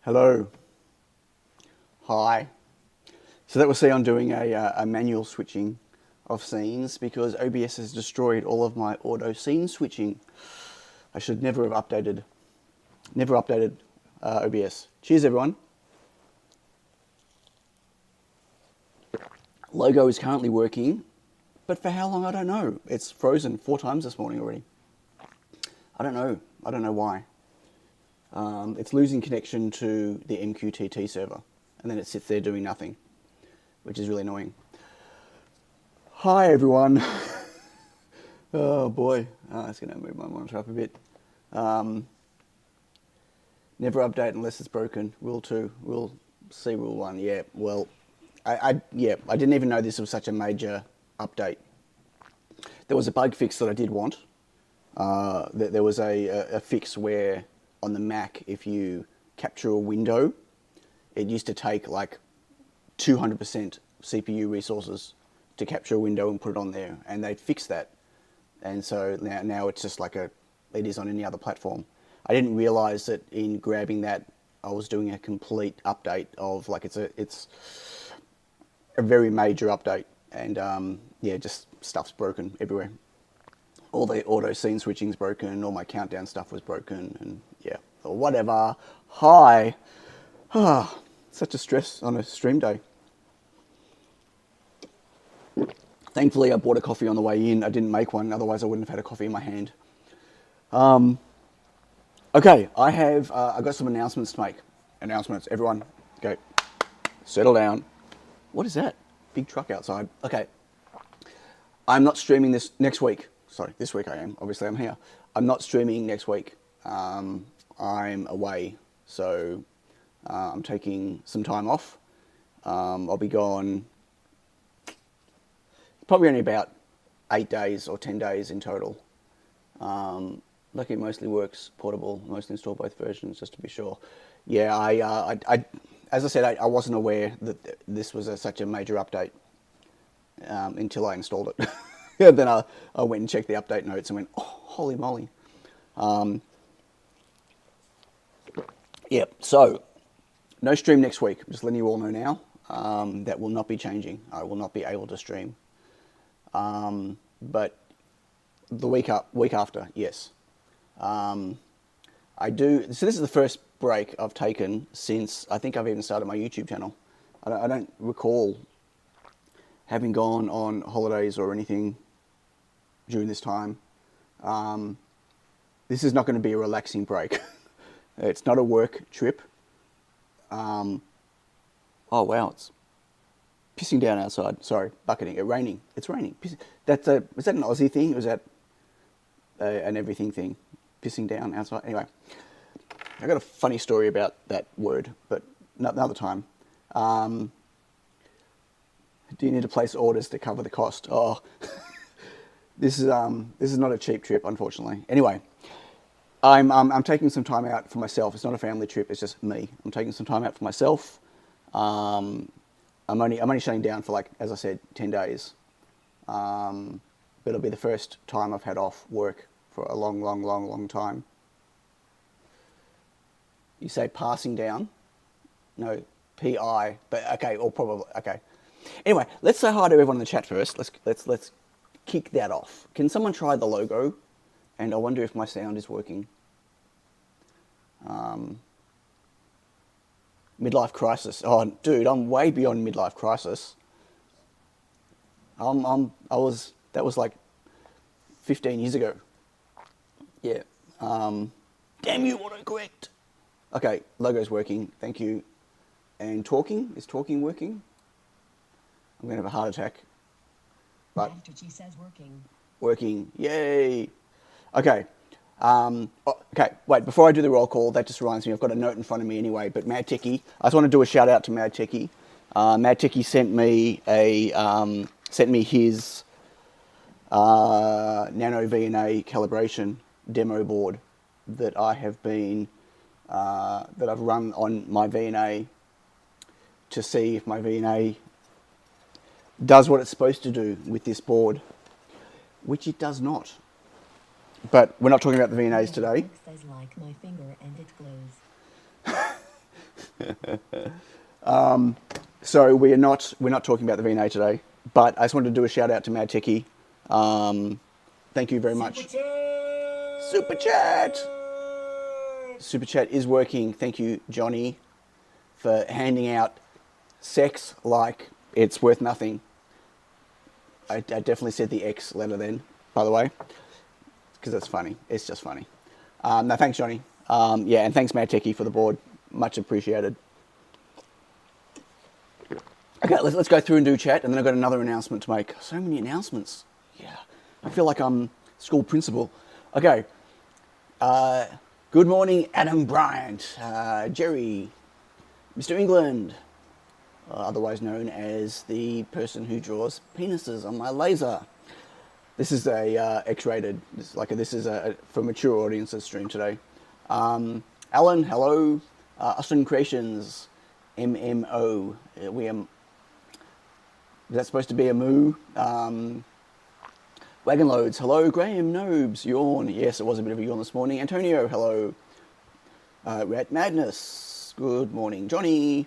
Hello. Hi. So that was see on doing a manual switching of scenes because OBS has destroyed all of my auto scene switching. I should never have updated OBS. Cheers everyone. Logo is currently working, but for how long I don't know. It's frozen 4 times this morning already. I don't know why. It's losing connection to the MQTT server, and then it sits there doing nothing, which is really annoying. Hi everyone. Oh boy, it's going to move my monitor up a bit. Never update unless it's broken. Rule 2, rule C, rule 1. Yeah, well, I didn't even know this was such a major update. There was a bug fix that I did want. There was a fix where on the Mac, if you capture a window, it used to take like 200% CPU resources to capture a window and put it on there, and they'd fixed that. And so now it's just like it is on any other platform. I didn't realize that in grabbing that, I was doing a complete update of like it's a very major update, and yeah, just stuff's broken everywhere. All the auto scene switching's broken, all my countdown stuff was broken, and yeah, or whatever. Hi. Such a stress on a stream day. Thankfully, I bought a coffee on the way in. I didn't make one, otherwise I wouldn't have had a coffee in my hand. Okay, I've got some announcements to make. Announcements, everyone, go. Settle down. What is that? Big truck outside. Okay. I'm not streaming this next week. Sorry, this week I am. Obviously, I'm here. I'm not streaming next week. I'm away, so I'm taking some time off. I'll be gone probably only about 8 days or 10 days in total. Lucky it mostly works portable, mostly install both versions, just to be sure. Yeah, as I said, I wasn't aware that this was such a major update until I installed it. Yeah, then I went and checked the update notes and went, oh, holy moly. Yeah, so no stream next week. I'm just letting you all know now. That will not be changing. I will not be able to stream. But the week after, yes. I do. So this is the first break I've taken since I think I've even started my YouTube channel. I don't recall having gone on holidays or anything during this time. This is not going to be a relaxing break. It's not a work trip. Oh wow, it's pissing down outside. Sorry, bucketing. Raining. It's raining. Is that an Aussie thing, or is that an everything thing? Pissing down outside. Anyway, I got a funny story about that word, but another time. Do you need to place orders to cover the cost? Oh, this is not a cheap trip, unfortunately. Anyway, I'm taking some time out for myself. It's not a family trip. It's just me. I'm taking some time out for myself. I'm only shutting down for, like, as I said, 10 days. But it'll be the first time I've had off work for a long time. You say passing down? No, P-I, but okay, or probably, okay. Anyway, let's say hi to everyone in the chat first. Let's kick that off. Can someone try the logo? And I wonder if my sound is working. Midlife crisis. Oh, dude, I'm way beyond midlife crisis. That was like 15 years ago. Yeah. Damn you, autocorrect. Okay, logo's working. Thank you. And talking? Is talking working? I'm going to have a heart attack. But RTC says working. Working. Yay. Okay. Okay, wait, before I do the roll call, that just reminds me, I've got a note in front of me anyway, but Mad Techie, I just want to do a shout out to Mad Techie. Mad Techie sent me his Nano VNA calibration demo board that I have been, that I've run on my VNA to see if my VNA does what it's supposed to do with this board, which it does not. But we're not talking about the VNAs today. Says like my finger and it glows. So we're not talking about the VNA today, but I just wanted to do a shout out to Mad Techie. Thank you very much. Super chat. Super chat is working. Thank you, Johnny, for handing out sex like it's worth nothing. I definitely said the X letter then, by the way, because that's funny. It's just funny. No, thanks, Johnny. Yeah, and thanks, Mad Techie, for the board. Much appreciated. Okay, let's go through and do chat, and then I've got another announcement to make. So many announcements. Yeah, I feel like I'm school principal. Okay. Good morning, Adam Bryant, Jerry, Mr. England, otherwise known as the person who draws penises on my laser. This is a X-rated. This is a for mature audiences stream today. Alan, hello. Austin Creations, MMO. Is that supposed to be a moo? Wagon Loads, hello. Graham Nobes, yawn. Yes, it was a bit of a yawn this morning. Antonio, hello. Rat Madness, good morning. Johnny.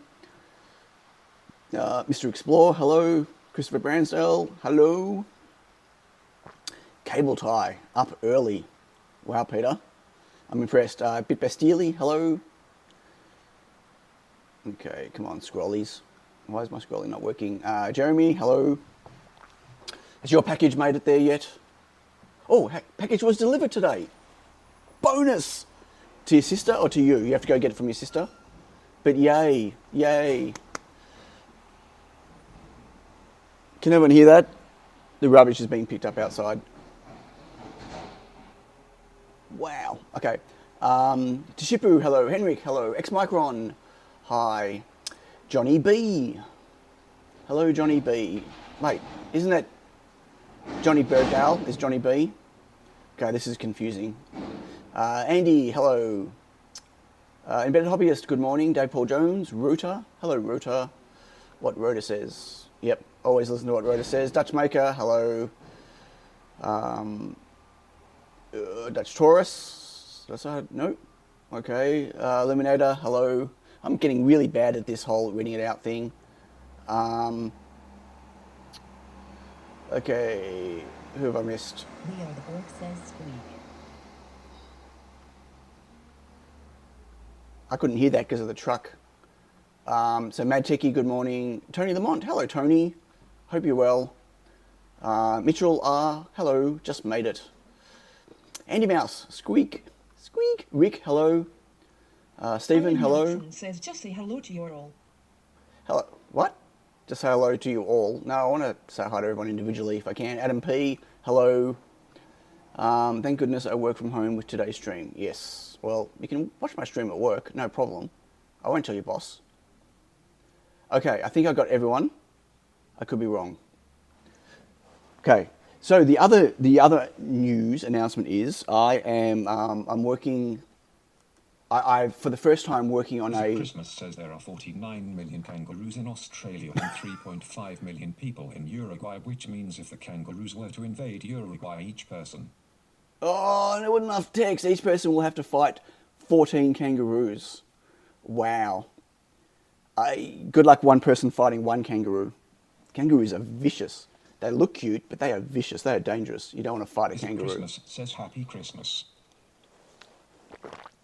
Mr. Explore, hello. Christopher Bransdale, hello. Cable Tie, up early. Wow, Peter. I'm impressed. Bit Bastille, hello. Okay, come on, scrollies. Why is my scrolling not working? Jeremy, hello. Has your package made it there yet? Oh, package was delivered today. Bonus! To your sister or to you? You have to go get it from your sister? But yay, yay. Can everyone hear that? The rubbish is being picked up outside. Wow, okay. Tishipu, hello. Henrik, hello. X-Micron, hi. Johnny B. Hello, Johnny B. Wait, isn't that Johnny Bergdale? Is Johnny B? Okay, this is confusing. Andy, hello. Embedded Hobbyist, good morning. Dave Paul Jones, Router. Hello, Router. What Rota says. Yep, always listen to what Rota says. Dutch Maker, hello. Dutch Taurus. No. Okay. Eliminator, hello. I'm getting really bad at this whole reading it out thing. Okay. Who have I missed? We are the Borg says squeak. I couldn't hear that because of the truck. So Mad Techie, good morning. Tony Lamont, hello Tony. Hope you're well. Mitchell R, hello. Just made it. Andy Mouse, squeak, squeak. Rick, hello. Stephen, hello. Nelson says just say hello to you all. Hello. What? Just say hello to you all. No, I want to say hi to everyone individually if I can. Adam P, hello. Thank goodness I work from home with today's stream. Yes. Well, you can watch my stream at work, no problem. I won't tell your boss. Okay, I think I got everyone. I could be wrong. Okay. So the other news announcement is I'm working. I for the first time working on a. Christmas says there are 49 million kangaroos in Australia and 3.5 million people in Uruguay, which means if the kangaroos were to invade Uruguay, each person. Oh, there wasn't enough text. Each person will have to fight 14 kangaroos. Wow. Good luck one person fighting one kangaroo. Kangaroos are vicious. They look cute, but they are vicious. They are dangerous. You don't want to fight a kangaroo. Christmas says Happy Christmas.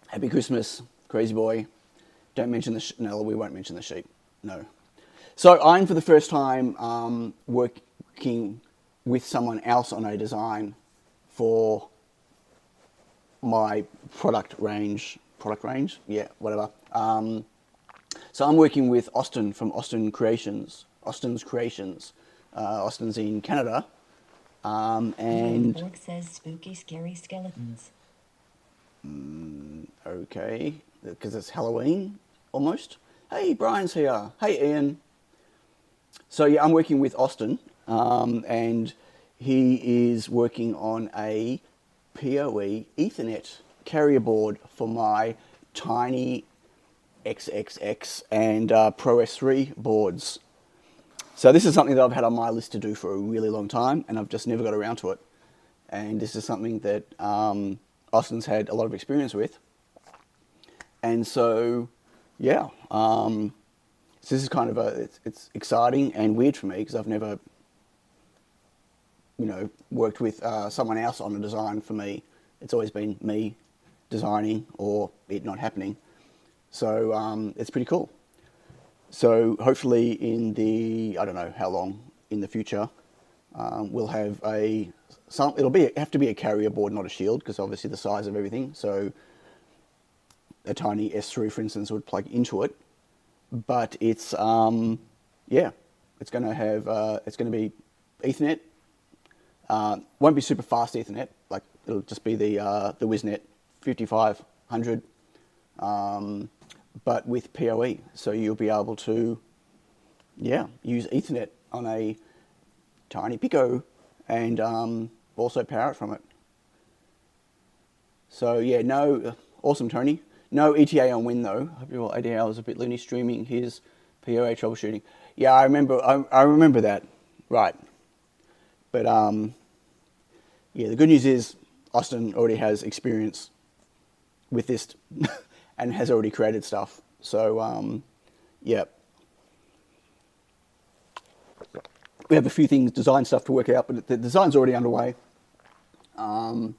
Happy Christmas, crazy boy. Don't mention the no, we won't mention the sheep. No. So I'm for the first time working with someone else on a design for my product range. Yeah, whatever. So I'm working with Austin from Austin's Creations. Austin's in Canada. And Borg says spooky, scary skeletons. Okay, because it's Halloween almost. Hey, Brian's here. Hey, Ian. So yeah, I'm working with Austin, and he is working on a PoE Ethernet carrier board for my tiny XXX and Pro S3 boards. So this is something that I've had on my list to do for a really long time, and I've just never got around to it. And this is something that Austin's had a lot of experience with. And so, yeah, So this is kind of it's exciting and weird for me because I've never, worked with someone else on a design for me. It's always been me designing or it not happening. So it's pretty cool. So hopefully I don't know how long in the future, we'll have have to be a carrier board, not a shield, because obviously the size of everything. So a tiny S3, for instance, would plug into it. But it's it's going to be Ethernet. Won't be super fast Ethernet, like it'll just be the WISNet 5500, but with PoE. So you'll be able to, use Ethernet on a tiny Pico and also power it from it. So awesome, Tony. No ETA on when though. Hope you're all 80 hours a bit loony streaming his PoE troubleshooting. Yeah, I remember that. Right. But the good news is Austin already has experience with this and has already created stuff. So we have a few design stuff to work out, but the design's already underway. I'm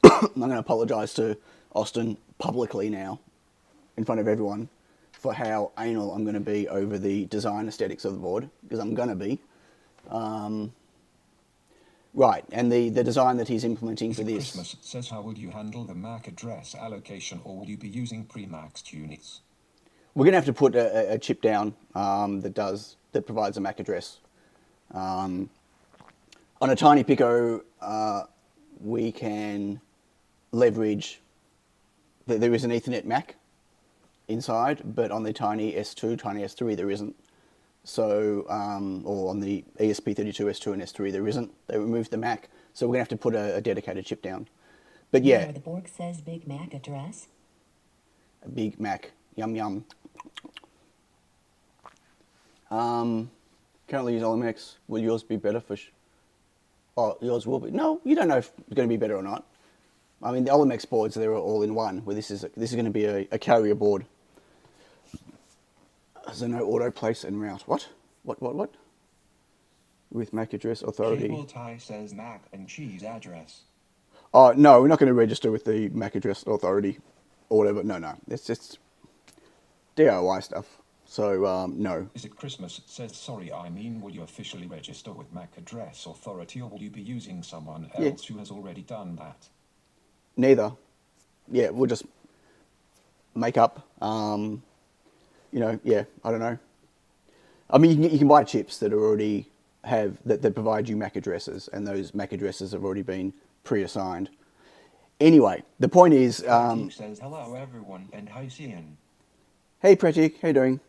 going to apologise to Austin publicly now, in front of everyone, for how anal I'm going to be over the design aesthetics of the board, because I'm going to be. Right, and the design that he's implementing for this. Christmas says, how would you handle the MAC address allocation, or will you be using pre-maxed units? We're going to have to put a chip down that provides a MAC address. On a tiny Pico, we can leverage that there is an Ethernet MAC inside, but on the tiny S2, tiny S3, there isn't. So, or on the ESP32 S2 and S3, there isn't. They removed the MAC, so we're going to have to put a dedicated chip down. But yeah. The Borg says Big Mac address. A Big Mac. Yum, yum. Currently use LMX. Will yours be better for... yours will be. No, you don't know if it's going to be better or not. I mean, the LMX boards, they're all in one, where this is going to be a carrier board. So no auto place and route. What? With MAC address authority. Cable tie says mac and cheese address. Oh, no, we're not going to register with the MAC address authority or whatever. No. It's just DIY stuff. So, no. Is it Christmas says, sorry, I mean, will you officially register with MAC address authority, or will you be using someone else who has already done that? Neither. Yeah, we'll just make up, I don't know. I mean, you can buy chips that already that provide you MAC addresses, and those MAC addresses have already been pre-assigned. Anyway, the point is... Pratik says, hello everyone, and hi Cian. Hey Pratik, how you doing?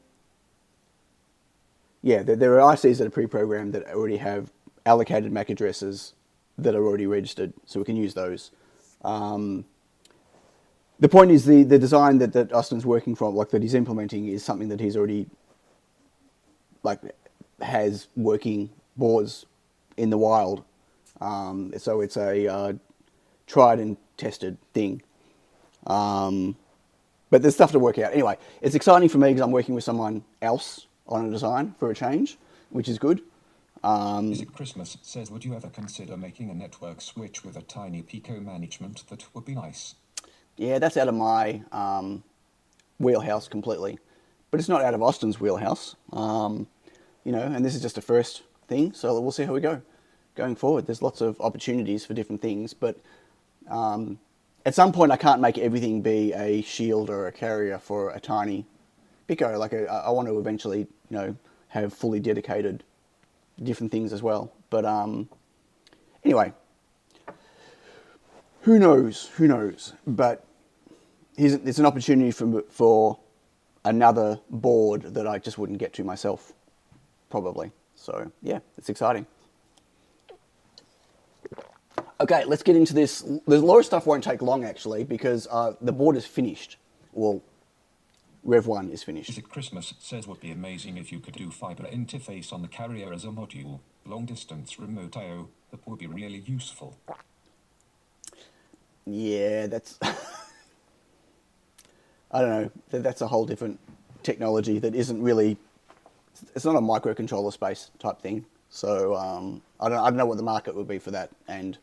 Yeah, there are ICs that are pre-programmed that already have allocated MAC addresses that are already registered, so we can use those. The point is the design that Austin's working from, like that he's implementing, is something that he's already has working boards in the wild. So it's a tried and tested thing. But there's stuff to work out. Anyway, it's exciting for me because I'm working with someone else on a design for a change, which is good. Is it Christmas says, would you ever consider making a network switch with a tiny Pico management? That would be nice. Yeah, that's out of my wheelhouse completely. But it's not out of Austin's wheelhouse. And this is just a first thing, so we'll see how we go going forward. There's lots of opportunities for different things, but at some point I can't make everything be a shield or a carrier for a tiny Pico. Like I want to eventually, have fully dedicated different things as well. But anyway, who knows? But it's an opportunity for another board that I just wouldn't get to myself, probably. So yeah, it's exciting. Okay, let's get into this. The LoRa stuff won't take long actually, because the board is finished. Well, Rev 1 is finished. Is it Christmas says, would be amazing if you could do fiber interface on the carrier as a module. Long distance remote I/O, that would be really useful. Yeah, that's... I don't know. That's a whole different technology that isn't really, it's not a microcontroller space type thing. So I don't know what the market would be for that. And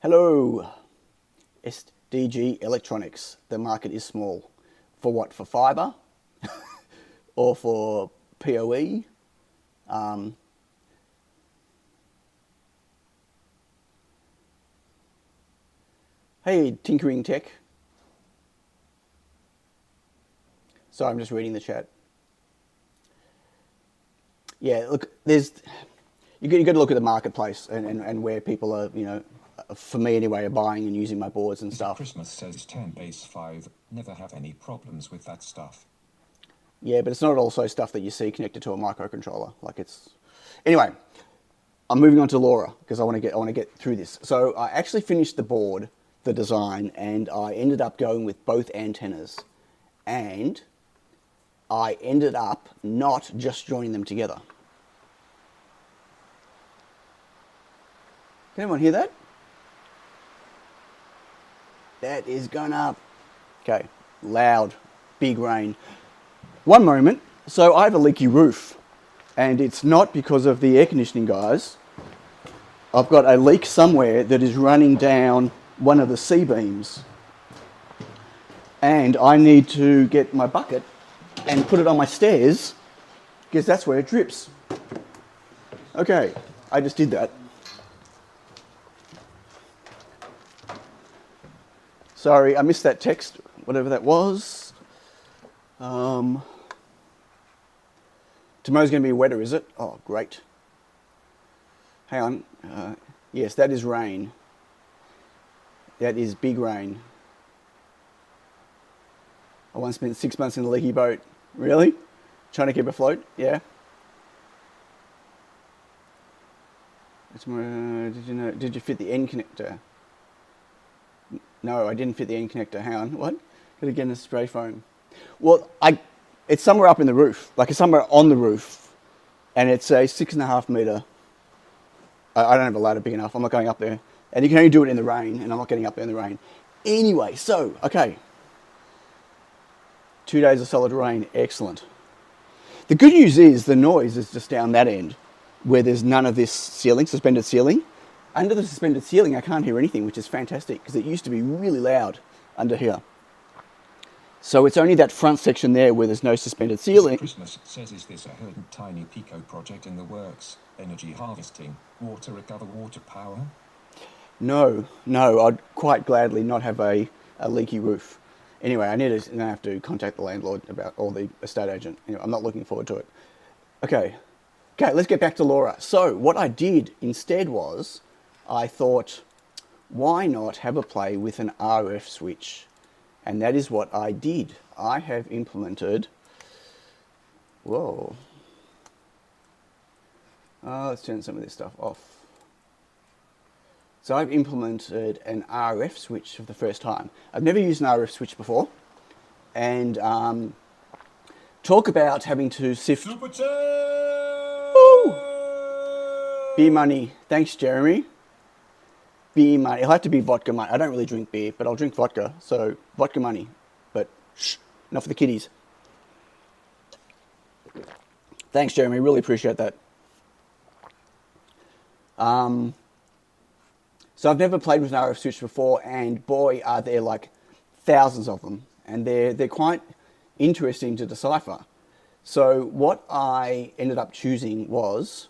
hello, SDG Electronics. The market is small. For what? For fiber? Or for PoE? Hey, Tinkering Tech. Sorry, I'm just reading the chat. Yeah, look, you got to look at the marketplace and where people are, you know, for me anyway, are buying and using my boards and stuff. Christmas says 10 base 5. Never have any problems with that stuff. Yeah, but it's not also stuff that you see connected to a microcontroller. Like it's, anyway. I'm moving on to LoRa because I want to get through this. So I actually finished the board, the design, and I ended up going with both antennas, and I ended up not just joining them together. Can anyone hear that? That is going up. Okay, loud, big rain. One moment. So I have a leaky roof, and it's not because of the air conditioning, guys. I've got a leak somewhere that is running down one of the C-beams, and I need to get my bucket and put it on my stairs because that's where it drips. Okay, I just did that. Sorry, I missed that text, whatever that was. Tomorrow's going to be wetter, is it? Oh, great. Hang on. Yes, that is rain. That is big rain. I once spent 6 months in a leaky boat. Really? Trying to keep afloat? Yeah. Did you know? Did you fit the end connector? No, I didn't fit the end connector. Hang on. What? Gotta get in a spray foam. Well, it's somewhere up in the roof, like it's somewhere on the roof, and it's a 6.5 meter. I don't have a ladder big enough. I'm not going up there. And you can only do it in the rain, and I'm not getting up there in the rain. Anyway, so, okay. 2 days of solid rain. Excellent. The good news is the noise is just down that end, where there's none of this ceiling, suspended ceiling. Under the suspended ceiling, I can't hear anything, which is fantastic, because it used to be really loud under here. So it's only that front section there where there's no suspended ceiling. Christmas says, is this a hidden tiny Pico project in the works? Energy harvesting, water recover, water power? No, I'd quite gladly not have a leaky roof. Anyway, I have to contact the landlord about, or the estate agent. Anyway, I'm not looking forward to it. Okay, let's get back to LoRa. So what I did instead was, I thought, why not have a play with an RF switch? And that is what I did. I have implemented, whoa. Let's turn some of this stuff off. So I've implemented an RF switch for the first time. I've never used an RF switch before. And talk about having to sift. Super Tech! Woo! Beer money. Thanks, Jeremy. Beer money. It'll have to be vodka money. I don't really drink beer, but I'll drink vodka. So vodka money. But shh, not for the kiddies. Thanks, Jeremy. Really appreciate that. So I've never played with an RF switch before, and boy, are there like thousands of them, and they're quite interesting to decipher. So what I ended up choosing was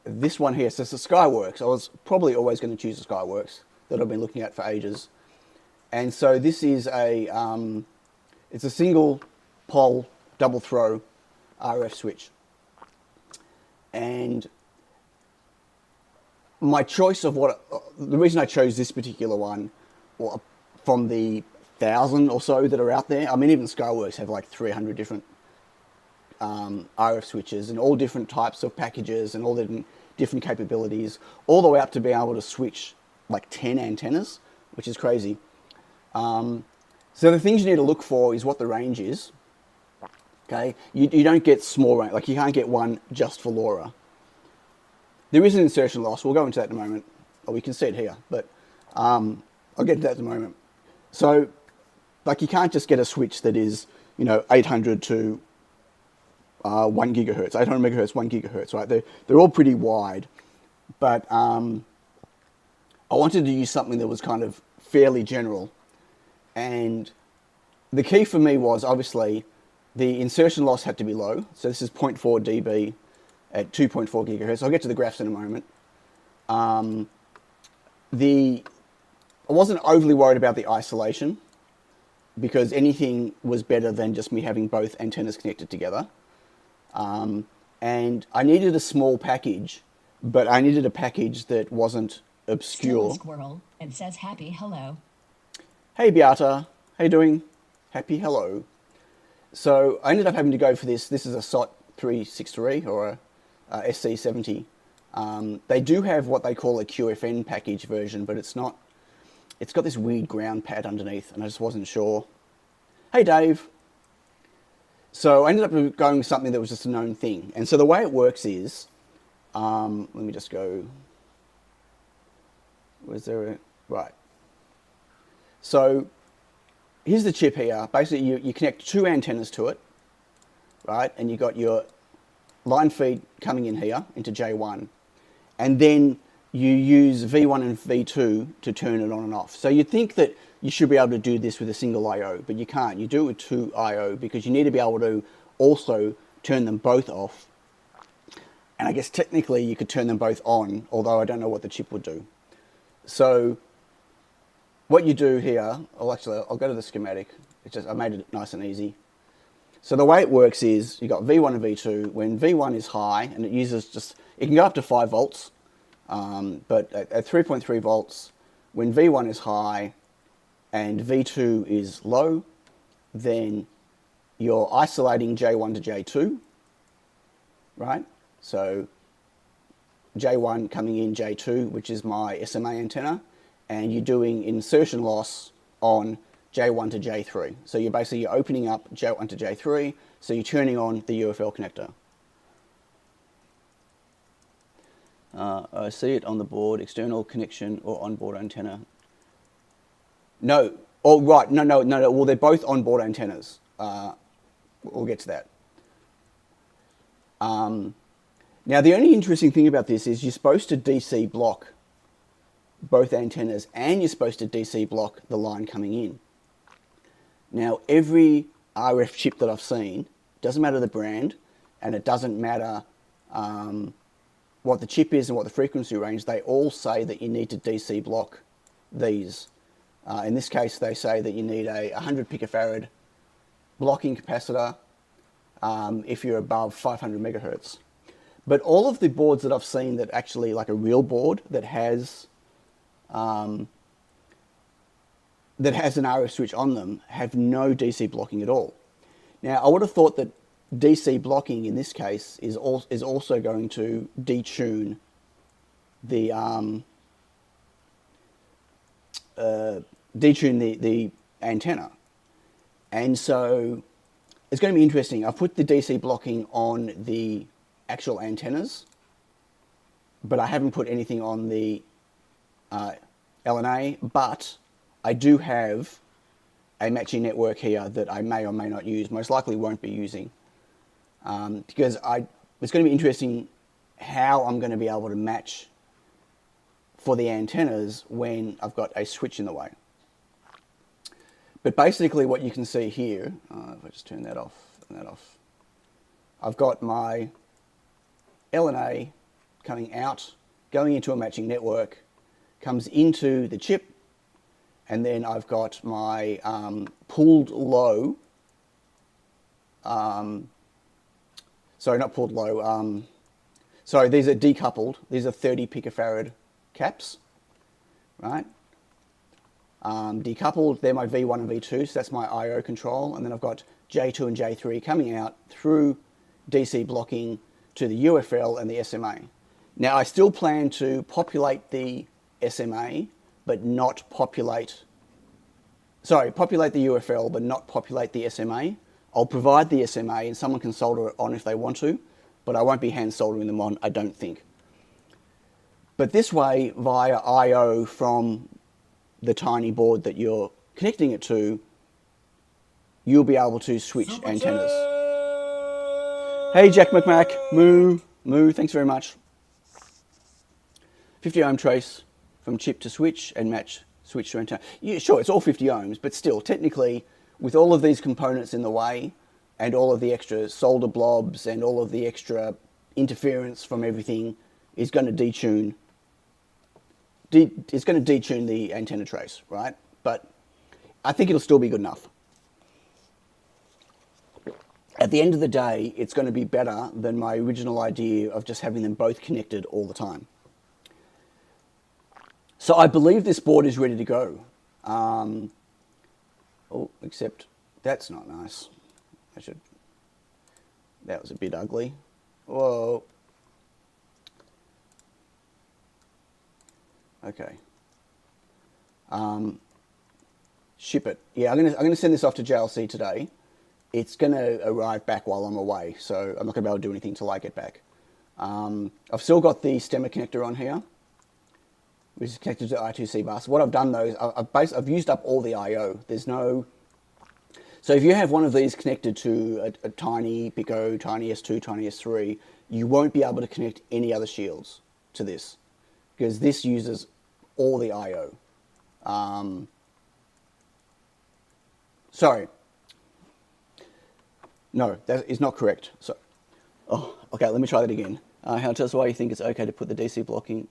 this one here. So it's a Skyworks. I was probably always going to choose a Skyworks that I've been looking at for ages, and so this is it's a single pole double throw RF switch. And my choice of the reason I chose this particular one, well, from the 1,000 or so that are out there, I mean, even Skyworks have like 300 different RF switches and all different types of packages and all different capabilities, all the way up to being able to switch like 10 antennas, which is crazy. So the things you need to look for is what the range is. Okay, you don't get small range, like you can't get one just for LoRa. There is an insertion loss, we'll go into that in a moment, or we can see it here, but I I'll get to that in a moment. So, like, you can't just get a switch that is, 800 to 1 gigahertz, 800 megahertz, 1 gigahertz, right? They're all pretty wide, but I wanted to use something that was kind of fairly general, and the key for me was obviously the insertion loss had to be low. So this is 0.4 dB at 2.4 gigahertz. I'll get to the graphs in a moment. I wasn't overly worried about the isolation because anything was better than just me having both antennas connected together. And I needed a small package, but I needed a package that wasn't obscure. Still a squirrel and says happy hello. Hey Beata, how you doing? Happy hello. So I ended up having to go for this. This is a SOT 363 or a SC70. They do have what they call a QFN package version, but it's not. It's got this weird ground pad underneath, and I just wasn't sure. Hey Dave. So I ended up going with something that was just a known thing. And so the way it works is, let me just go. Was there a right? So here's the chip here. Basically, you connect two antennas to it, right? And you got your line feed coming in here into J1. And then you use V1 and V2 to turn it on and off. So you'd think that you should be able to do this with a single I/O, but you can't. You do it with two I/O because you need to be able to also turn them both off. And I guess technically you could turn them both on, although I don't know what the chip would do. So what you do here, I'll go to the schematic. I made it nice and easy. So the way it works is you've got V1 and V2. When V1 is high, and it can go up to 5 volts, but at 3.3 volts, when V1 is high and V2 is low, then you're isolating J1 to J2, right? So J1 coming in J2, which is my SMA antenna, and you're doing insertion loss on J1 to J3. So you're opening up J1 to J3, so you're turning on the UFL connector. I see it on the board, external connection or onboard antenna. No, oh right, no, well they're both onboard antennas. We'll get to that. Now the only interesting thing about this is you're supposed to DC block both antennas and you're supposed to DC block the line coming in. Now every RF chip that I've seen, doesn't matter the brand, and it doesn't matter what the chip is and what the frequency range, they all say that you need to DC block these. In this case, they say that you need a 100 picofarad blocking capacitor if you're above 500 megahertz. But all of the boards that I've seen that actually, like a real board that has an RF switch on them, have no DC blocking at all. Now, I would have thought that DC blocking in this case is also going to detune the the antenna, and so it's going to be interesting. I've put the DC blocking on the actual antennas, but I haven't put anything on the LNA. But I do have a matching network here that I may or may not use. Most likely won't be using. Because it's going to be interesting how I'm going to be able to match for the antennas when I've got a switch in the way. But basically what you can see here, if I just turn that off and that off, I've got my LNA coming out, going into a matching network, comes into the chip, and then I've got my pulled low, sorry, not pulled low. Sorry, these are decoupled. These are 30 picofarad caps, right? Decoupled, they're my V1 and V2, so that's my I/O control. And then I've got J2 and J3 coming out through DC blocking to the UFL and the SMA. Now, I still plan to populate the SMA, but not populate... Sorry, populate the UFL, but not populate the SMA. I'll provide the SMA and someone can solder it on if they want to, but I won't be hand soldering them on, I don't think. But this way, via I/O from the tiny board that you're connecting it to, you'll be able to switch antennas. Hey, Jack McMack, moo, thanks very much. 50 ohm trace from chip to switch and match switch to antenna. Yeah, sure, it's all 50 ohms, but still, technically, with all of these components in the way and all of the extra solder blobs and all of the extra interference from everything is going to detune. It's going to detune the antenna trace, right? But I think it'll still be good enough. At the end of the day, it's going to be better than my original idea of just having them both connected all the time. So I believe this board is ready to go. Oh, except that's not nice. That was a bit ugly. Whoa. Okay. Ship it. Yeah, I'm gonna send this off to JLC today. It's gonna arrive back while I'm away, so I'm not gonna be able to do anything till I get back. I've still got the stemmer connector on here, which is connected to the RTC bus. What I've done though is I've used up all the I/O. There's no. So if you have one of these connected to a tiny Pico, tiny S2, tiny S3, you won't be able to connect any other shields to this, because this uses all the I/O. Sorry. No, that is not correct. So, oh, okay, let me try that again. How tell us why you think it's okay to put the DC blocking.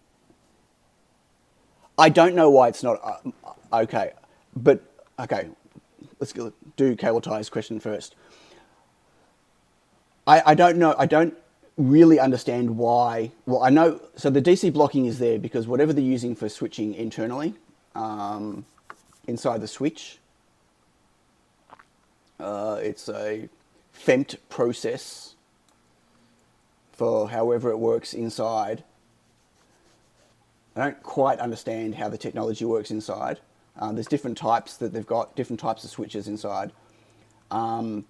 I don't know why it's not okay, but okay, let's do cable ties question first. I don't know. I don't really understand why. Well, I know. So the DC blocking is there because whatever they're using for switching internally inside the switch, it's a FEMT process for however it works inside. I don't quite understand how the technology works inside. There's different types that they've got, different types of switches inside. I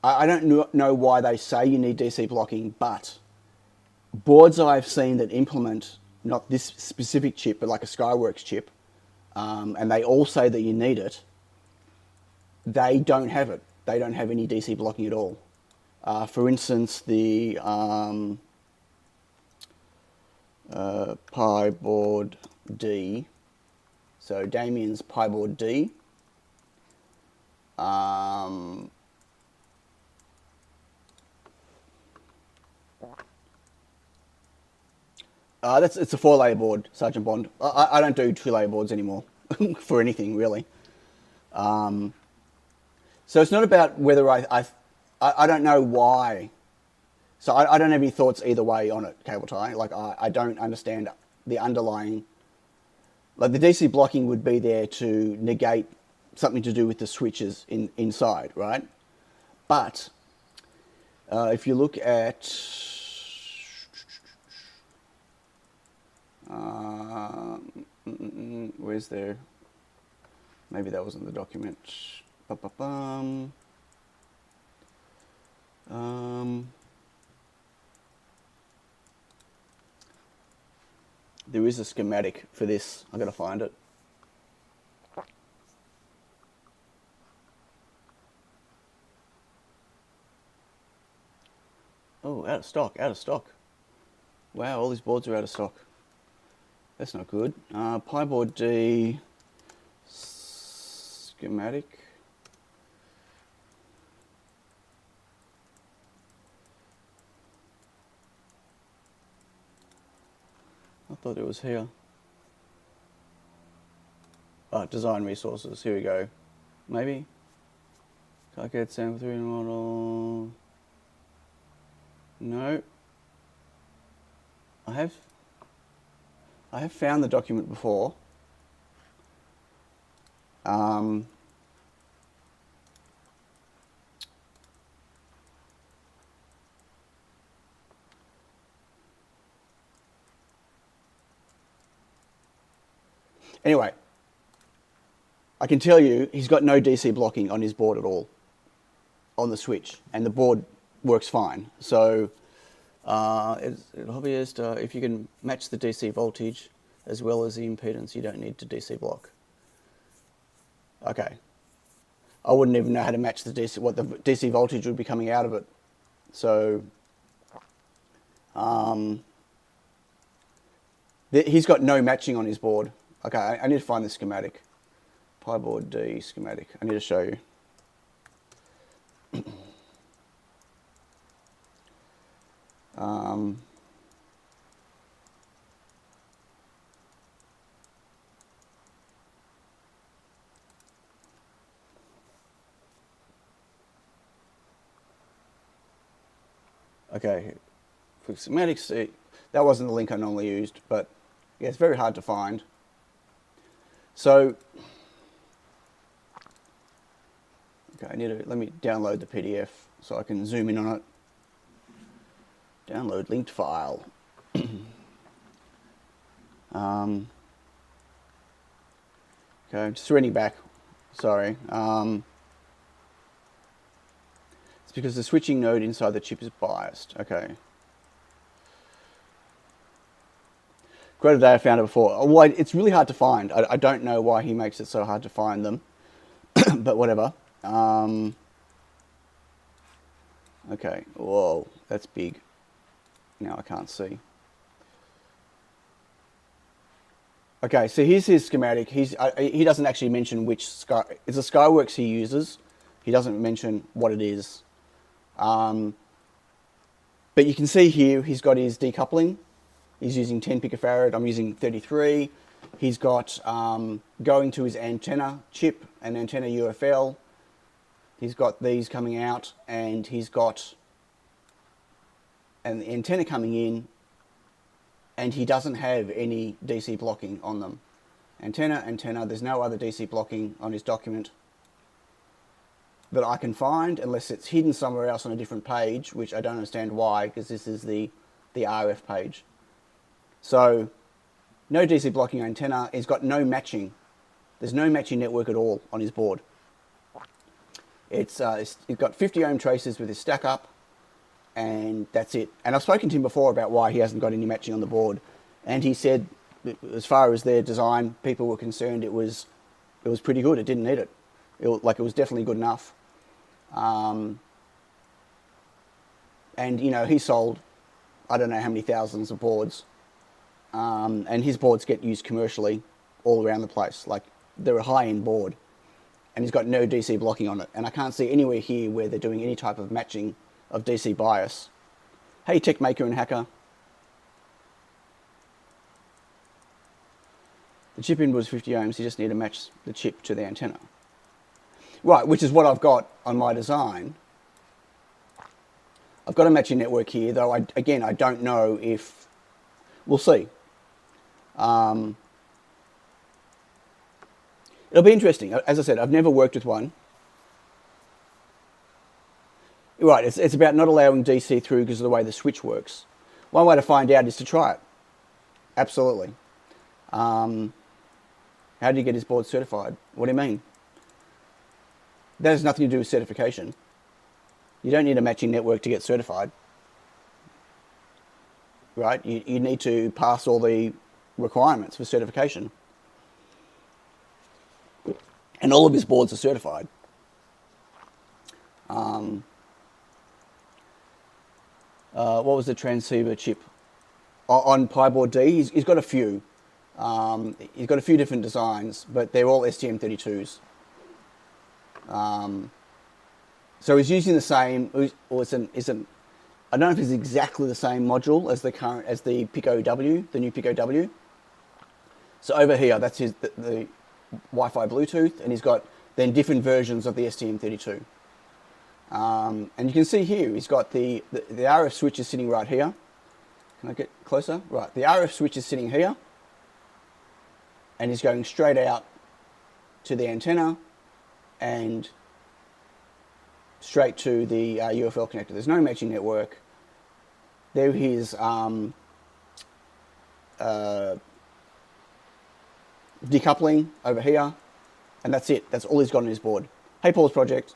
don't know why they say you need DC blocking, but boards I've seen that implement not this specific chip, but like a Skyworks chip, and they all say that you need it, they don't have it. They don't have any DC blocking at all. For instance, the Pi board D, so Damien's Pi board D, it's a 4-layer board, Sergeant Bond. I don't do 2-layer boards anymore for anything really. So it's not about whether I don't know why. So I don't have any thoughts either way on it, cable tie. Like I don't understand the underlying. Like the DC blocking would be there to negate something to do with the switches inside, right? But if you look at where's there? Maybe that wasn't the document. There is a schematic for this. I've got to find it. Oh, out of stock, out of stock. Wow, all these boards are out of stock. That's not good. Pi board D schematic. I thought it was here. Oh, design resources. Here we go. Maybe. KiCad sample 3 model. No. I have found the document before. Anyway, I can tell you he's got no DC blocking on his board at all, on the switch, and the board works fine. So, hobbyist, if you can match the DC voltage as well as the impedance. You don't need to DC block. Okay. I wouldn't even know how to match the DC, what the DC voltage would be coming out of it. So, he's got no matching on his board. Okay, I need to find the schematic. Pi board D schematic. I need to show you. Okay, for schematics, that wasn't the link I normally used, but yeah, it's very hard to find. So, okay, let me download the PDF so I can zoom in on it. Download linked file. Okay, just running back. Sorry. It's because the switching node inside the chip is biased. Okay. Great day, I found it before. Well, it's really hard to find. I don't know why he makes it so hard to find them, but whatever. Okay. Whoa, that's big. Now I can't see. Okay, so here's his schematic. He doesn't actually mention which it's a Skyworks he uses. He doesn't mention what it is. But you can see here he's got his decoupling. He's using 10 picofarad. I'm using 33. He's got going to his antenna chip, an antenna UFL. He's got these coming out, and he's got an antenna coming in, and he doesn't have any DC blocking on them. Antenna, there's no other DC blocking on his document that I can find, unless it's hidden somewhere else on a different page, which I don't understand why, because this is the RF page. So, no DC blocking antenna. He's got no matching. There's no matching network at all on his board. He's got 50 ohm traces with his stack up, and that's it. And I've spoken to him before about why he hasn't got any matching on the board, and he said, as far as their design, people were concerned, it was pretty good. It didn't need it. It was definitely good enough. And you know, he sold, I don't know how many thousands of boards, and his boards get used commercially all around the place. Like, they're a high-end board, and he's got no DC blocking on it. And I can't see anywhere here where they're doing any type of matching of DC bias. Hey, tech maker and hacker. The chip input is 50 ohms. You just need to match the chip to the antenna. Right, which is what I've got on my design. I've got a matching network here, though I don't know if... We'll see. It'll be interesting. As I said, I've never worked with one. Right, it's about not allowing DC through because of the way the switch works. One way to find out is to try it. Absolutely. How do you get his board certified? What do you mean? That has nothing to do with certification. You don't need a matching network to get certified. Right? You need to pass all the requirements for certification. And all of his boards are certified. What was the transceiver chip? On Pi board D, he's got a few. He's got a few different designs, but they're all STM32s. So he's using the same, or I don't know if it's exactly the same module as the Pico W, the new Pico W. So over here, that's the Wi-Fi Bluetooth, and he's got then different versions of the STM32. And you can see here, he's got the RF switch is sitting right here. Can I get closer? Right, the RF switch is sitting here, and he's going straight out to the antenna and straight to the UFL connector. There's no matching network. There his decoupling over here, and that's it. That's all he's got on his board. Hey, Paul's project.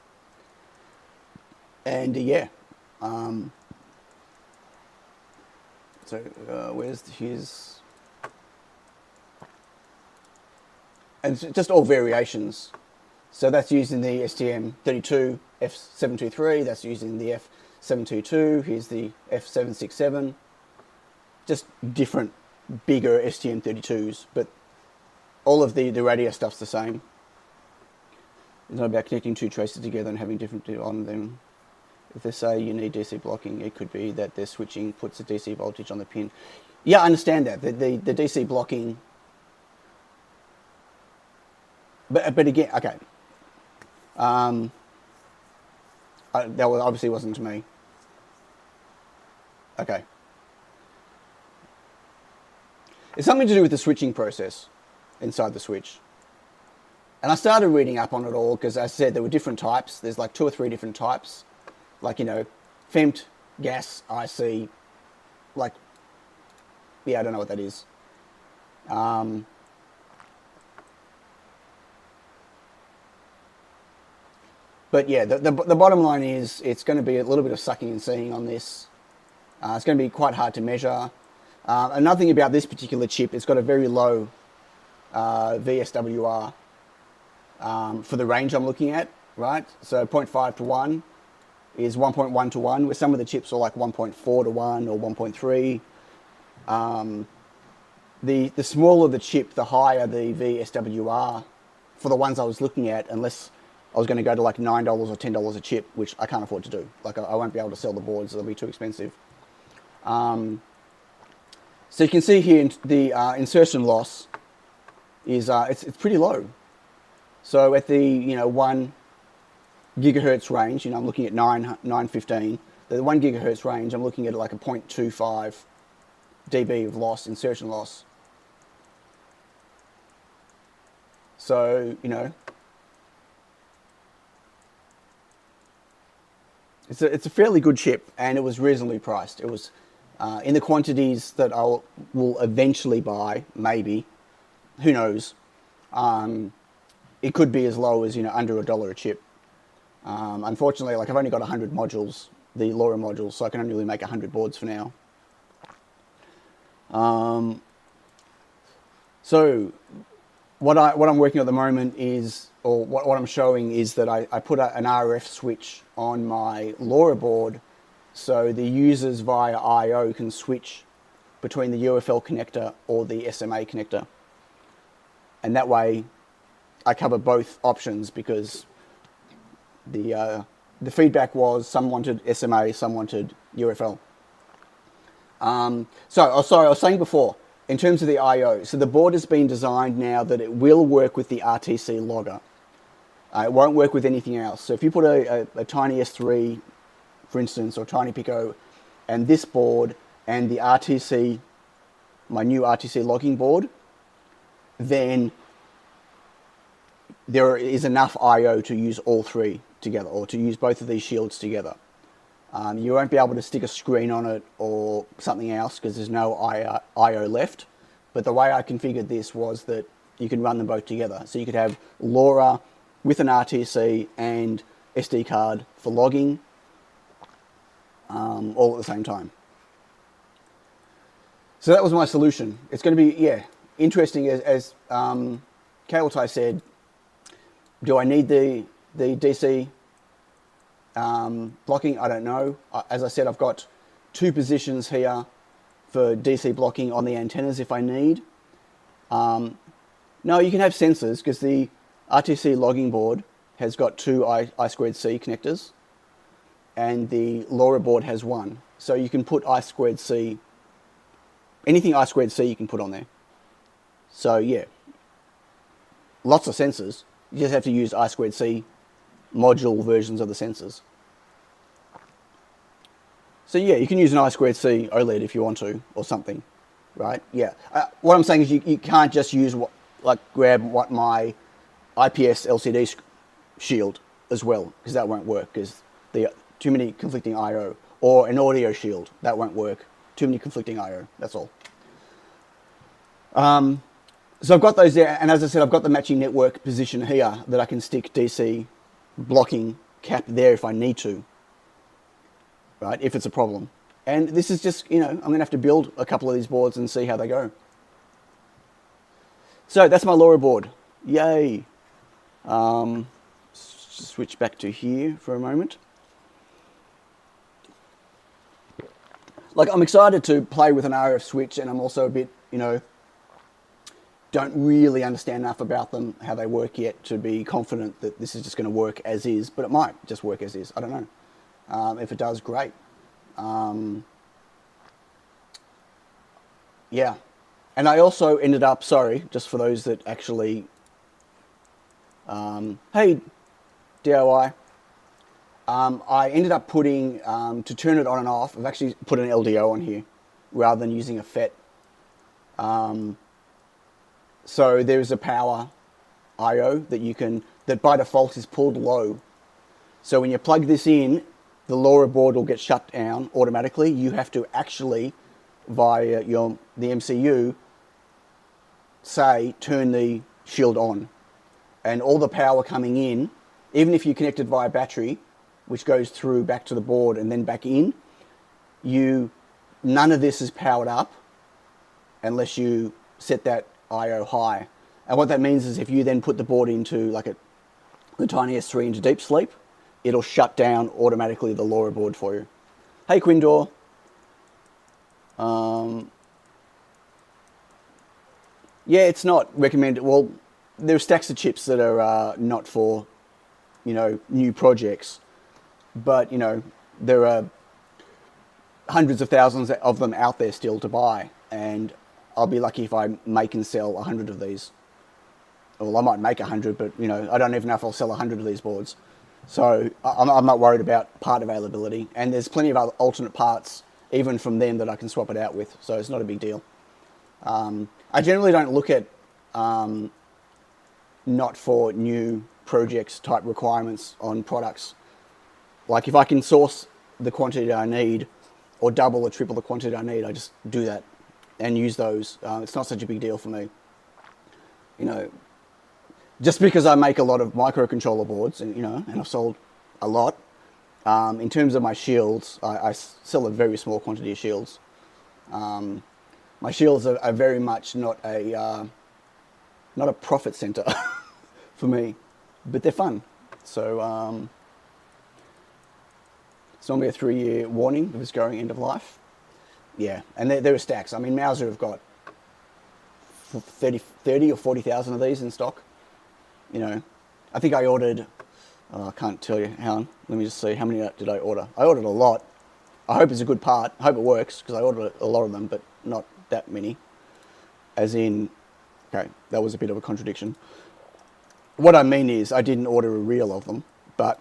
And yeah, so where's his? and it's just all variations. So that's using the STM32 F723, that's using the F722, here's the F767, just different bigger STM32s, but all of the radio stuff's the same. It's not about connecting two traces together and having different on them. If they say you need DC blocking, it could be that their switching puts a DC voltage on the pin. Yeah, I understand that. The DC blocking... But again, okay. That obviously wasn't to me. Okay. It's something to do with the switching process inside the switch. And I started reading up on it all because, as I said, there were different types. There's like 2 or 3 different types. Like, you know, FEMT, gas, IC, like, yeah, I don't know what that is. But yeah, the bottom line is it's going to be a little bit of sucking and seeing on this. It's going to be quite hard to measure. Another thing about this particular chip, it's got a very low VSWR for the range I'm looking at, right? So 0.5 to 1 is 1.1 to 1, where some of the chips are like 1.4 to 1 or 1.3. The smaller the chip, the higher the VSWR for the ones I was looking at, unless I was going to go to like $9 or $10 a chip, which I can't afford to do. Like I won't be able to sell the boards, they'll be too expensive. So you can see here the insertion loss is it's pretty low. So at the 1 gigahertz range, I'm looking at 915. The 1 gigahertz range, I'm looking at like a 0.25 dB of loss, insertion loss. So it's a fairly good chip, and it was reasonably priced. It was in the quantities that I will eventually buy, maybe, who knows. It could be as low as under $1 a chip. Unfortunately, like I've only got 100 modules, the LoRa modules, so I can only really make 100 boards for now. So what I'm working on at the moment is, or what I'm showing is that I put an RF switch on my LoRa board, so the users via I/O can switch between the UFL connector or the SMA connector, and that way I cover both options, because the feedback was some wanted SMA, some wanted UFL. Sorry, I was saying before, in terms of the I/O, so the board has been designed now that it will work with the RTC Logger. It won't work with anything else. So if you put a tiny S3, for instance, or tiny Pico, and this board and the RTC, my new RTC logging board, then there is enough I/O to use all 3 together, or to use both of these shields together. You won't be able to stick a screen on it or something else because there's no I/O left. But the way I configured this was that you can run them both together. So you could have LoRa with an RTC and SD card for logging, all at the same time. So that was my solution. It's going to be, interesting as Cable Tie said. Do I need the DC blocking? I don't know. As I said, I've got 2 positions here for DC blocking on the antennas if I need. No, you can have sensors, because the RTC logging board has got 2 I2C connectors, and the LoRa board has 1. So you can put I2C, anything I2C you can put on there. So yeah, lots of sensors. You just have to use I2C module versions of the sensors. So yeah, you can use an I2C OLED if you want to, or something, right? Yeah. What I'm saying is you can't just use grab my IPS LCD shield as well, because that won't work, because there are too many conflicting I/O, or an audio shield, that won't work. Too many conflicting I/O. That's all. So I've got those there, and as I said, I've got the matching network position here that I can stick DC blocking cap there if I need to, right, if it's a problem. And this is just, I'm going to have to build a couple of these boards and see how they go. So that's my LoRa board. Yay. Switch back to here for a moment. Like, I'm excited to play with an RF switch, and I'm also a bit, you know, don't really understand enough about them, how they work yet, to be confident that this is just going to work as is, but it might just work as is. I don't know. If it does, great. Yeah. And I also ended up, sorry, just for those that actually, hey, DIY, I ended up putting, to turn it on and off, I've actually put an LDO on here rather than using a FET. So there's a power I/O that you can, that by default is pulled low. So when you plug this in, the LoRa board will get shut down automatically. You have to actually, via the MCU, say, turn the shield on. And all the power coming in, even if you connect it via battery, which goes through back to the board and then back in, none of this is powered up unless you set that I/O high. And what that means is if you then put the board into like the Tiny S3 into deep sleep, it'll shut down automatically the LoRa board for you. Hey, Quindor. Yeah, it's not recommended. Well, there are stacks of chips that are not for, you know, new projects. But, you know, there are hundreds of thousands of them out there still to buy. And I'll be lucky if I make and sell 100 of these. Well, I might make 100, but, you know, I don't even know if I'll sell 100 of these boards. So I'm not worried about part availability. And there's plenty of other alternate parts, even from them, that I can swap it out with. So it's not a big deal. I generally don't look at not for new projects type requirements on products. Like if I can source the quantity I need or double or triple the quantity I need, I just do that and use those. It's not such a big deal for me. You know, just because I make a lot of microcontroller boards and, you know, and I've sold a lot, in terms of my shields, I sell a very small quantity of shields. My shields are very much not a profit center for me, but they're fun. So it's normally a 3-year warning if it's going end of life. Yeah, and there are stacks. I mean, Mauser have got 30 or 40,000 of these in stock. You know, I think I ordered, I can't tell you, hang on, let me just see, how many did I order? I ordered a lot. I hope it's a good part. I hope it works, because I ordered a lot of them, but not that many. As in, okay, that was a bit of a contradiction. What I mean is, I didn't order a reel of them, but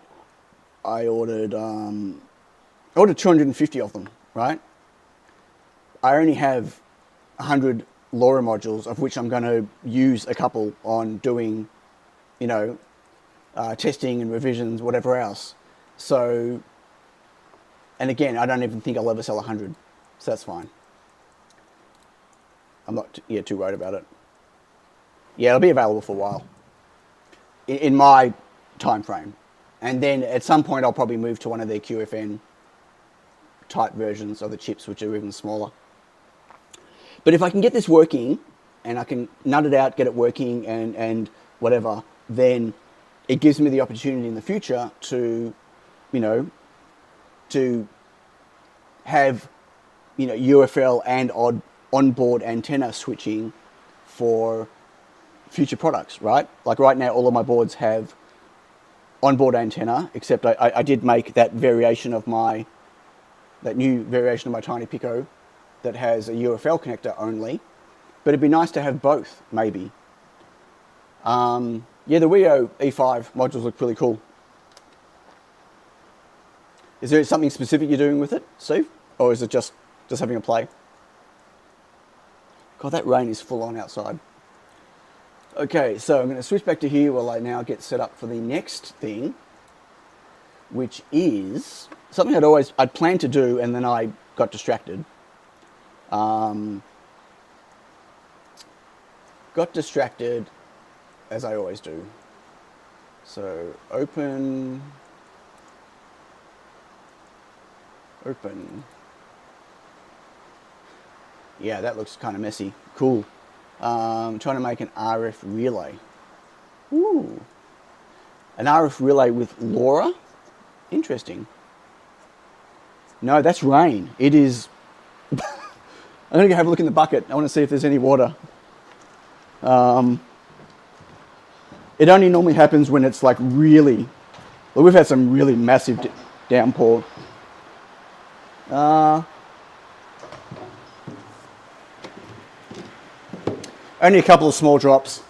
I ordered 250 of them, right? I only have 100 LoRa modules, of which I'm going to use a couple on doing, you know, testing and revisions, whatever else. So, and again, I don't even think I'll ever sell 100, so that's fine. I'm not too worried about it. Yeah, it'll be available for a while, in my time frame. And then at some point, I'll probably move to one of their QFN type versions of the chips, which are even smaller. But if I can get this working, and I can nut it out, get it working, and whatever, then it gives me the opportunity in the future to, you know, to have, you know, UFL and onboard antenna switching for future products, right? Like right now, all of my boards have onboard antenna, except I did make that variation of that new variation of my Tiny Pico that has a UFL connector only, but it'd be nice to have both, maybe. Yeah, the Wio E5 modules look really cool. Is there something specific you're doing with it, Steve? Or is it just having a play? God, that rain is full on outside. Okay, so I'm going to switch back to here while I now get set up for the next thing, which is something I'd planned to do, and then I got distracted. Got distracted, as I always do. So open. Yeah, that looks kind of messy. Cool. Trying to make an RF relay. Ooh. An RF relay with LoRa? Interesting. No, that's rain. It is... I'm going to go have a look in the bucket. I want to see if there's any water. It only normally happens when it's like really... Well, we've had some really massive downpour. Only a couple of small drops.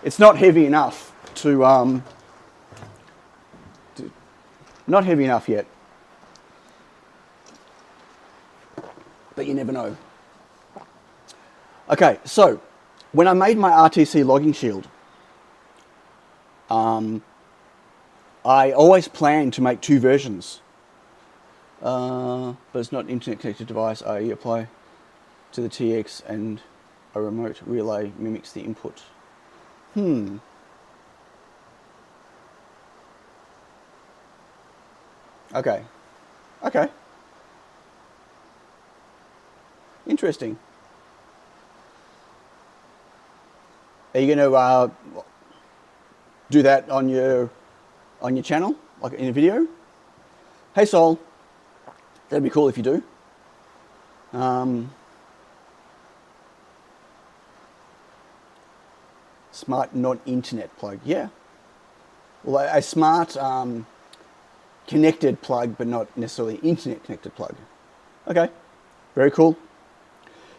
It's not heavy enough to not heavy enough yet. But you never know. Okay, so when I made my RTC logging shield, I always planned to make 2 versions. But it's not an internet connected device. I apply to the TX and a remote relay mimics the input. Okay. Okay. Interesting. Are you going to do that on your channel, like in a video? Hey Sol, that'd be cool if you do. Smart non-internet plug, yeah. Well, a smart connected plug, but not necessarily internet connected plug. Okay, very cool.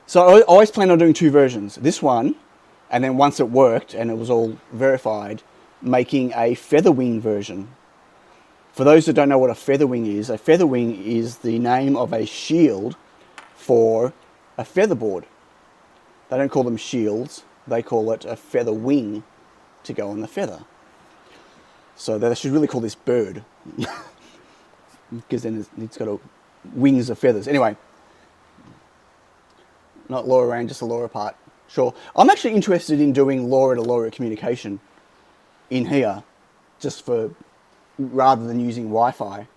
So I always plan on doing 2 versions. This one, and then once it worked and it was all verified, making a FeatherWing version. For those that don't know what a FeatherWing is the name of a shield for a featherboard. They don't call them shields, they call it a feather wing to go on the feather. So they should really call this bird, because then it's got wings of feathers. Anyway, not LoRa just the LoRa part. Sure. I'm actually interested in doing LoRa to LoRa communication in here, just for, rather than using Wi-Fi.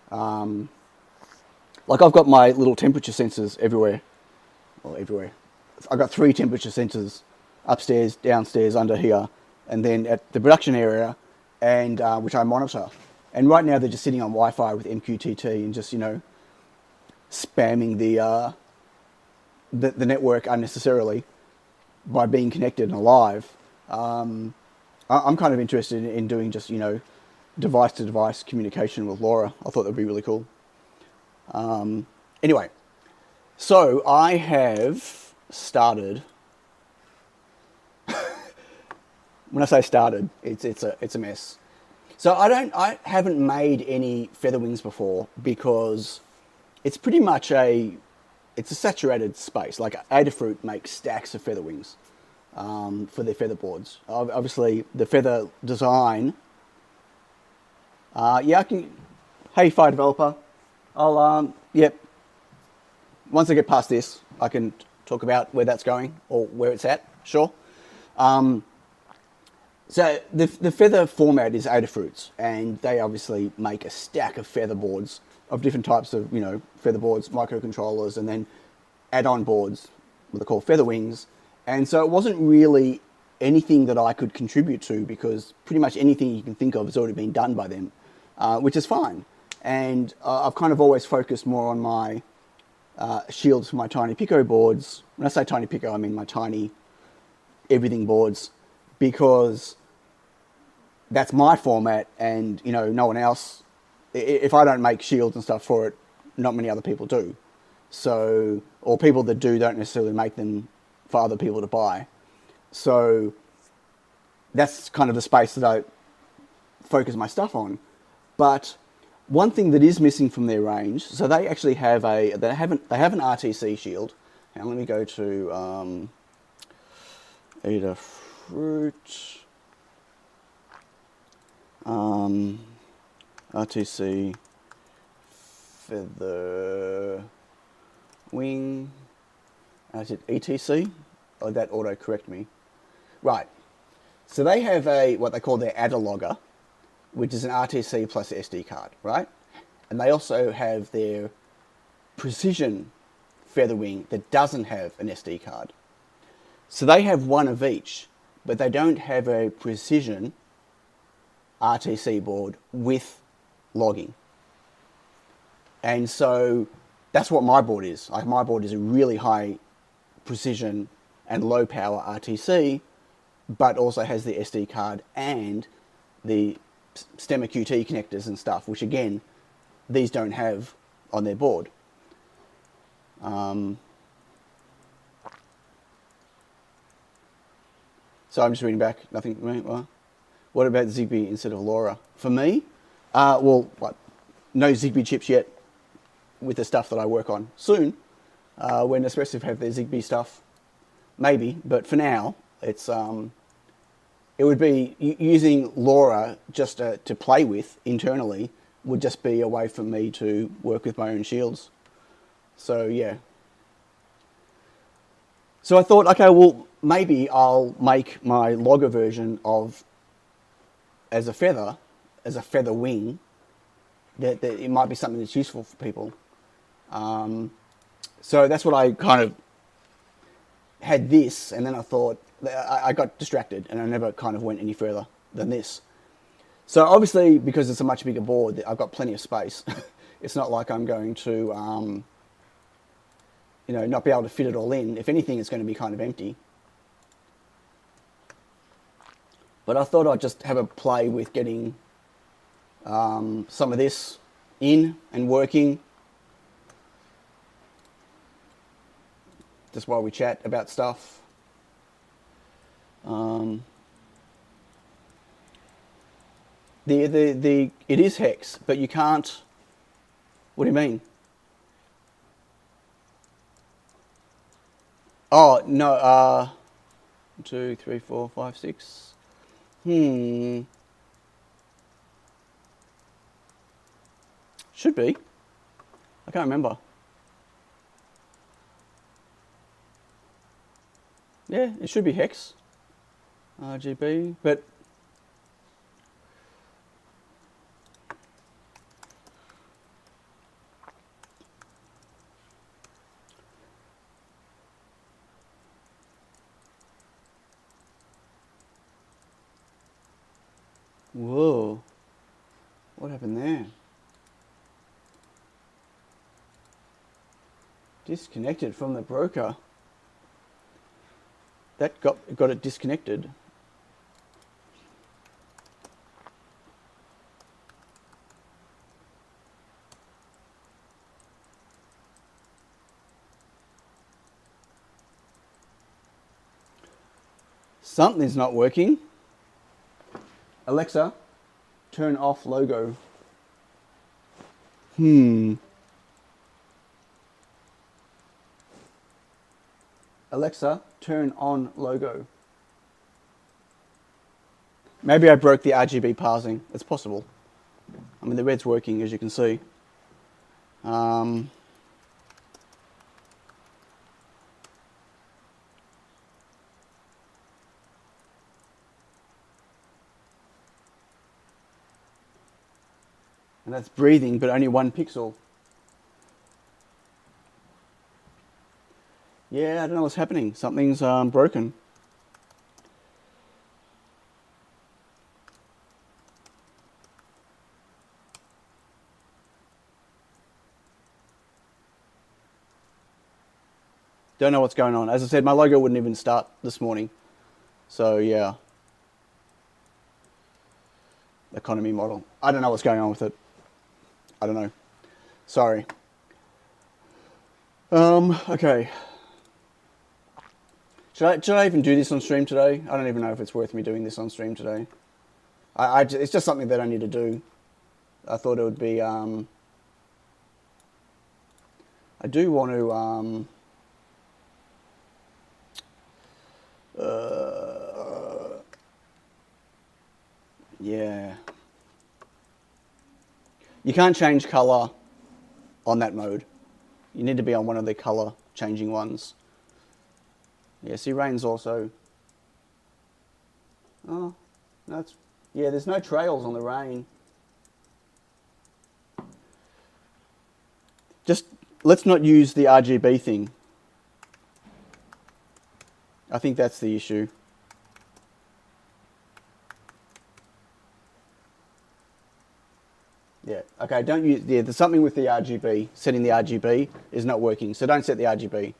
Like I've got my little temperature sensors everywhere. Well, everywhere. I've got 3 temperature sensors, upstairs, downstairs, under here, and then at the production area, and which I monitor. And right now they're just sitting on Wi-Fi with MQTT and just, you know, spamming the network unnecessarily by being connected and alive. I'm kind of interested in doing just, you know, device-to-device communication with LoRa. I thought that would be really cool. Anyway, so I have started. When I say started, it's a mess. So I haven't made any FeatherWings before because it's pretty much it's a saturated space. Like Adafruit makes stacks of FeatherWings for their featherboards. Obviously, the feather design. Yeah, I can. Hey, Fire Developer. I'll yep. Once I get past this, I can talk about where that's going or where it's at. Sure. So the feather format is Adafruit's, and they obviously make a stack of featherboards of different types of, you know, featherboards, microcontrollers, and then add-on boards, what they call FeatherWings. And so it wasn't really anything that I could contribute to because pretty much anything you can think of has already been done by them, which is fine. And I've kind of always focused more on my shields for my tiny Pico boards. When I say tiny Pico, I mean my tiny everything boards, because that's my format, and, you know, no one else. If I don't make shields and stuff for it, not many other people do. So, or people that do don't necessarily make them for other people to buy. So that's kind of the space that I focus my stuff on. But one thing that is missing from their range, so they actually have they have an RTC shield. Now let me go to Adafruit. RTC FeatherWing. Is it ETC? Oh, that auto correct me. Right. So they have what they call their adder logger, which is an RTC plus SD card, right? And they also have their precision FeatherWing that doesn't have an SD card. So they have one of each, but they don't have a precision RTC board with logging. And so that's what my board is. Like, my board is a really high precision and low power RTC, but also has the SD card and the stemma QT connectors and stuff, which again, these don't have on their board. So I'm just reading back, nothing. What about Zigbee instead of LoRa? For me, well, no Zigbee chips yet with the stuff that I work on. Soon, when Espressif have their Zigbee stuff, maybe, but for now, it's it would be using LoRa just to play with internally would just be a way for me to work with my own shields. So yeah. So I thought, okay, well, maybe I'll make my Logger version of as a FeatherWing, that it might be something that's useful for people. So that's what I kind of had this, and then I thought, I got distracted and I never kind of went any further than this. So obviously, because it's a much bigger board, I've got plenty of space. It's not like I'm going to, you know, not be able to fit it all in. If anything, it's going to be kind of empty. But I thought I'd just have a play with getting some of this in and working, just while we chat about stuff. It is hex, but you can't. What do you mean? Oh no. 1, 2, 3, 4, 5, 6. Should be. I can't remember. Yeah, it should be hex. RGB, but whoa, what happened there? Disconnected from the broker. That got it disconnected. Something's not working. Alexa, turn off logo. Alexa, turn on logo. Maybe I broke the RGB parsing. It's possible. I mean, the red's working, as you can see. And that's breathing, but only 1 pixel. Yeah, I don't know what's happening. Something's broken. Don't know what's going on. As I said, my logo wouldn't even start this morning. So yeah. Economy model. I don't know what's going on with it. I don't know. Sorry. Okay. Should I even do this on stream today? I don't even know if it's worth me doing this on stream today. It's just something that I need to do. I thought it would be, I do want to, yeah. You can't change color on that mode. You need to be on one of the color changing ones. Yeah, see, rain's also. Oh, that's. Yeah, there's no trails on the rain. Just let's not use the RGB thing. I think that's the issue. Okay, don't use, yeah, there's something with the RGB. Setting the RGB is not working, so don't set the RGB.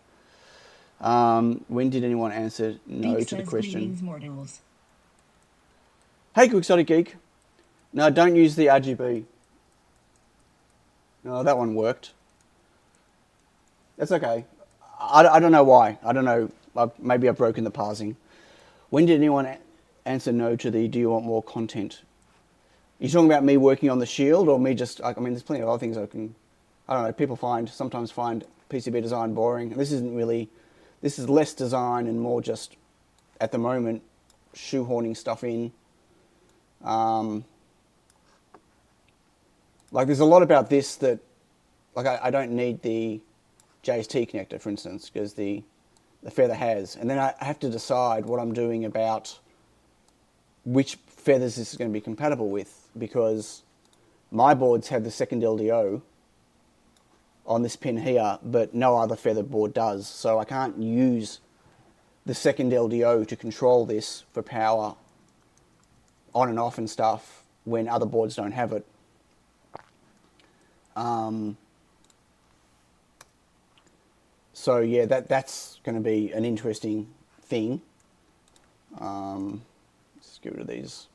When did anyone answer no Beep to the says, question? "Greetings, mortals." Hey, Quixotic Geek. No, don't use the RGB. No, that one worked. That's okay. I don't know why. I don't know. Maybe I've broken the parsing. When did anyone answer no to the do you want more content? Are you talking about me working on the shield or me just, I mean, there's plenty of other things I don't know, people sometimes find PCB design boring. This isn't really, this is less design and more just, at the moment, shoehorning stuff in. Like there's a lot about this that, like I don't need the JST connector, for instance, because the Feather has. And then I have to decide what I'm doing about which feathers this is going to be compatible with, because my boards have the second LDO on this pin here, but no other feather board does. So I can't use the second LDO to control this for power on and off and stuff when other boards don't have it. So yeah, that's going to be an interesting thing. Let's get rid of these.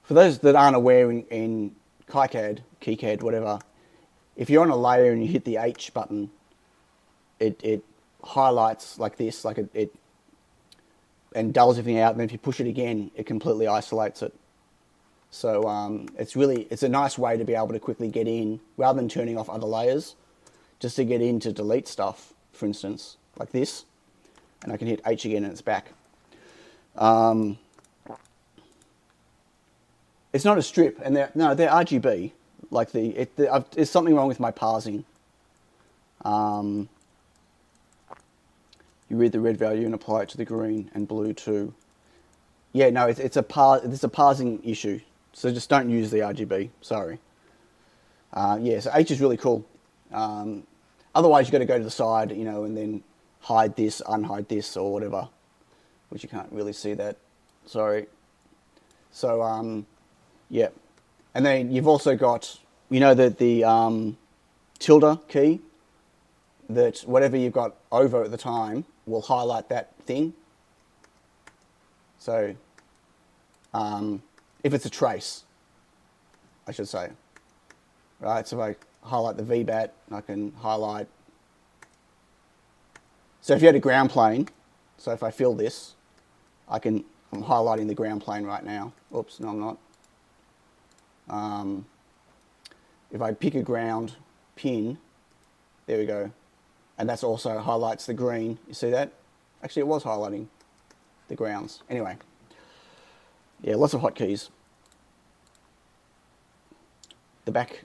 For those that aren't aware in KiCad, whatever, if you're on a layer and you hit the H button, it highlights like this, like it and dulls everything out. And then if you push it again, it completely isolates it. So it's a nice way to be able to quickly get in, rather than turning off other layers, just to get in to delete stuff, for instance, like this. And I can hit H again and it's back. It's not a strip, and they're RGB. Like there's something wrong with my parsing. You read the red value and apply it to the green and blue too. Yeah, no, it's a parsing issue. So just don't use the RGB. Sorry. Yeah, so H is really cool. Otherwise, you've got to go to the side, you know, and then hide this, unhide this, or whatever, which you can't really see that. Sorry. So yeah, and then you've also got, you know, the tilde key, that whatever you've got over at the time will highlight that thing. So if it's a trace, I should say, right? So if I highlight the VBAT, I can highlight. So if you had a ground plane, so if I fill this, I'm highlighting the ground plane right now. Oops, no, I'm not. If I pick a ground pin, there we go. And that's also highlights the green. You see that? Actually, it was highlighting the grounds. Anyway, yeah, lots of hotkeys. The back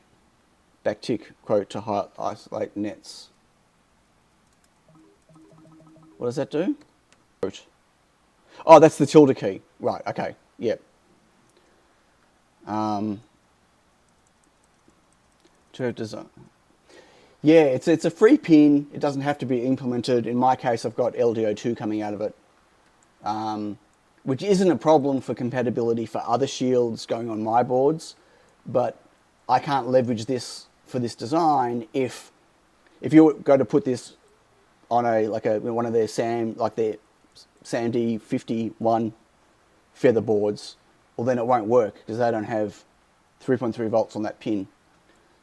tick quote to isolate nets. What does that do? Quote. Oh, that's the tilde key. Right, okay, yep. To design. Yeah, it's a free pin. It doesn't have to be implemented. In my case, I've got LDO2 coming out of it, which isn't a problem for compatibility for other shields going on my boards, but I can't leverage this for this design if you go to put this on one of their Sandy 51 feather boards, well then it won't work because they don't have 3.3 volts on that pin.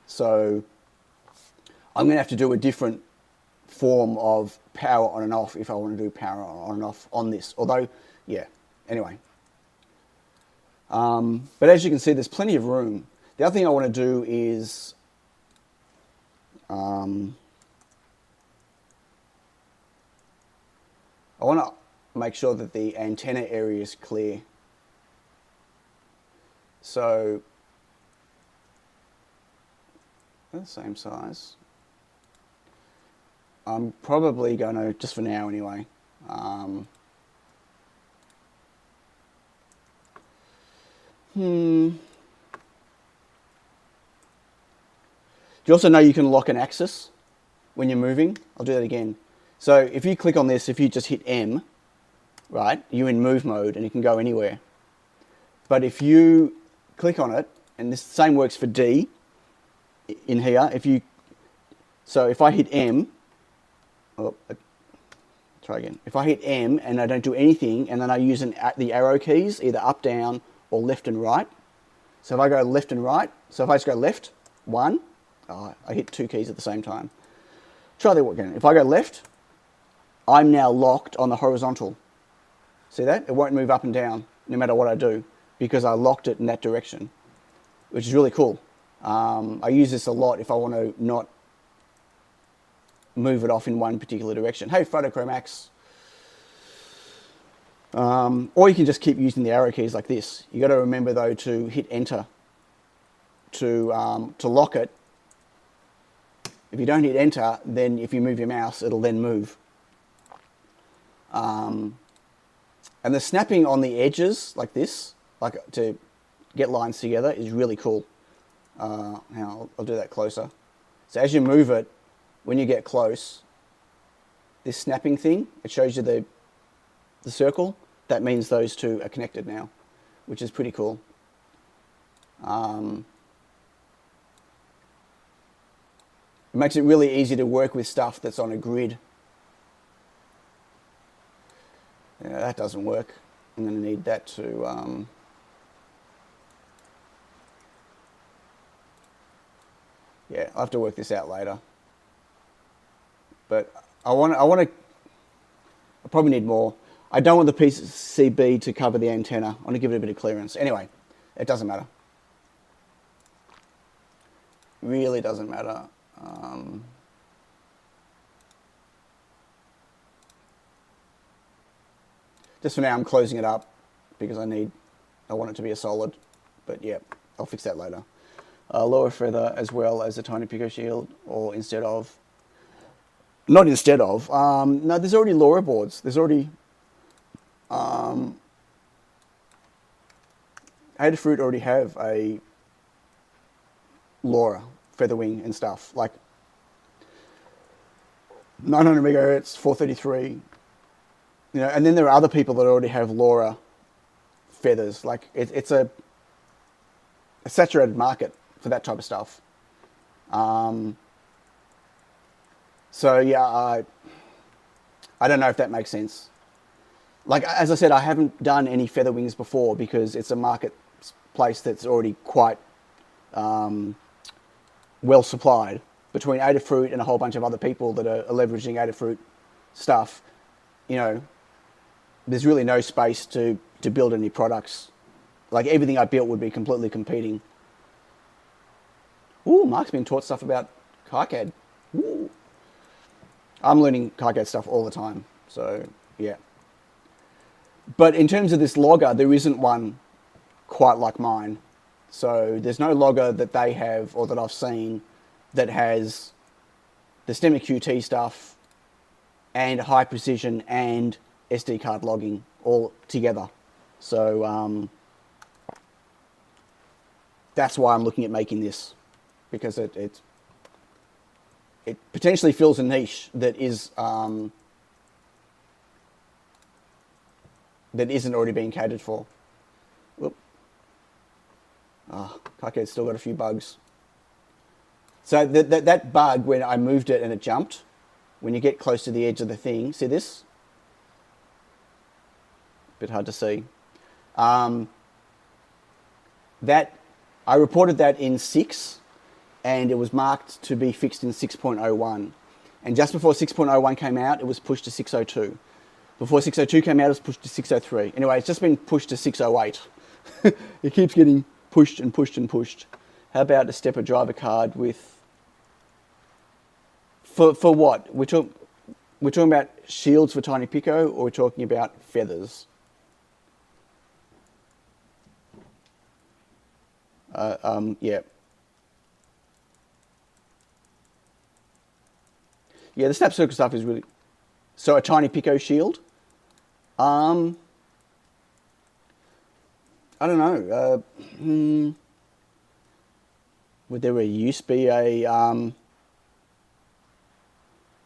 So I'm going to have to do a different form of power on and off if I want to do power on and off on this. Although, yeah, anyway. But as you can see, there's plenty of room. The other thing I want to do is I want to make sure that the antenna area is clear. So they're the same size. I'm probably going to, just for now anyway, Do you also know you can lock an axis when you're moving? I'll do that again. So if you click on this, if you just hit M, right, you're in move mode and you can go anywhere. But if you click on it, and this same works for D in here, so if I hit M, try again. If I hit M and I don't do anything, and then I use the arrow keys, either up, down, or left and right. So if I go left and right, so if I just go left, 1, I hit 2 keys at the same time. Try that again. If I go left, I'm now locked on the horizontal. See that? It won't move up and down no matter what I do because I locked it in that direction, which is really cool. I use this a lot if I want to not move it off in one particular direction. Hey, Photochromax. Or you can just keep using the arrow keys like this. You got to remember though to hit enter to lock it. If you don't hit enter, then if you move your mouse, it'll then move. And the snapping on the edges like this, like to get lines together, is really cool. Now I'll do that closer. So as you move it, when you get close, this snapping thing, it shows you the circle. That means those two are connected now, which is pretty cool. It makes it really easy to work with stuff that's on a grid. Yeah, that doesn't work. I'm going to need that to... yeah, I'll have to work this out later. But I probably need more. I don't want the PCB to cover the antenna. I want to give it a bit of clearance. Anyway, it doesn't matter. Really doesn't matter. Just for now, I'm closing it up because I want it to be a solid. But yeah, I'll fix that later. LoRa feather as well as a tiny pico shield, or instead of. Not instead of. No, there's already LoRa boards. There's already. Adafruit already have a LoRa FeatherWing and stuff like 900 megahertz, 433. You know, and then there are other people that already have LoRa feathers. Like it's a saturated market for that type of stuff. So yeah, I don't know if that makes sense. Like, as I said, I haven't done any FeatherWings before because it's a marketplace that's already quite well supplied between Adafruit and a whole bunch of other people that are leveraging Adafruit stuff. You know, there's really no space to build any products. Like, everything I built would be completely competing. Ooh, Mark's been taught stuff about KiCad. Ooh. I'm learning KiCad stuff all the time, so yeah. But in terms of this logger, there isn't one quite like mine. So there's no logger that they have or that I've seen that has the STEMMA QT stuff and high precision and SD card logging all together. So that's why I'm looking at making this, because it potentially fills a niche that is that isn't already being catered for. Whoop. KiCad's still got a few bugs. So that bug, when I moved it and it jumped, when you get close to the edge of the thing, see this? Bit hard to see. That I reported that in 6, and it was marked to be fixed in 6.01. And just before 6.01 came out, it was pushed to 6.02. Before 6.02 came out, it was pushed to 6.03. Anyway, it's just been pushed to 6.08. It keeps getting pushed and pushed and pushed. How about a stepper driver card with... For what? We're talking about shields for Tiny Pico, or we're talking about feathers? Yeah. Yeah, the snap circle stuff is really... So a Tiny Pico shield? I don't know. Would there use be a...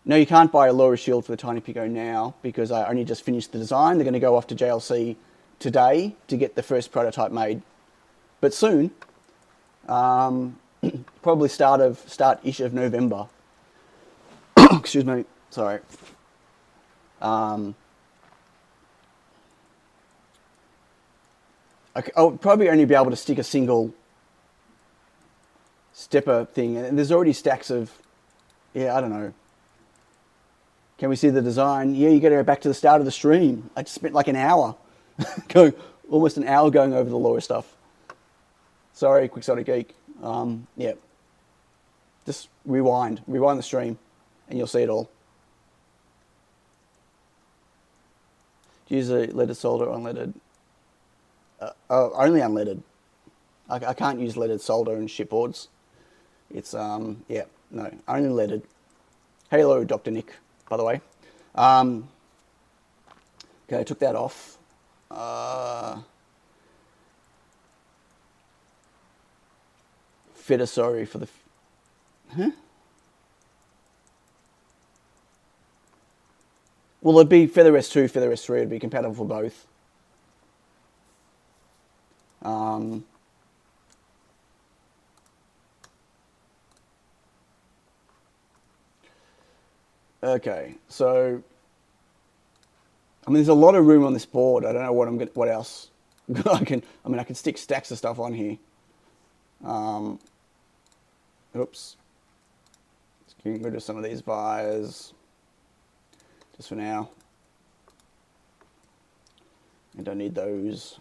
No, you can't buy a LoRa shield for the Tiny Pico now because I only just finished the design. They're going to go off to JLC today to get the first prototype made. But soon, probably start-ish of November. Excuse me, sorry. I'll probably only be able to stick a single stepper thing, and there's already stacks of, yeah, I don't know. Can we see the design? Yeah, you got to go back to the start of the stream. I just spent like an hour, almost an hour going over the LoRa stuff. Sorry, Quixotic Geek. Yeah, just rewind the stream, and you'll see it all. Do you use a leaded solder or unleaded? Only unleaded. I can't use leaded solder and chipboards. It's yeah, no, only leaded. Hello, Dr. Nick, by the way. Okay, I took that off. Fitter, sorry for the. Huh? Well, it'd be FeatherS 2, FeatherS 3. It'd be compatible for both. Okay, so I mean, there's a lot of room on this board. I don't know what else I can. I mean, I can stick stacks of stuff on here. Oops. Let's get rid of some of these wires just for now. I don't need those.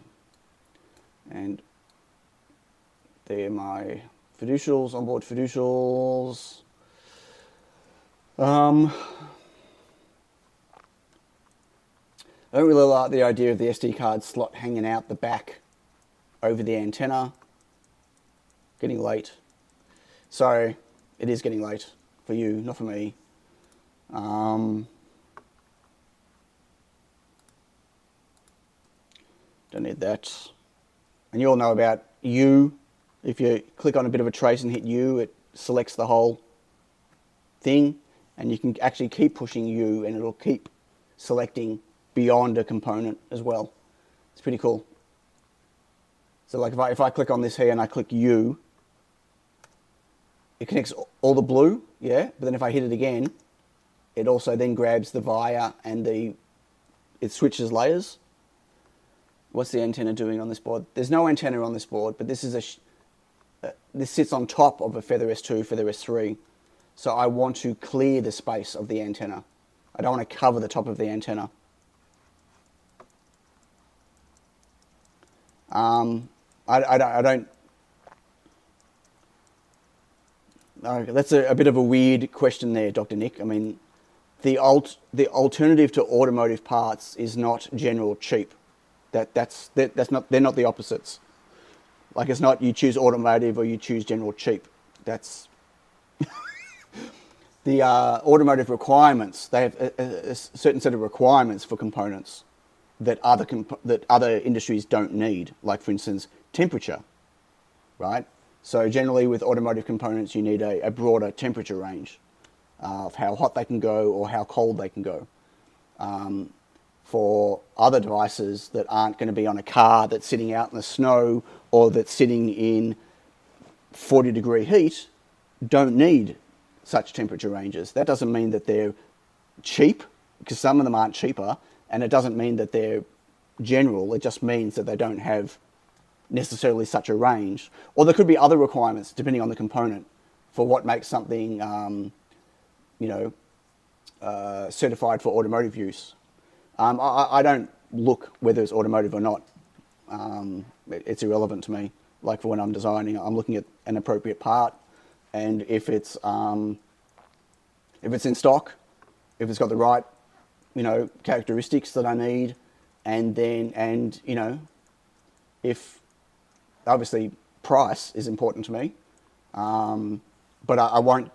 And they're my fiducials, onboard fiducials. I don't really like the idea of the SD card slot hanging out the back over the antenna. Getting late. Sorry, it is getting late for you, not for me. Don't need that. And you all know about U. If you click on a bit of a trace and hit U, it selects the whole thing. And you can actually keep pushing U and it'll keep selecting beyond a component as well. It's pretty cool. So like if I click on this here and I click U, it connects all the blue, yeah? But then if I hit it again, it also then grabs the via and it switches layers. What's the antenna doing on this board? There's no antenna on this board, but this is this sits on top of a FeatherS 2, FeatherS 3. So I want to clear the space of the antenna. I don't want to cover the top of the antenna. I don't. That's a bit of a weird question there, Dr. Nick. I mean, the alternative to automotive parts is not general cheap. That's not. They're not the opposites. Like it's not you choose automotive or you choose general cheap. That's the automotive requirements. They have a certain set of requirements for components that other industries don't need. Like for instance, temperature, right? So generally with automotive components, you need a broader temperature range of how hot they can go or how cold they can go. For other devices that aren't going to be on a car that's sitting out in the snow or that's sitting in 40-degree heat, don't need such temperature ranges. That doesn't mean that they're cheap, because some of them aren't cheaper, and it doesn't mean that they're general. It just means that they don't have necessarily such a range. Or there could be other requirements depending on the component for what makes something, certified for automotive use. I don't look whether it's automotive or not. It's irrelevant to me. Like for when I'm designing, I'm looking at an appropriate part, and if it's in stock, if it's got the right, characteristics that I need, if obviously price is important to me, but I won't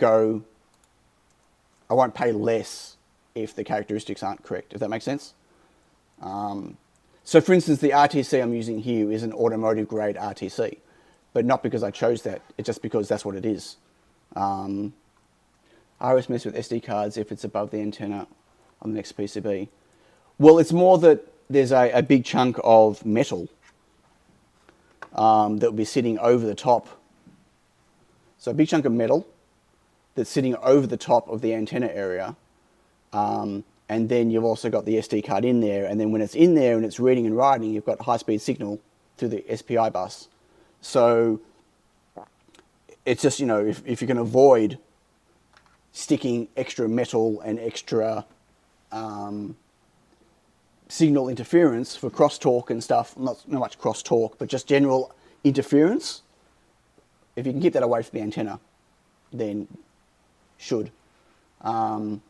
pay less if the characteristics aren't correct, if that makes sense. So for instance, the RTC I'm using here is an automotive grade RTC, but not because I chose that, it's just because that's what it is. I RS mess with SD cards if it's above the antenna on the next PCB. Well, it's more that there's a big chunk of metal that will be sitting over the top. So a big chunk of metal that's sitting over the top of the antenna area. And then you've also got the SD card in there. And then when it's in there and it's reading and writing, you've got high-speed signal through the SPI bus. So it's just, you know, if you can avoid sticking extra metal and extra signal interference for crosstalk and stuff, not much crosstalk, but just general interference, if you can keep that away from the antenna, then should. And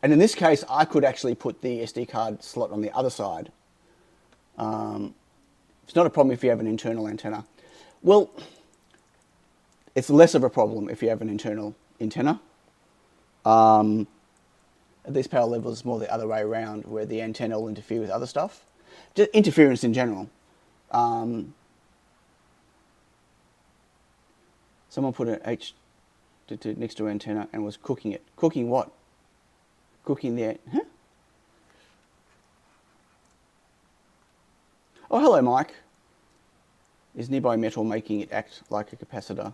in this case, I could actually put the SD card slot on the other side. It's not a problem if you have an internal antenna. Well, it's less of a problem if you have an internal antenna. At these power levels, it's more the other way around, where the antenna will interfere with other stuff. Just interference in general. Someone put an H next to an antenna and was cooking it. Cooking what? Cooking the... Huh? Oh, hello, Mike. Is nearby metal making it act like a capacitor?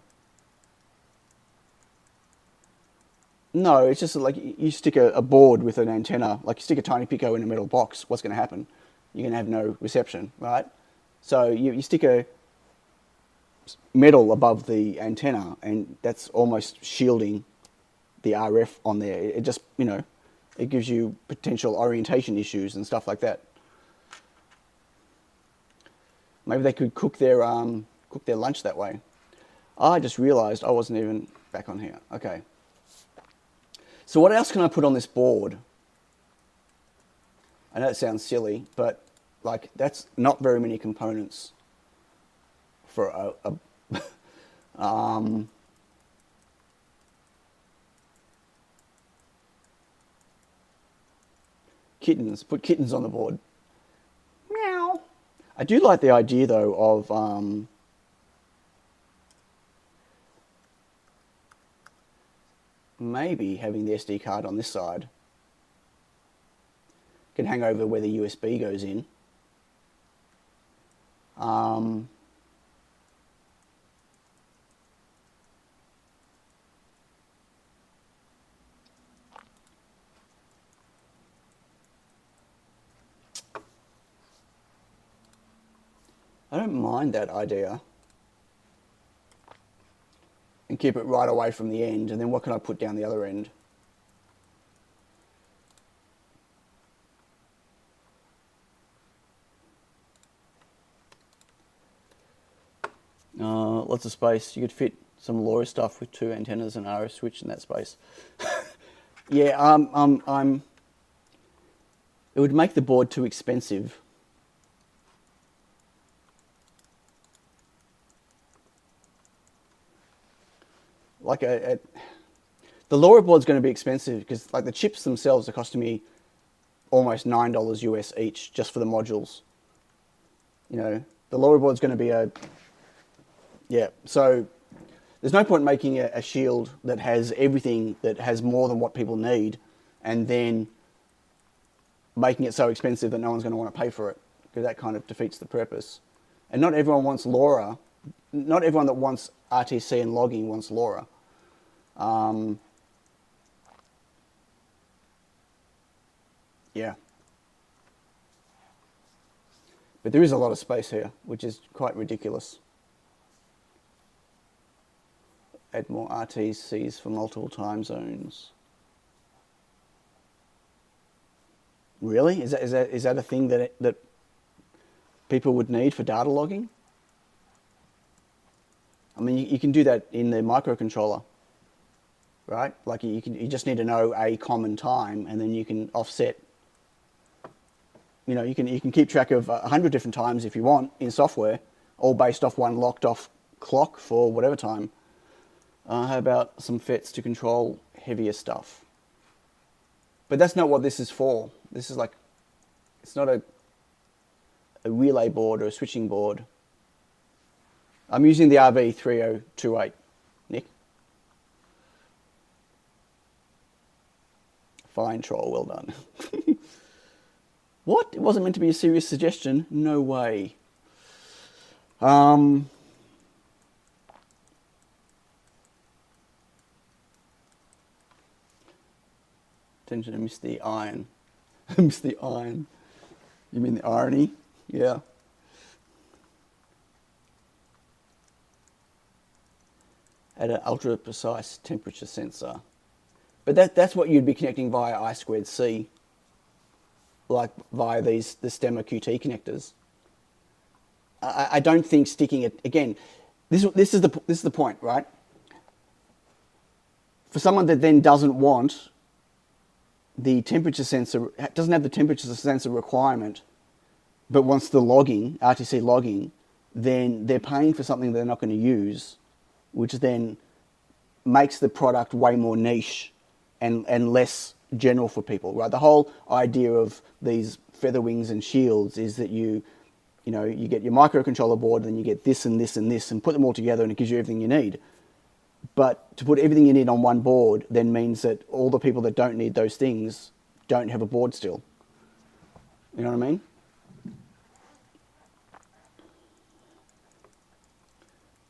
No, it's just like you stick a board with an antenna, like you stick a tiny Pico in a metal box, what's going to happen? You're going to have no reception, right? So you stick a metal above the antenna and that's almost shielding the RF on there. It just, you know, it gives you potential orientation issues and stuff like that. Maybe they could cook their lunch that way. I just realized I wasn't even back on here. Okay. So what else can I put on this board? I know it sounds silly, but like that's not very many components for kittens. Put kittens on the board. Meow. I do like the idea though of maybe having the SD card on this side. Can hang over where the USB goes in. I don't mind that idea. And keep it right away from the end, and then what can I put down the other end? Lots of space. You could fit some LoRa stuff with 2 antennas and RF switch in that space. Yeah, it would make the board too expensive. Like the LoRa board's going to be expensive because like the chips themselves are costing me almost $9 US each just for the modules. You know, the LoRa board's going to be yeah. So there's no point making a shield that has everything that has more than what people need, and then making it so expensive that no one's going to want to pay for it, because that kind of defeats the purpose. And not everyone wants LoRa. Not everyone that wants RTC and logging wants LoRa. Yeah. But there is a lot of space here, which is quite ridiculous. Add more RTCs for multiple time zones. Really? Is that a thing that people would need for data logging? I mean, you can do that in the microcontroller, right? Like you just need to know a common time, and then you can offset. You know, you can keep track of 100 different times if you want in software, all based off one locked off clock for whatever time. How about some FETs to control heavier stuff? But that's not what this is for. This is like, it's not a relay board or a switching board. I'm using the RV3028, Nick. Fine troll, well done. What? It wasn't meant to be a serious suggestion? No way. Attention, I missed the iron. I missed the iron. You mean the irony? Yeah. At an ultra precise temperature sensor. But that's what you'd be connecting via I2C, like via the stemma QT connectors. I don't think sticking it, again, this is the point, right? For someone that then doesn't want the temperature sensor, doesn't have the temperature sensor requirement, but wants the logging, RTC logging, then they're paying for something they're not going to use, which then makes the product way more niche and less general for people, right? The whole idea of these FeatherWings and shields is that you get your microcontroller board, then you get this and this and this, and put them all together, and it gives you everything you need. But to put everything you need on one board then means that all the people that don't need those things don't have a board still. You know what I mean?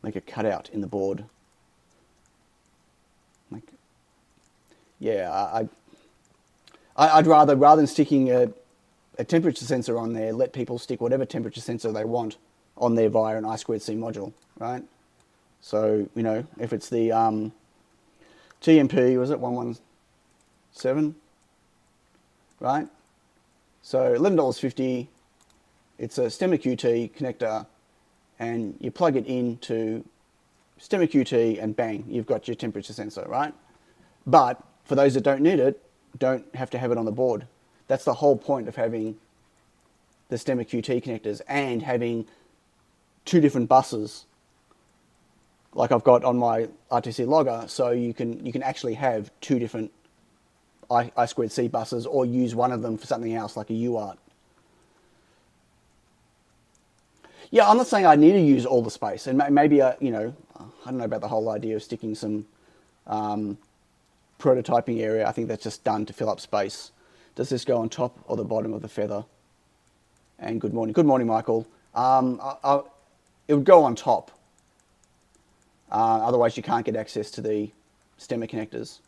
Make a cutout in the board. I'd rather than sticking a temperature sensor on there, let people stick whatever temperature sensor they want on there via an I2C module, right? So, if it's the TMP, was it 117, right? So $11.50, it's a stemma QT connector, and you plug it into stemma QT and bang, you've got your temperature sensor, right? But for those that don't need it, don't have to have it on the board. That's the whole point of having the stemma QT connectors and having two different buses like I've got on my RTC Logger, so you can actually have two different I2C buses, or use one of them for something else like a UART. Yeah, I'm not saying I need to use all the space, and maybe I don't know about the whole idea of sticking some prototyping area. I think that's just done to fill up space. Does this go on top or the bottom of the feather? And good morning, Michael. It would go on top. Otherwise, you can't get access to the stemma connectors.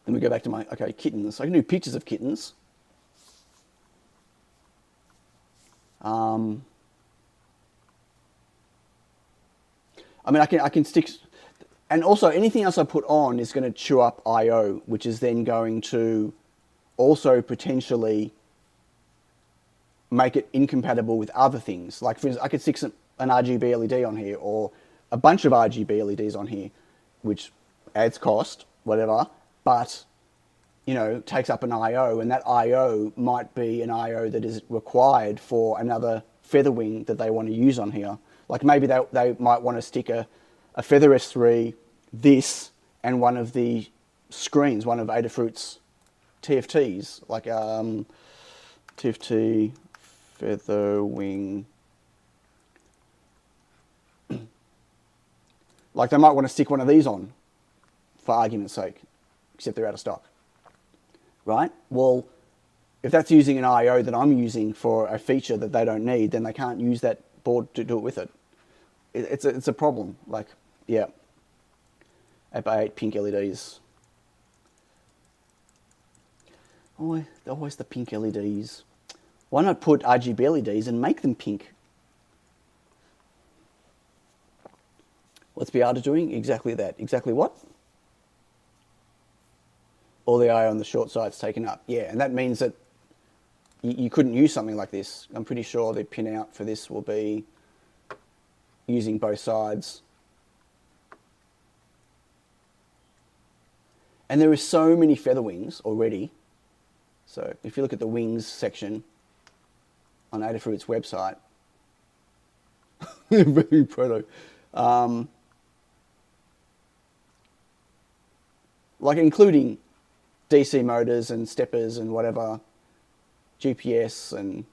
Then we go back to kittens. I can do pictures of kittens. I can stick, and also anything else I put on is going to chew up I/O, which is then going to also potentially make it incompatible with other things. Like, for instance, I could stick an RGB LED on here, or a bunch of RGB LEDs on here, which adds cost, whatever, but takes up an I/O, and that I/O might be an I/O that is required for another FeatherWing that they want to use on here. Like maybe they might want to stick a Feather S3, this, and one of the screens, one of Adafruit's TFTs, like TFT FeatherWing. Like they might want to stick one of these on, for argument's sake, except they're out of stock. Right? Well, if that's using an I/O that I'm using for a feature that they don't need, then they can't use that board to do it with it. It's a problem. Like, yeah. 8x8 pink LEDs. Always the pink LEDs. Why not put RGB LEDs and make them pink? What's Beata doing? Exactly that. Exactly what? All the I/O on the short side's taken up. Yeah, and that means that you couldn't use something like this. I'm pretty sure the pin out for this will be using both sides. And there are so many FeatherWings already. So if you look at the wings section on Adafruit's website, very proto. Like including DC motors and steppers and whatever, GPS and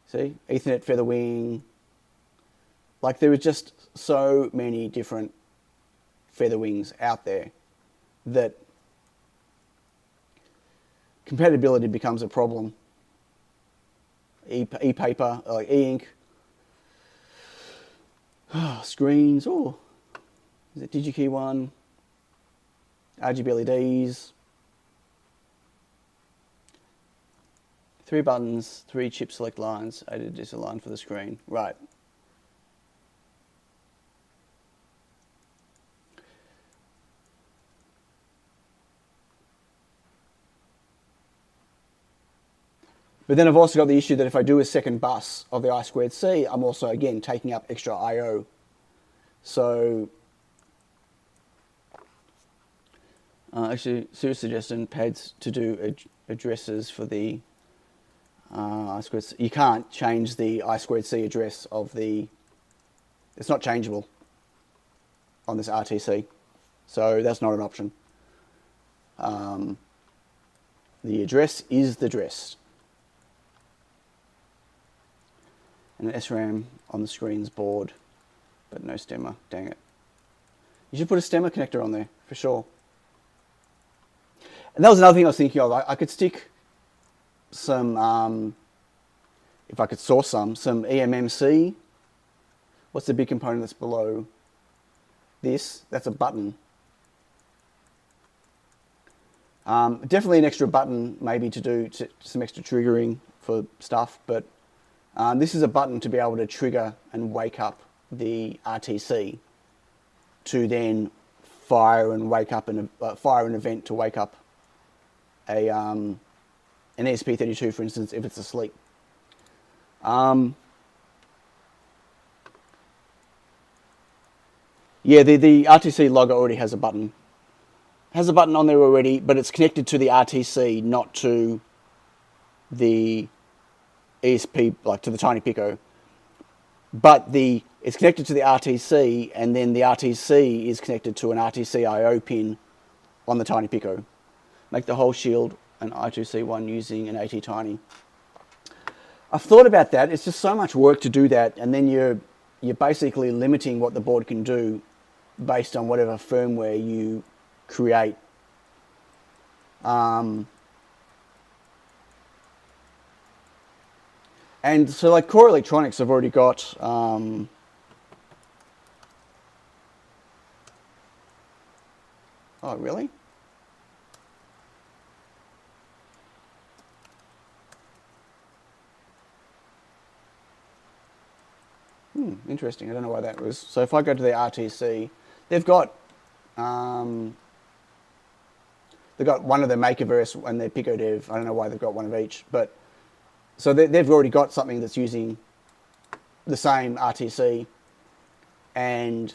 see, Ethernet FeatherWing. Like there are just so many different FeatherWings out there that compatibility becomes a problem. E-paper, like e-ink, screens, oh, is it DigiKey 1, RGB LEDs, 3 buttons, 3 chip select lines, added just a line for the screen, right. But then I've also got the issue that if I do a second bus of the I2C, I'm also, again, taking up extra I/O. So, actually, serious suggestion, pads to do addresses for the I2C. You can't change the I2C address of the, it's not changeable on this RTC. So that's not an option. The address is the address. And an SRAM on the screen's board, but no stemmer, dang it. You should put a stemmer connector on there, for sure. And that was another thing I was thinking of. I could stick some, if I could source some eMMC. What's the big component that's below this? That's a button. Definitely an extra button, maybe to do some extra triggering for stuff, but this is a button to be able to trigger and wake up the RTC to then fire and wake up fire an event to wake up an ESP32, for instance, if it's asleep. Yeah, the RTC Logger already has a button. Has a button on there already, but it's connected to the RTC, not to the ESP, like to the Tiny Pico. But it's connected to the RTC, and then the RTC is connected to an RTC I/O pin on the Tiny Pico. Make the whole shield an I2C one using an AT Tiny. I've thought about that. It's just so much work to do that, and then you're basically limiting what the board can do based on whatever firmware you create. And so like Core Electronics have already got oh, really? Interesting. I don't know why that was. So if I go to the RTC, they've got one of their Makerverse and their PicoDev. I don't know why they've got one of each, but so they've already got something that's using the same RTC, and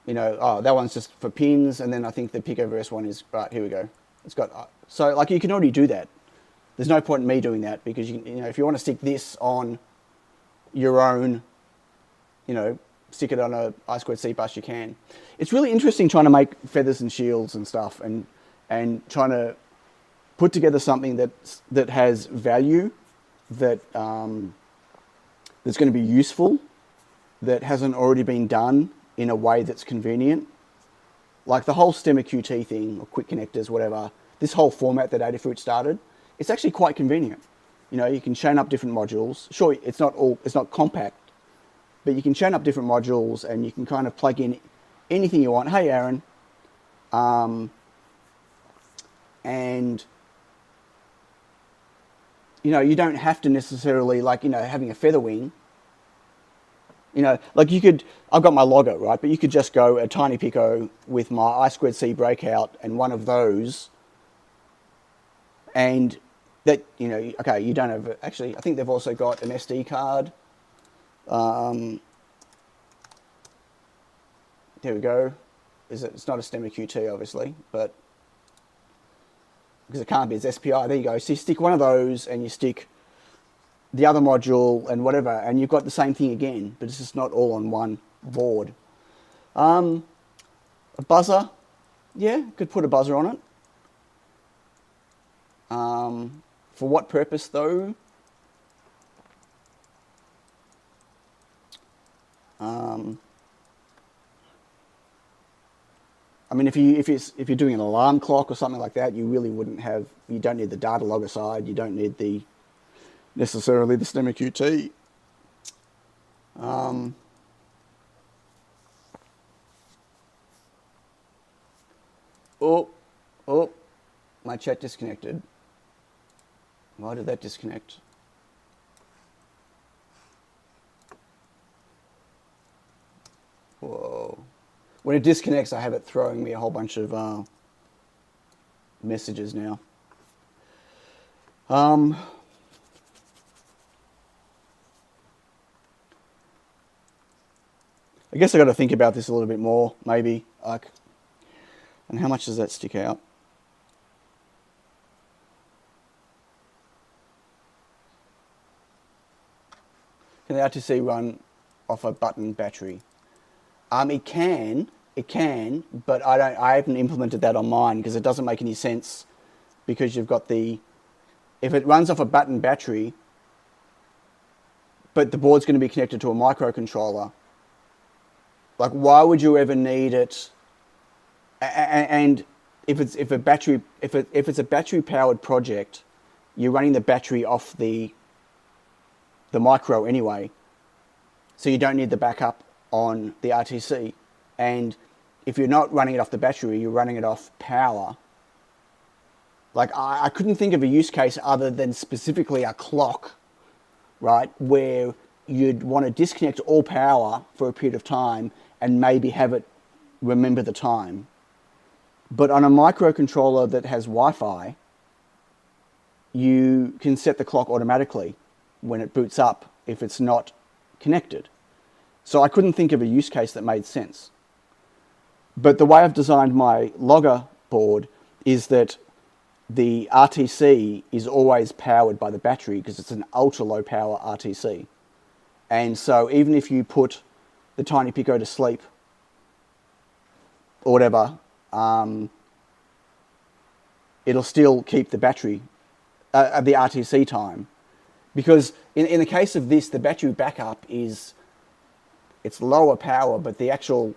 you know, oh, that one's just for pins, and then I think the Picoverse one is right. Here we go. It's got so like you can already do that. There's no point in me doing that because you know if you want to stick this on your own, you know, stick it on a I2C bus, you can. It's really interesting trying to make feathers and shields and stuff, and trying to put together something that has value, that that's going to be useful, that hasn't already been done in a way that's convenient. Like the whole stemmer QT thing, or quick connectors, whatever. This whole format that Adafruit started, it's actually quite convenient. You know, you can chain up different modules. Sure, it's not compact, but you can chain up different modules and you can kind of plug in anything you want. Hey, Aaron. And, you know, you don't have to necessarily, like, you know, having a FeatherWing. You know, like you could, I've got my Logger, right? But you could just go a Tiny Pico with my I2C breakout and one of those, and that, you know, okay, you don't have, actually, I think they've also got an SD card. There we go. It's not a stemmer QT, obviously, but because it can't be, it's SPI. There you go. So you stick one of those and you stick the other module and whatever, and you've got the same thing again, but it's just not all on one board. A buzzer, yeah, could put a buzzer on it. For what purpose though? I mean, if you're doing an alarm clock or something like that, you really wouldn't have. You don't need the data logger side. You don't need the necessarily the STEMMA QT. Oh, my chat disconnected. Why did that disconnect? Whoa. When it disconnects, I have it throwing me a whole bunch of messages now. I guess I got to think about this a little bit more, maybe. Like, and how much does that stick out? Can the RTC run off a button battery? It can, but I haven't implemented that on mine because it doesn't make any sense, because you've got if it runs off a button battery, but the board's going to be connected to a microcontroller, like, why would you ever need it? And if it's a battery powered project, you're running the battery off the micro anyway, so you don't need the backup on the RTC. And if you're not running it off the battery, you're running it off power. Like, I couldn't think of a use case other than specifically a clock, right, where you'd want to disconnect all power for a period of time and maybe have it remember the time. But on a microcontroller that has Wi-Fi, you can set the clock automatically when it boots up if it's not connected. So I couldn't think of a use case that made sense. But the way I've designed my logger board is that the RTC is always powered by the battery because it's an ultra low power RTC. And so even if you put the Tiny Pico to sleep or whatever, it'll still keep the battery, the RTC time. Because in the case of this, the battery backup it's lower power, but the actual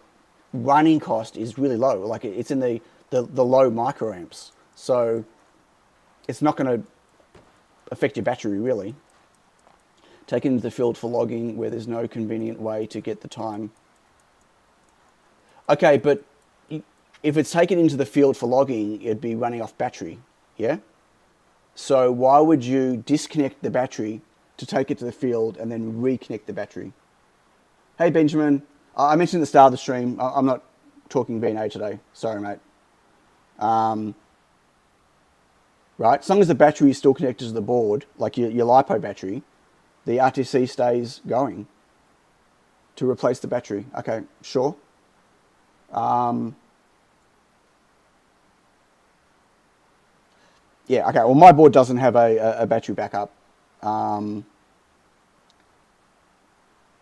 running cost is really low. Like, it's in the low microamps. So it's not going to affect your battery, really. Take it into the field for logging where there's no convenient way to get the time. Okay, but if it's taken into the field for logging, it'd be running off battery, yeah? So why would you disconnect the battery to take it to the field and then reconnect the battery? Hey, Benjamin. I mentioned at the start of the stream, I'm not talking VNA today. Sorry, mate. Right, as long as the battery is still connected to the board, like your LiPo battery, the RTC stays going to replace the battery. Okay, sure. Yeah, okay, well, my board doesn't have a battery backup.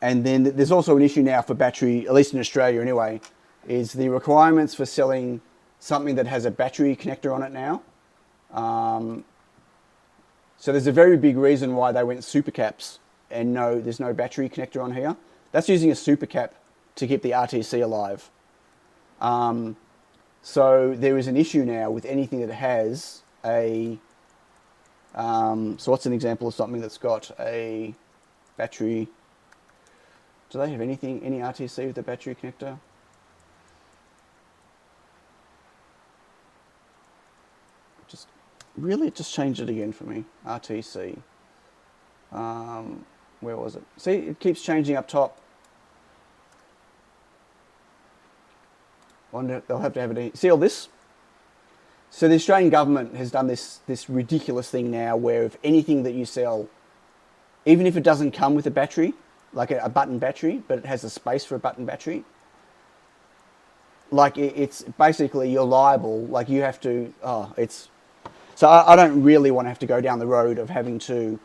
And then there's also an issue now for battery, at least in Australia anyway, is the requirements for selling something that has a battery connector on it now. So there's a very big reason why they went super caps and there's no battery connector on here. That's using a super cap to keep the RTC alive. So there is an issue now with anything that has so what's an example of something that's got a battery? Do they have any RTC with a battery connector? It just changed it again for me. RTC. Where was it? See, it keeps changing up top. Wonder they'll have to have it. See all this? So the Australian government has done this ridiculous thing now where if anything that you sell, even if it doesn't come with a battery, like a button battery, but it has a space for a button battery, like it's basically you're liable, like you have to, so I don't really want to have to go down the road of having to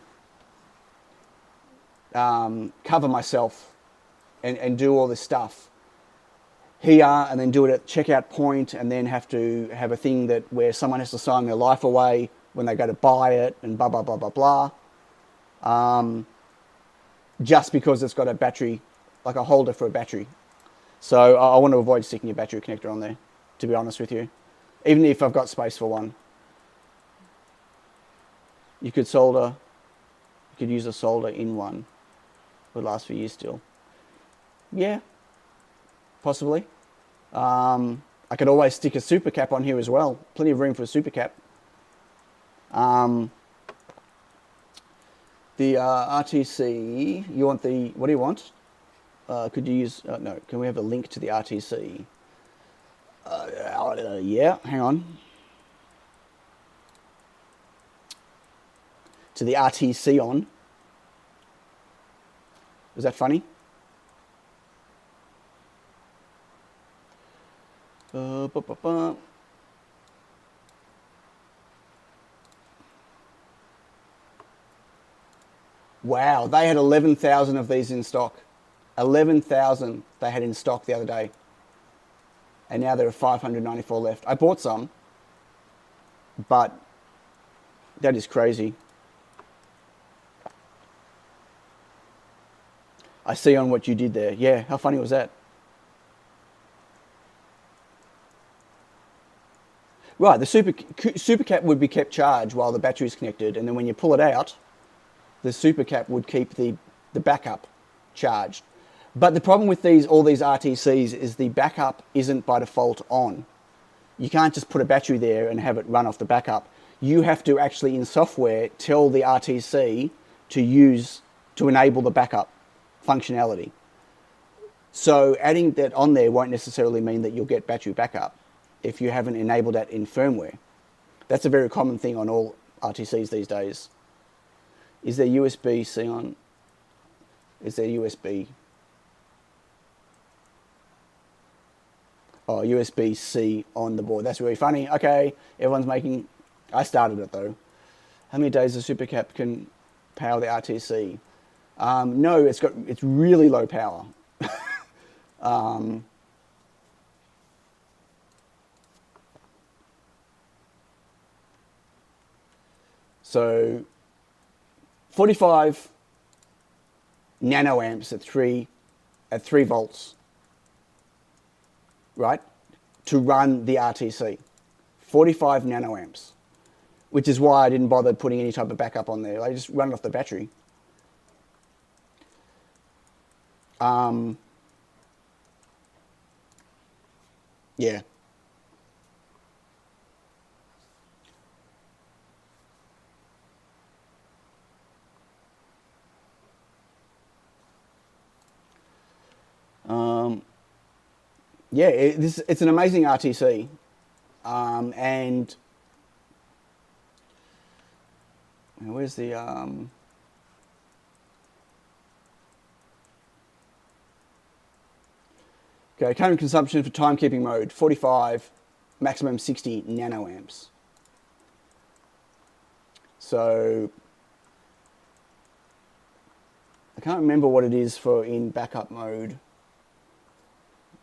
cover myself and do all this stuff here and then do it at checkout point and then have to have a thing where someone has to sign their life away when they go to buy it and blah, blah, blah, blah, blah. Just because it's got a battery, like a holder for a battery. So I want to avoid sticking a battery connector on there. to be honest with you. Even if I've got space for one. You could solder, you could use a solder in one. Would last for years still. Yeah, possibly. I could always stick a super cap on here as well. Plenty of room for a super cap. The RTC, you want the, what do you want? Could you use, no, can we have a link to the RTC? Yeah, hang on. To the RTC on. Was that funny? Wow, they had 11,000 of these in stock. 11,000 they had in stock the other day. And now there are 594 left. I bought some, but that is crazy. I see on what you did there. Yeah, how funny was that? Right, the super cap would be kept charged while the battery is connected, and then when you pull it out, the super cap would keep the backup charged. But the problem with all these RTCs is the backup isn't by default on. You can't just put a battery there and have it run off the backup. You have to actually in software tell the RTC to enable the backup functionality. So adding that on there won't necessarily mean that you'll get battery backup if you haven't enabled that in firmware. That's a very common thing on all RTCs these days. Is there USB-C on? Is there USB? Oh, USB-C on the board. That's really funny. Okay, everyone's making... I started it though. How many days a supercap can power the RTC? No, it's really low power. So 45 nanoamps at 3 volts, right? To run the RTC. 45 nanoamps, which is why I didn't bother putting any type of backup on there. I just run it off the battery. Yeah. Yeah, it's an amazing RTC, and where's the okay, current consumption for timekeeping mode 45, maximum 60 nanoamps. So I can't remember what it is for in backup mode.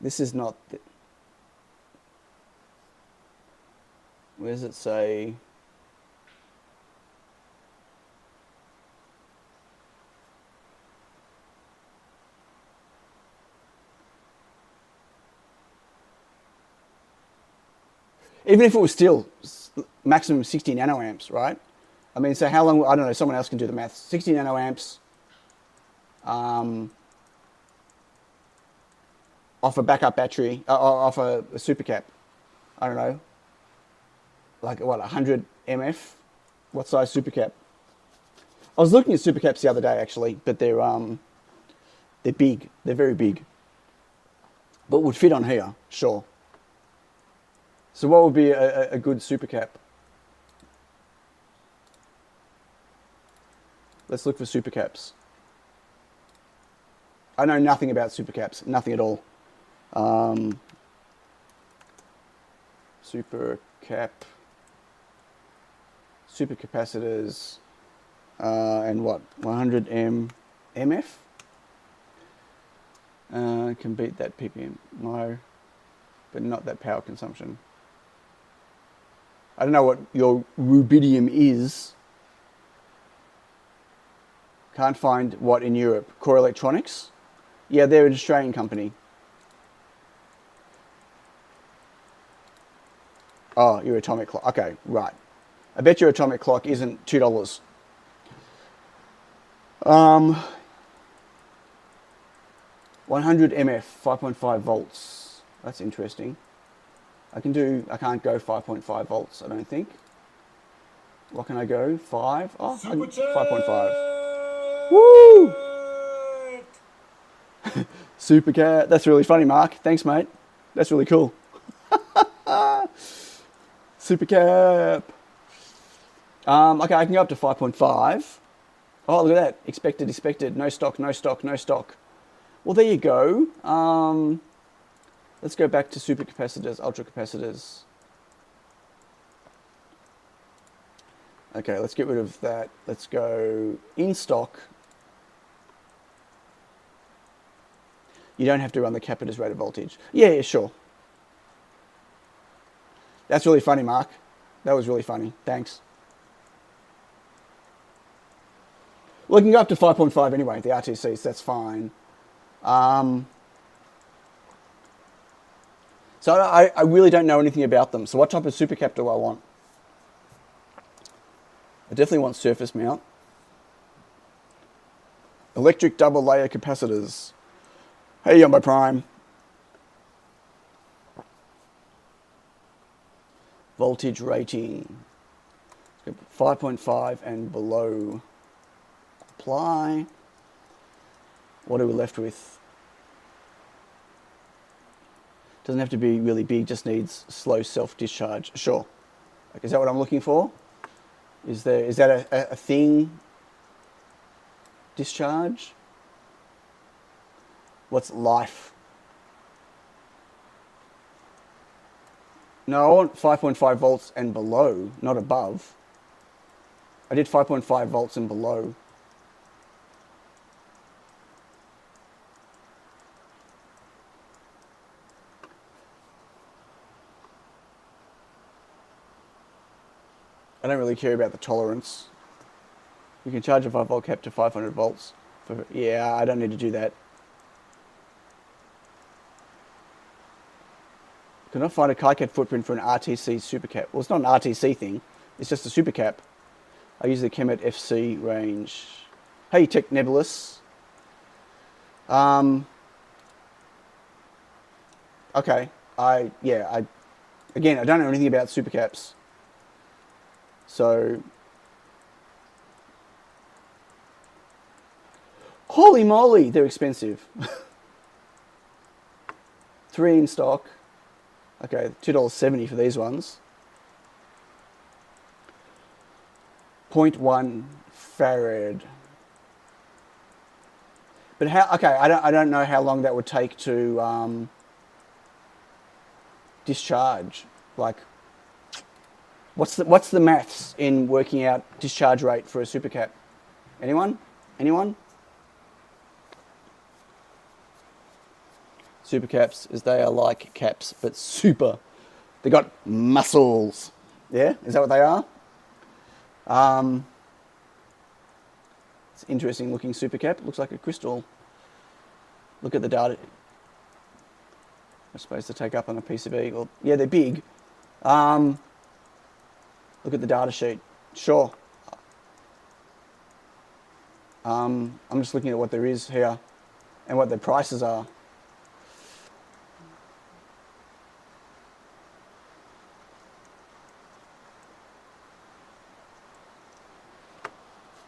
This is not... Where does it say? Even if it was still maximum 60 nanoamps, right? I mean, so how long... I don't know, someone else can do the math. 60 nanoamps... off a backup battery, off a super cap. I don't know. Like, what, 100 MF? What size super cap? I was looking at super caps the other day, actually, but they're big. They're very big. But would fit on here, sure. So what would be a good super cap? Let's look for super caps. I know nothing about super caps, nothing at all. Super cap, super capacitors, and what, 100 MF? Can beat that ppm, no, but not that power consumption. I don't know what your rubidium is. Can't find what in Europe. Core Electronics? Yeah, they're an Australian company. Oh, your atomic clock. Okay, right. I bet your atomic clock isn't $2. 100 MF, 5.5 volts. That's interesting. I can't go 5.5 volts, I don't think. What can I go? 5? Oh, 5.5. Woo! Super cat. That's really funny, Mark. Thanks, mate. That's really cool. Super cap. Okay, I can go up to 5.5. Oh, look at that. Expected. No stock. Well, there you go. Let's go back to supercapacitors, ultracapacitors. Okay, let's get rid of that. Let's go in stock. You don't have to run the capacitor's rated voltage. Yeah, sure. That's really funny, Mark. That was really funny. Thanks. Well, it can go up to 5.5 anyway, the RTCs. That's fine. So I really don't know anything about them. So what type of supercap do I want? I definitely want surface mount. Electric double layer capacitors. Hey, Yumbo Prime. Voltage rating. 5.5 and below. Apply. What are we left with? Doesn't have to be really big, just needs slow self-discharge. Sure. Is that what I'm looking for? Is that a thing? Discharge? What's life? No, I want 5.5 volts and below, not above. I did 5.5 volts and below. I don't really care about the tolerance. You can charge a 5 volt cap to 500 volts. Yeah, I don't need to do that. Can I find a KiCad footprint for an RTC supercap? Well, it's not an RTC thing. It's just a supercap. I use the Chemet FC range. Hey, Tech Nebulous. Okay. Again, I don't know anything about supercaps. So, holy moly, they're expensive. 3 in stock. Okay, $2.70 for these ones. 0.1 farad. But how? Okay, I don't know how long that would take to discharge. Like, what's the maths in working out discharge rate for a supercap? Anyone? Supercaps, as they are like caps, but super. They got muscles. Yeah, is that what they are? It's an interesting looking supercap. Looks like a crystal. Look at the data. They're supposed to take up on a PCB. Well, yeah, they're big. Look at the data sheet. Sure. I'm just looking at what there is here and what the prices are.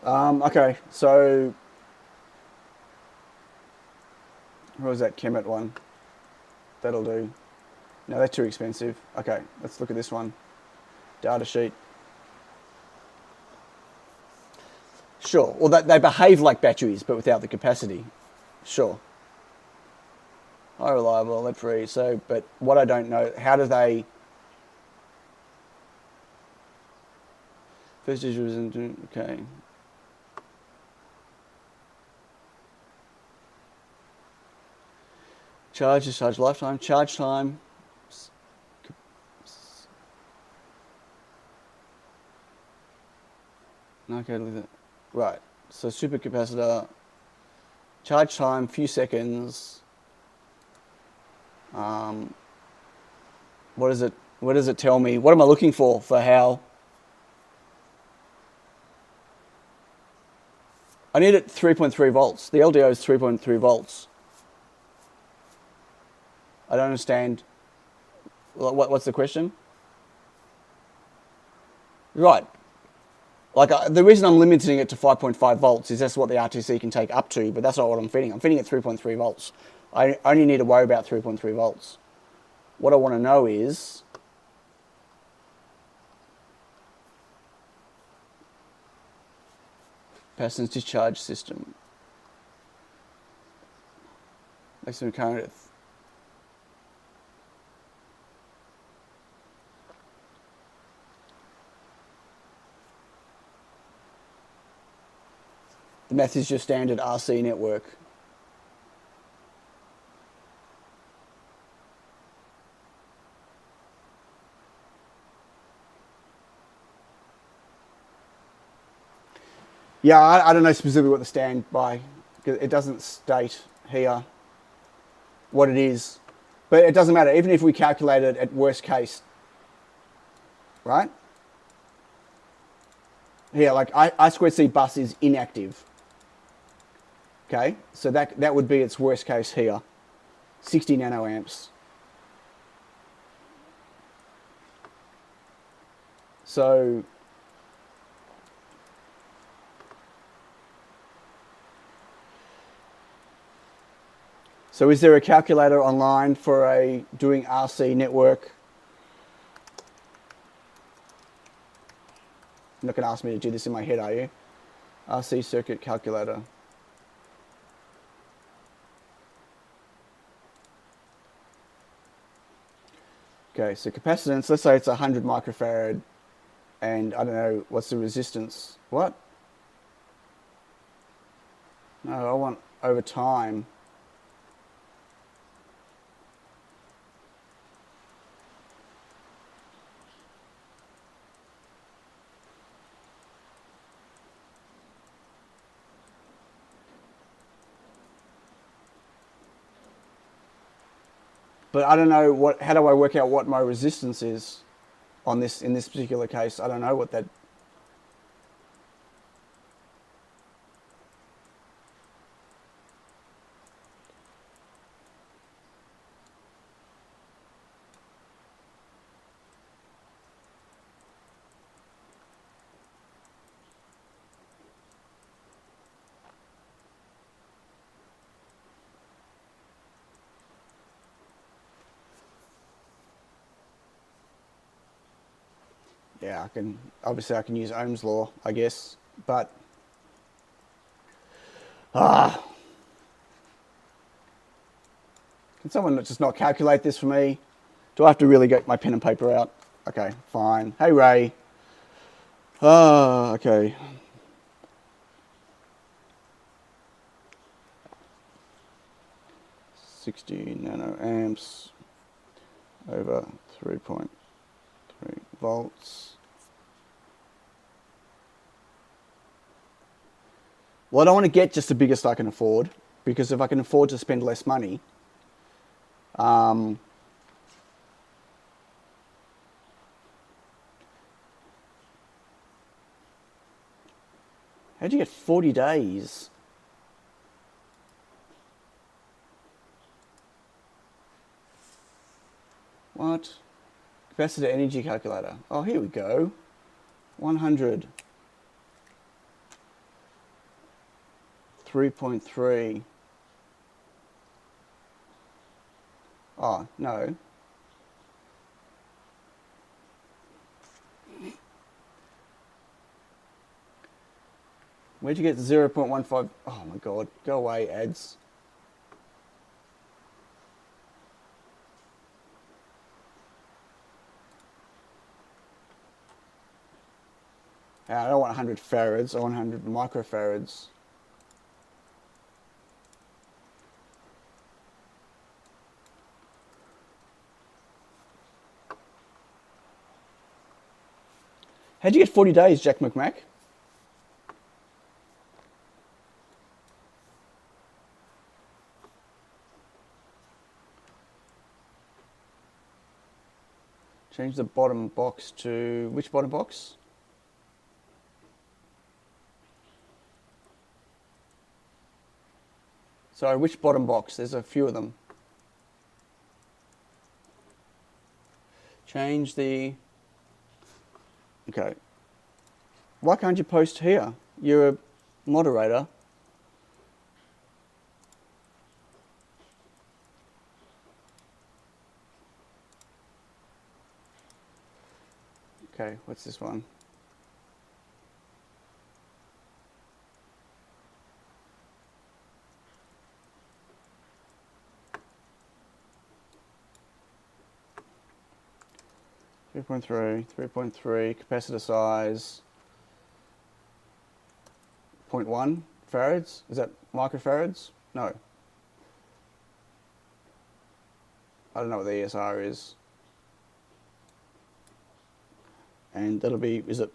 Okay, so what was that Chemet one? That'll do. No, that's too expensive. Okay, let's look at this one. Data sheet. Sure. Well, they behave like batteries, but without the capacity. Sure. High reliable, lead free. So, but what I don't know, how do they? First issue is okay. Charge, discharge lifetime, charge time. Okay, look at that. Right, so supercapacitor, charge time, few seconds. What is it? What does it tell me? What am I looking for how? I need it 3.3 volts. The LDO is 3.3 volts. I don't understand. What's the question? Right. Like the reason I'm limiting it to 5.5 volts is that's what the RTC can take up to, but that's not what I'm feeding. I'm feeding it 3.3 volts. I only need to worry about 3.3 volts. What I want to know is capacitance discharge system. Maximum current. The math is your standard RC network. Yeah, I don't know specifically what the standby, because it doesn't state here what it is. But it doesn't matter, even if we calculate it at worst case, right? Here, like I2C bus is inactive. Okay, so that would be its worst case here. 60 nanoamps. So is there a calculator online for doing RC network? You're not going to ask me to do this in my head, are you? RC circuit calculator. Okay, so capacitance, let's say it's 100 microfarad, and I don't know, what's the resistance? What? No, I want over time. But I don't know how do I work out what my resistance is on this, in this particular case? I don't know what that. Yeah, obviously I can use Ohm's law, I guess, but can someone just not calculate this for me? Do I have to really get my pen and paper out? Okay, fine. Hey, Ray. Okay. $60 nanoamps over 3.3 volts. Well, I don't want to get just the biggest I can afford, because if I can afford to spend less money, how'd you get 40 days? What? Capacitor energy calculator. Oh, here we go. 100. 3.3. Oh, no. Where'd you get 0.15? Oh my God, go away, ads. I don't want 100 farads, I want 100 microfarads. How'd you get 40 days, Jack McMack? Change the bottom box to, which bottom box? Sorry, which bottom box? There's a few of them. Change the, okay. Why can't you post here? You're a moderator. Okay, what's this one? Three point three, capacitor size, 0.1 farads. Is that microfarads? No. I don't know what the ESR is. And that'll be, is it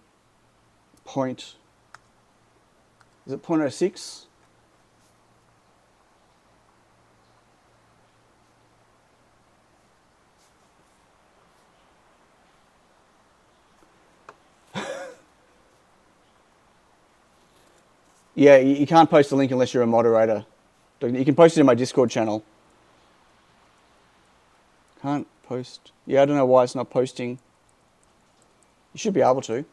0.06? Yeah, you can't post a link unless you're a moderator. You can post it in my Discord channel. Can't post. Yeah, I don't know why it's not posting. You should be able to.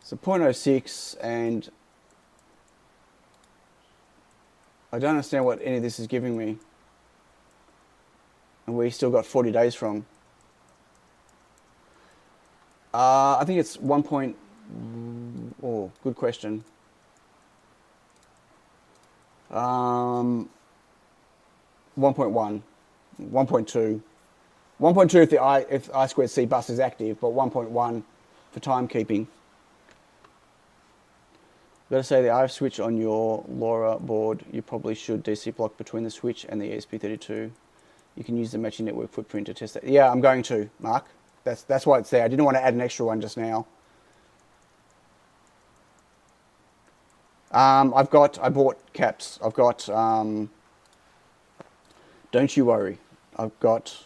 So 0.06, and I don't understand what any of this is giving me. And we still got 40 days from. I think it's 1. Oh, good question. 1.1, 1.2. 1.2 if the I2C bus is active, but 1.1 for timekeeping. Got to say the IF switch on your LoRa board, you probably should DC block between the switch and the ESP32. You can use the matching network footprint to test that. Yeah, I'm going to, Mark. That's why it's there. I didn't want to add an extra one just now. I bought caps. I've got, don't you worry. I've got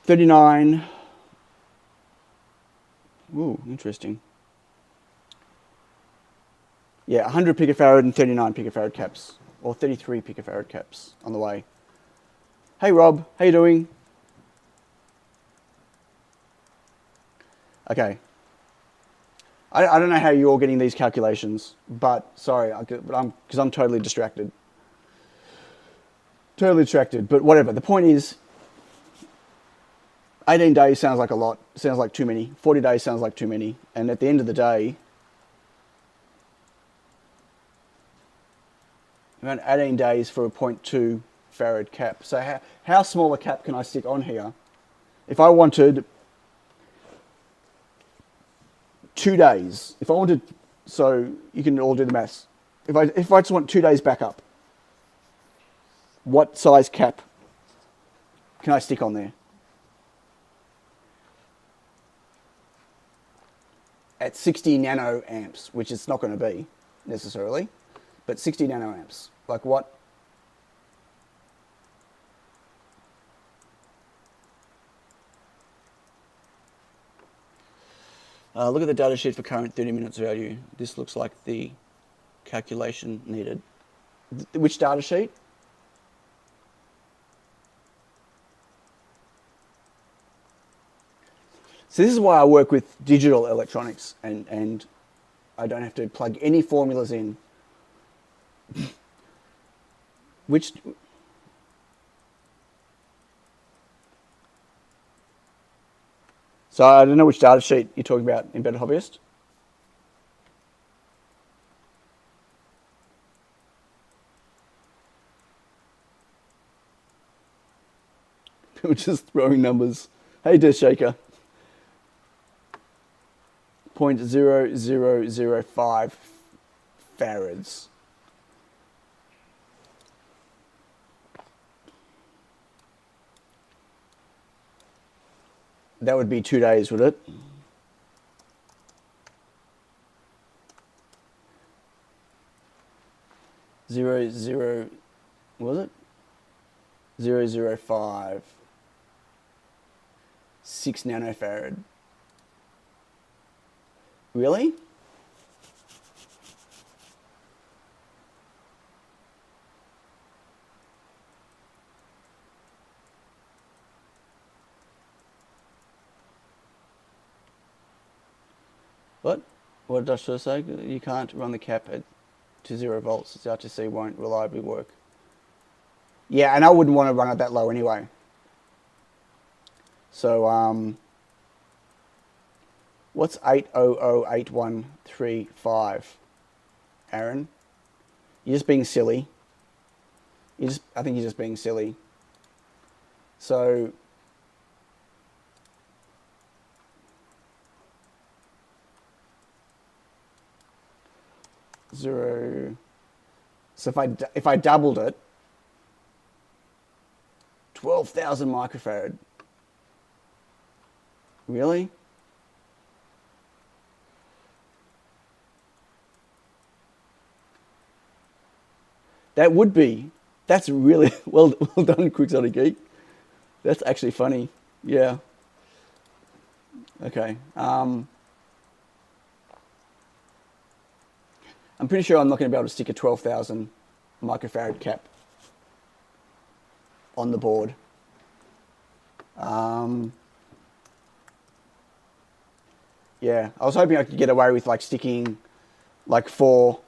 39. Ooh, interesting. Yeah, 100 picofarad and 39 picofarad caps, or 33 picofarad caps on the way. Hey Rob, how you doing? Okay. I don't know how you're getting these calculations, but sorry, because I'm totally distracted. Totally distracted, but whatever. The point is, 18 days sounds like a lot, sounds like too many. 40 days sounds like too many. And at the end of the day, around 18 days for a 0.2 farad cap. So how small a cap can I stick on here? If I wanted 2 days, if I wanted, so you can all do the maths. If I just want 2 days backup, what size cap can I stick on there? At 60 nanoamps, which it's not going to be necessarily, but 60 nanoamps. Like what? Look at the data sheet for current 30 minutes value. This looks like the calculation needed. Which data sheet? So this is why I work with digital electronics and I don't have to plug any formulas in. Which... So I don't know which data sheet you're talking about, Embedded Hobbyist. We're just throwing numbers. Hey, Death Shaker. 0.0005 farads. That would be 2 days, would it? Zero, was it? 0.005, 6 nanofarad. Really? What? What did I should say? You can't run the cap to 0 volts. The RTC won't reliably work. Yeah, and I wouldn't want to run it that low anyway. So, what's 8008135? Aaron? You're just being silly. I think you're just being silly. So, zero. So if I doubled it, 12,000 microfarad. Really? That would be. That's really well done, Quixotic Geek. That's actually funny. Yeah. Okay. I'm pretty sure I'm not going to be able to stick a 12,000 microfarad cap on the board. Yeah, I was hoping I could get away with like sticking like 4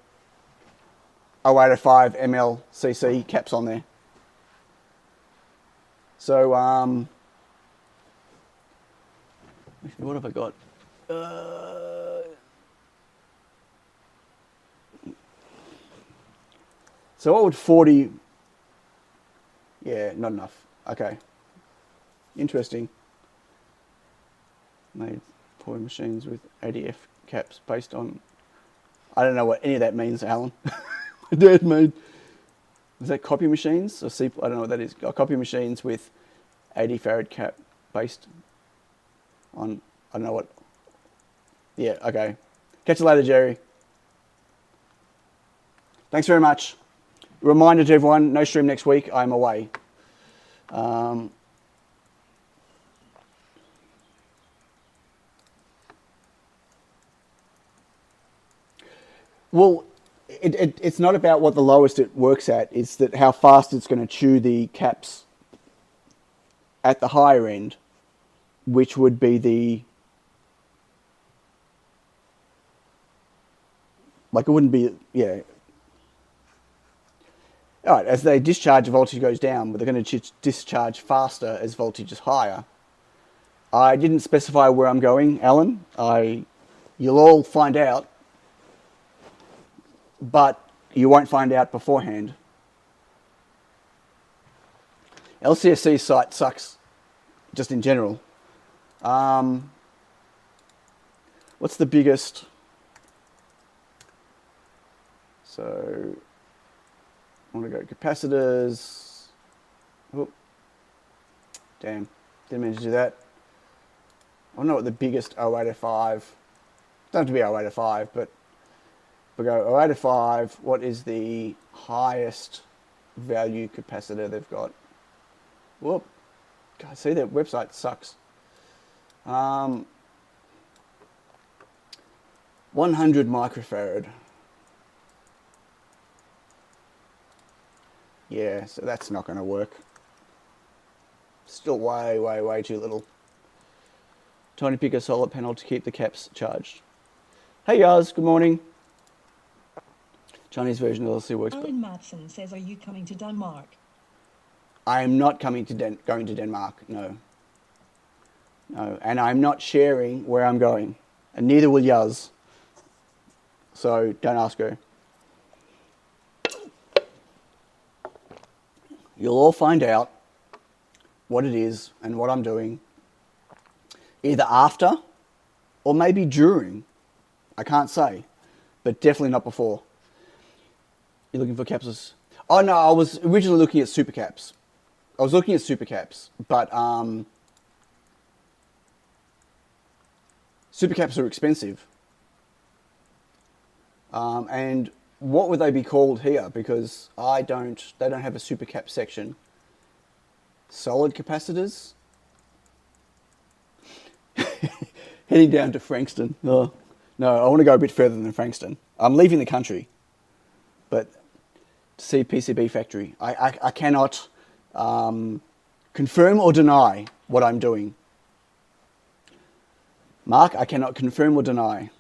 0805 ml/cc caps on there. So, what have I got? So what would 40... Yeah, not enough. Okay. Interesting. Made 4 machines with ADF caps based on... I don't know what any of that means, Alan. My dad made... Is that copy machines? Or I don't know what that is. Copy machines with 80 farad cap based on... I don't know what... Yeah, okay. Catch you later, Jerry. Thanks very much. Reminder to everyone, no stream next week. I'm away. Well, it's not about what the lowest it works at. It's that how fast it's going to chew the caps at the higher end, which would be the... Like, it wouldn't be... Yeah. All right, as they discharge, voltage goes down, but they're going to discharge faster as voltage is higher. I didn't specify where I'm going, Alan. You'll all find out, but you won't find out beforehand. LCSC site sucks, just in general. What's the biggest? So... I want to go capacitors. Oh, damn, didn't mean to do that. I don't know what the biggest 0805. Don't have to be 0805, but if we go 0805, what is the highest value capacitor they've got? Whoop. God, see, their website sucks. 100 microfarad. Yeah, so that's not going to work. Still way, way, way too little. Trying to pick a solar panel to keep the caps charged. Hey guys, good morning. Chinese version of LC works. Alan Matson says, are you coming to Denmark? I am not coming to going to Denmark, no. No, and I'm not sharing where I'm going. And neither will Yuz. So don't ask her. You'll all find out what it is and what I'm doing either after or maybe during. I can't say, but definitely not before. You're looking for capsules? Oh no, I was originally looking at supercaps. I was looking at supercaps, but supercaps are expensive. And what would they be called here? Because they don't have a supercap section Solid capacitors. Heading down to Frankston. Oh, no, I want to go a bit further than Frankston. I'm leaving the country, but to see PCB factory. I cannot confirm or deny what I'm doing. Mark, I cannot confirm or deny.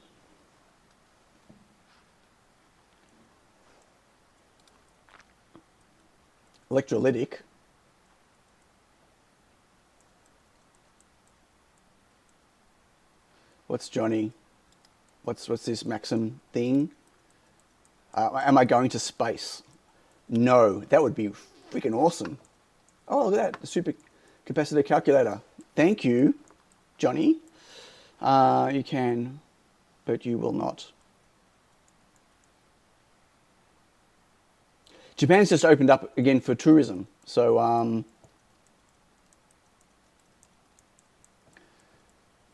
Electrolytic. What's Johnny? What's this Maxim thing? Am I going to space? No, that would be freaking awesome. Oh, look at that, the super capacitor calculator. Thank you, Johnny. You can, but you will not. Japan's just opened up again for tourism, so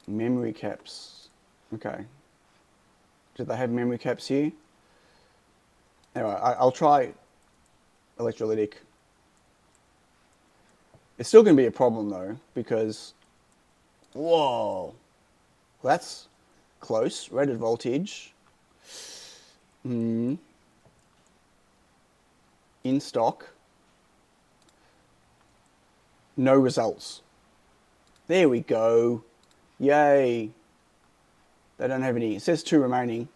memory caps. Okay. Do they have memory caps here? Anyway, I'll try electrolytic. It's still going to be a problem though, because, whoa, that's close. Rated voltage. In stock. No results. There we go. Yay. They don't have any. It says 2 remaining,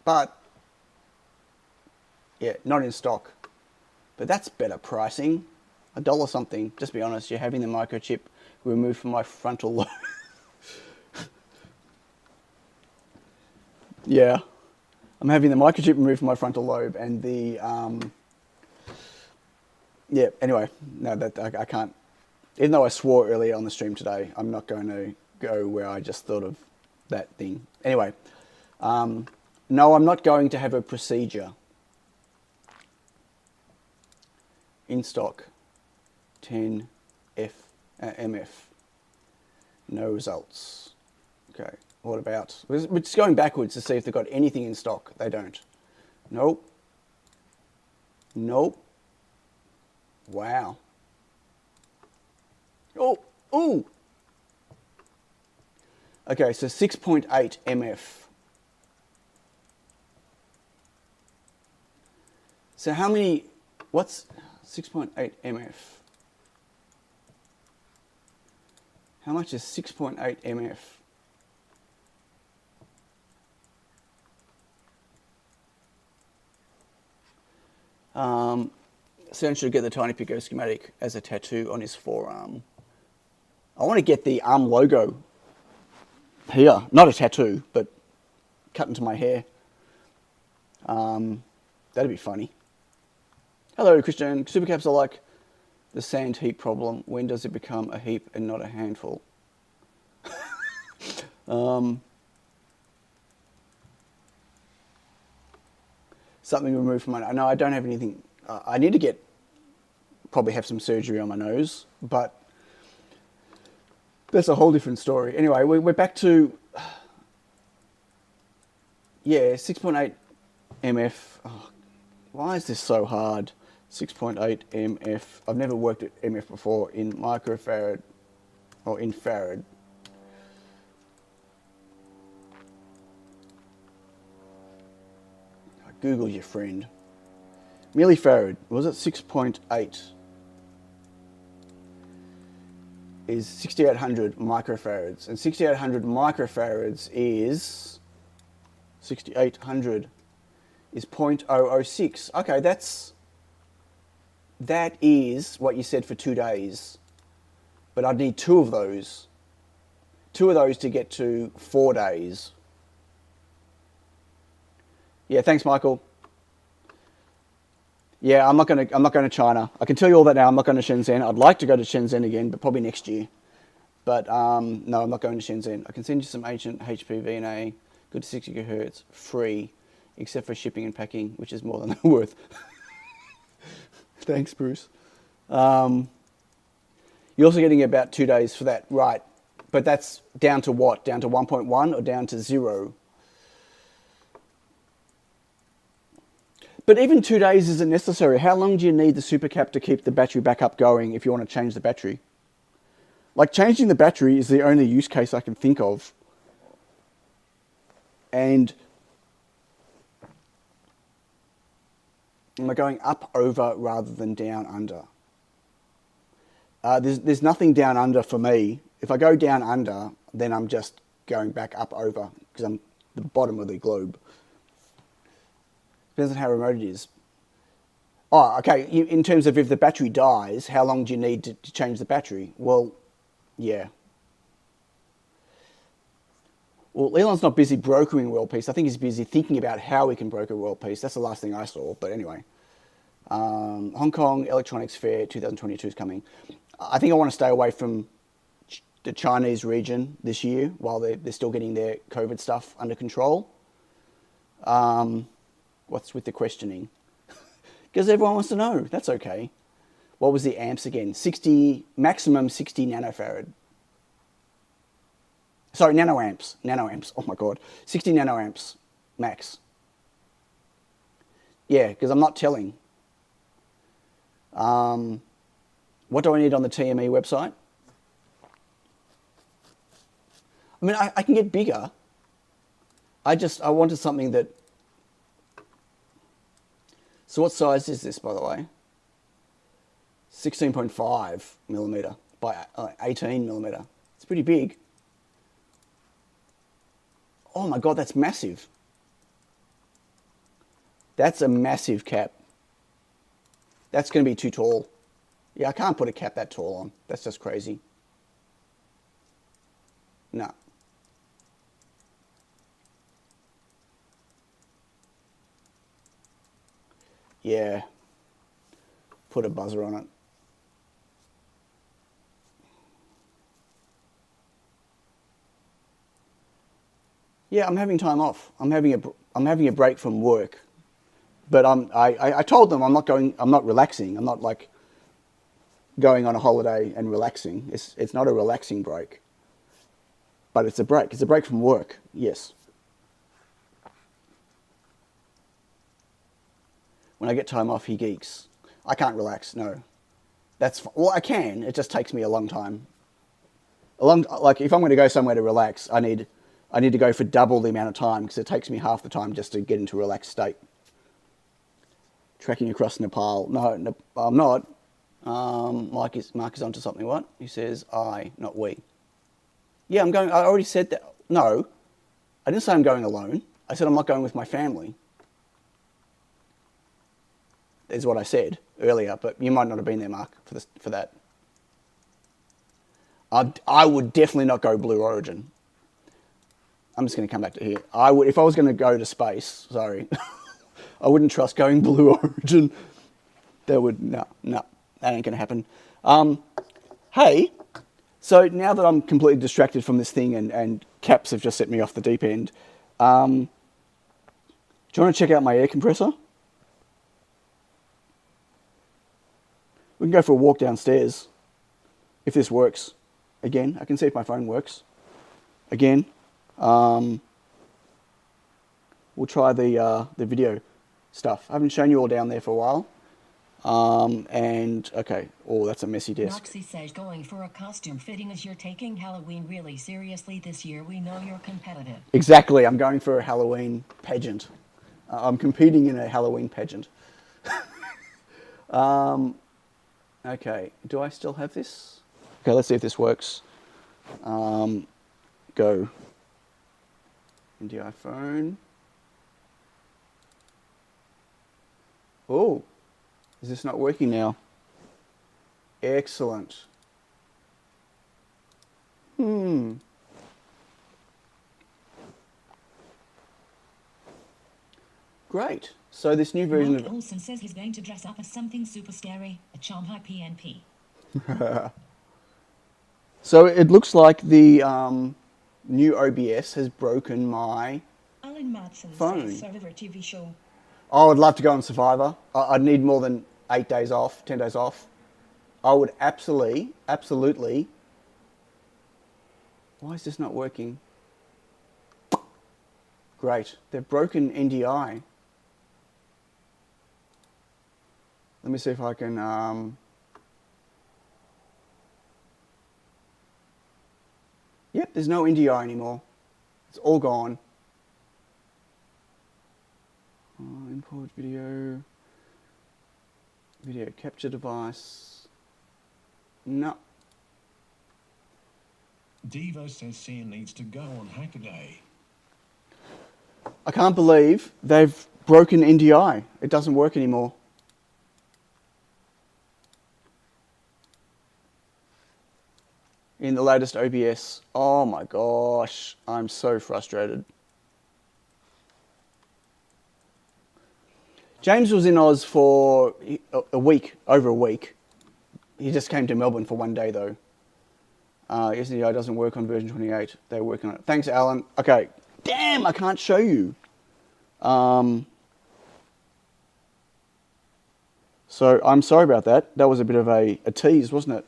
but yeah, not in stock. But that's better pricing. $1 something. Just be honest, you're having the microchip removed from my frontal lobe. Yeah, I'm having the microchip removed from my frontal lobe, and the yeah. Anyway, no, that I can't. Even though I swore earlier on the stream today, I'm not going to go where I just thought of that thing. Anyway, no, I'm not going to have a procedure. In stock, 10 MF. No results. Okay, what about? We're just going backwards to see if they've got anything in stock. They don't. Nope. Nope. Wow. Oh, ooh. Okay, so 6.8 MF. So how many, what's 6.8 MF? How much is 6.8 MF? Sen should get the Tiny Pico schematic as a tattoo on his forearm. I want to get the ARM logo here. Not a tattoo, but cut into my hair. That'd be funny. Hello, Christian. Supercaps are like the sand heap problem. When does it become a heap and not a handful? Something removed from my... No, I don't have anything. I need to probably have some surgery on my nose, but that's a whole different story. Anyway, we're back to... Yeah, 6.8 MF. Oh, why is this so hard? 6.8 MF. I've never worked at MF before in microfarad or in farad. Google your friend. Millifarad, was it 6.8? Is 6800 microfarads. And 6800 microfarads is 6800 is 0.006. Okay, that is what you said for 2 days. But I'd need 2 of those. 2 of those to get to 4 days. Yeah, thanks, Michael. Yeah, I'm not going to China. I can tell you all that now. I'm not going to Shenzhen. I'd like to go to Shenzhen again, but probably next year. But no, I'm not going to Shenzhen. I can send you some ancient HP VNA, good to 60 gigahertz, free, except for shipping and packing, which is more than they're worth. Thanks, Bruce. You're also getting about 2 days for that, right? But that's down to what? Down to 1.1 or down to 0? But even 2 days isn't necessary. How long do you need the supercap to keep the battery backup going if you want to change the battery? Like, changing the battery is the only use case I can think of. And am I going up, over, rather than down, under? There's nothing down under for me. If I go down under, then I'm just going back up, over, because I'm the bottom of the globe. Depends on how remote it is. Oh, okay. In terms of if the battery dies, how long do you need to change the battery? Well, yeah. Well, Elon's not busy brokering world peace. I think he's busy thinking about how we can broker world peace. That's the last thing I saw. But anyway, Hong Kong Electronics Fair 2022 is coming. I think I want to stay away from the Chinese region this year while they're still getting their COVID stuff under control. What's with the questioning? Because everyone wants to know. That's okay. What was the amps again? 60, maximum 60 nanofarad. Sorry, nanoamps. Nanoamps. Oh my God. 60 nanoamps max. Yeah, because I'm not telling. What do I need on the TME website? I mean, I can get bigger. I wanted something that... So what size is this, by the way? 16.5 millimeter by 18 millimeter. It's pretty big. Oh my God, that's massive. That's a massive cap. That's going to be too tall. Yeah, I can't put a cap that tall on. That's just crazy. No. Yeah. Put a buzzer on it. Yeah, I'm having time off. I'm having a break from work. But I told them I'm not relaxing. I'm not like going on a holiday and relaxing. It's not a relaxing break. But it's a break. It's a break from work. Yes. When I get time off, he geeks. I can't relax. No. Well, I can. It just takes me a long time. Like if I'm going to go somewhere to relax, I need to go for double the amount of time because it takes me half the time just to get into a relaxed state. Trekking across Nepal. No, I'm not. Mark is onto something. What? He says I, not we. Yeah, I'm going. I already said that. No, I didn't say I'm going alone. I said I'm not going with my family. Is what I said earlier, but you might not have been there, Mark, for that. I would definitely not go Blue Origin. I'm just going to come back to here. I would, if I was going to go to space. Sorry, I wouldn't trust going Blue Origin. No, that ain't going to happen. Hey, so now that I'm completely distracted from this thing and caps have just set me off the deep end, do you want to check out my air compressor? We can go for a walk downstairs if this works. Again, I can see if my phone works. Again, we'll try the video stuff. I haven't shown you all down there for a while. And okay, oh, that's a messy desk. Noxie says going for a costume fitting as you're taking Halloween really seriously this year. We know you're competitive. Exactly, I'm going for a Halloween pageant. I'm competing in a Halloween pageant. Okay, do I still have this? Okay, let's see if this works. Go. Into iPhone. Oh, is this not working now? Excellent. Great. So this new version Mark of... Olsen says he's going to dress up as something super scary, a Shanghai PNP. So it looks like the new OBS has broken my Alan Madsen phone. says Survivor TV show. Oh, I'd love to go on Survivor. I'd need more than 8 days off, 10 days off. I would absolutely... Why is this not working? Great. They've broken NDI. Let me see if I can... Yep, there's no NDI anymore. It's all gone. Import video. Video capture device. No. Devo says Cian needs to go on Hackaday. I can't believe they've broken NDI. It doesn't work anymore. In the latest OBS. Oh my gosh, I'm so frustrated. James was in Oz for a week, over a week. He just came to Melbourne for one day though. SDI doesn't work on version 28. They're working on it. Thanks, Alan. Okay. Damn, I can't show you. So I'm sorry about that. That was a bit of a tease, wasn't it?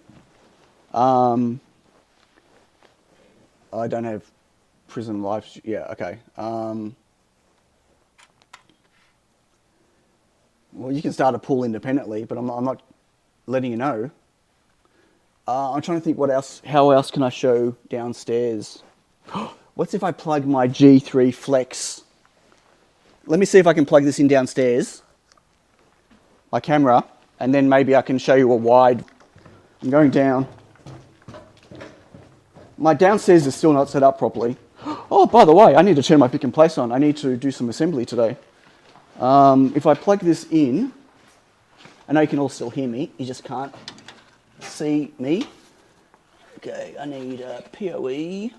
I don't have Prism Live. Yeah, okay. Well, you can start a pool independently, but I'm not letting you know. I'm trying to think what else. How else can I show downstairs? What's if I plug my G3 Flex? Let me see if I can plug this in downstairs. My camera, and then maybe I can show you a wide. I'm going down. My downstairs is still not set up properly. Oh, by the way, I need to turn my pick and place on. I need to do some assembly today. If I plug this in, I know you can all still hear me. You just can't see me. Okay, I need a PoE.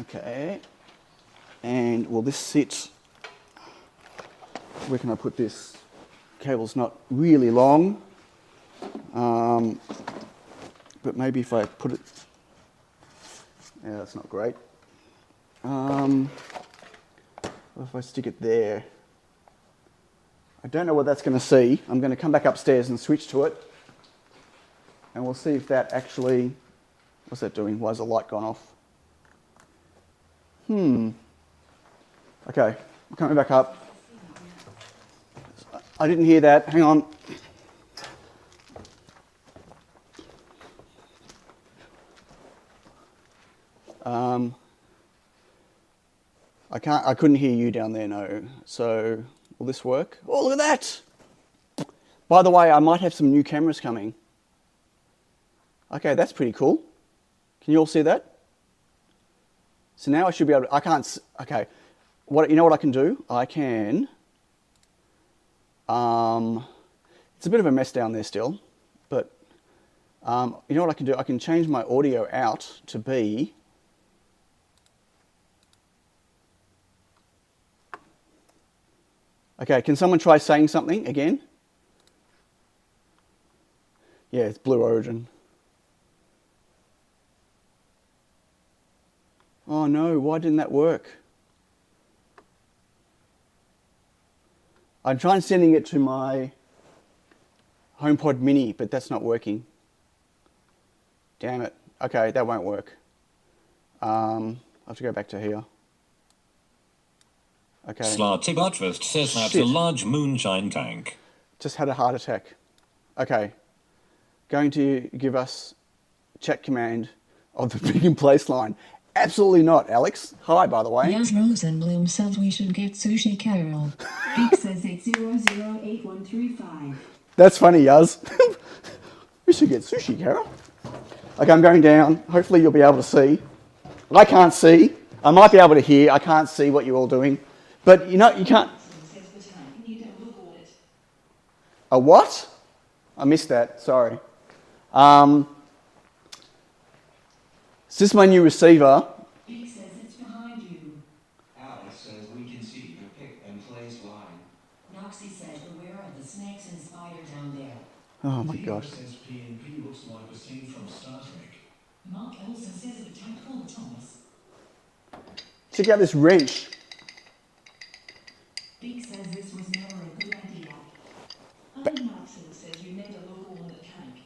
Okay. And will this sit? Where can I put this? Cable's not really long. But maybe if I put it... Yeah, that's not great. What if I stick it there? I don't know what that's going to see. I'm going to come back upstairs and switch to it. And we'll see if that actually... What's that doing? Why has the light gone off? Okay, I'm coming back up. I didn't hear that. Hang on. I couldn't hear you down there, no. So, will this work? Oh, look at that! By the way, I might have some new cameras coming. Okay, that's pretty cool. Can you all see that? So now I should be able to, okay. You know what I can do? I can, it's a bit of a mess down there still, but you know what I can do? I can change my audio out to be, okay, can someone try saying something again? Yeah, it's Blue Origin. Oh no, why didn't that work? I'm trying sending it to my HomePod Mini, but that's not working. Damn it. Okay, that won't work. I'll have to go back to here. Okay. Slarty Buttrest says that's Shit. a large moonshine tank. Just had a heart attack. Okay. Going to give us chat command of the pick and place line. Absolutely not, Alex. Hi, by the way. Yes, Rosenblum says we should get sushi, Carol. Beak says 8008135. That's funny, Yaz. We should get sushi, Carol. Okay, I'm going down. Hopefully you'll be able to see. I can't see. I might be able to hear. I can't see what you're all doing. But you know, you can't... A what? I missed that. Sorry. Is this my new receiver? Beak says it's behind you. Alex says we can see your pick and place line. Noxie says beware of the snakes and spider down there. Oh my gosh. says P&P looks like a scene from Star Trek. Mark Olsen says it attacked Paul Thomas. Check out this wrench. Beak says this was never a good idea. Martin says you need to look on the tank.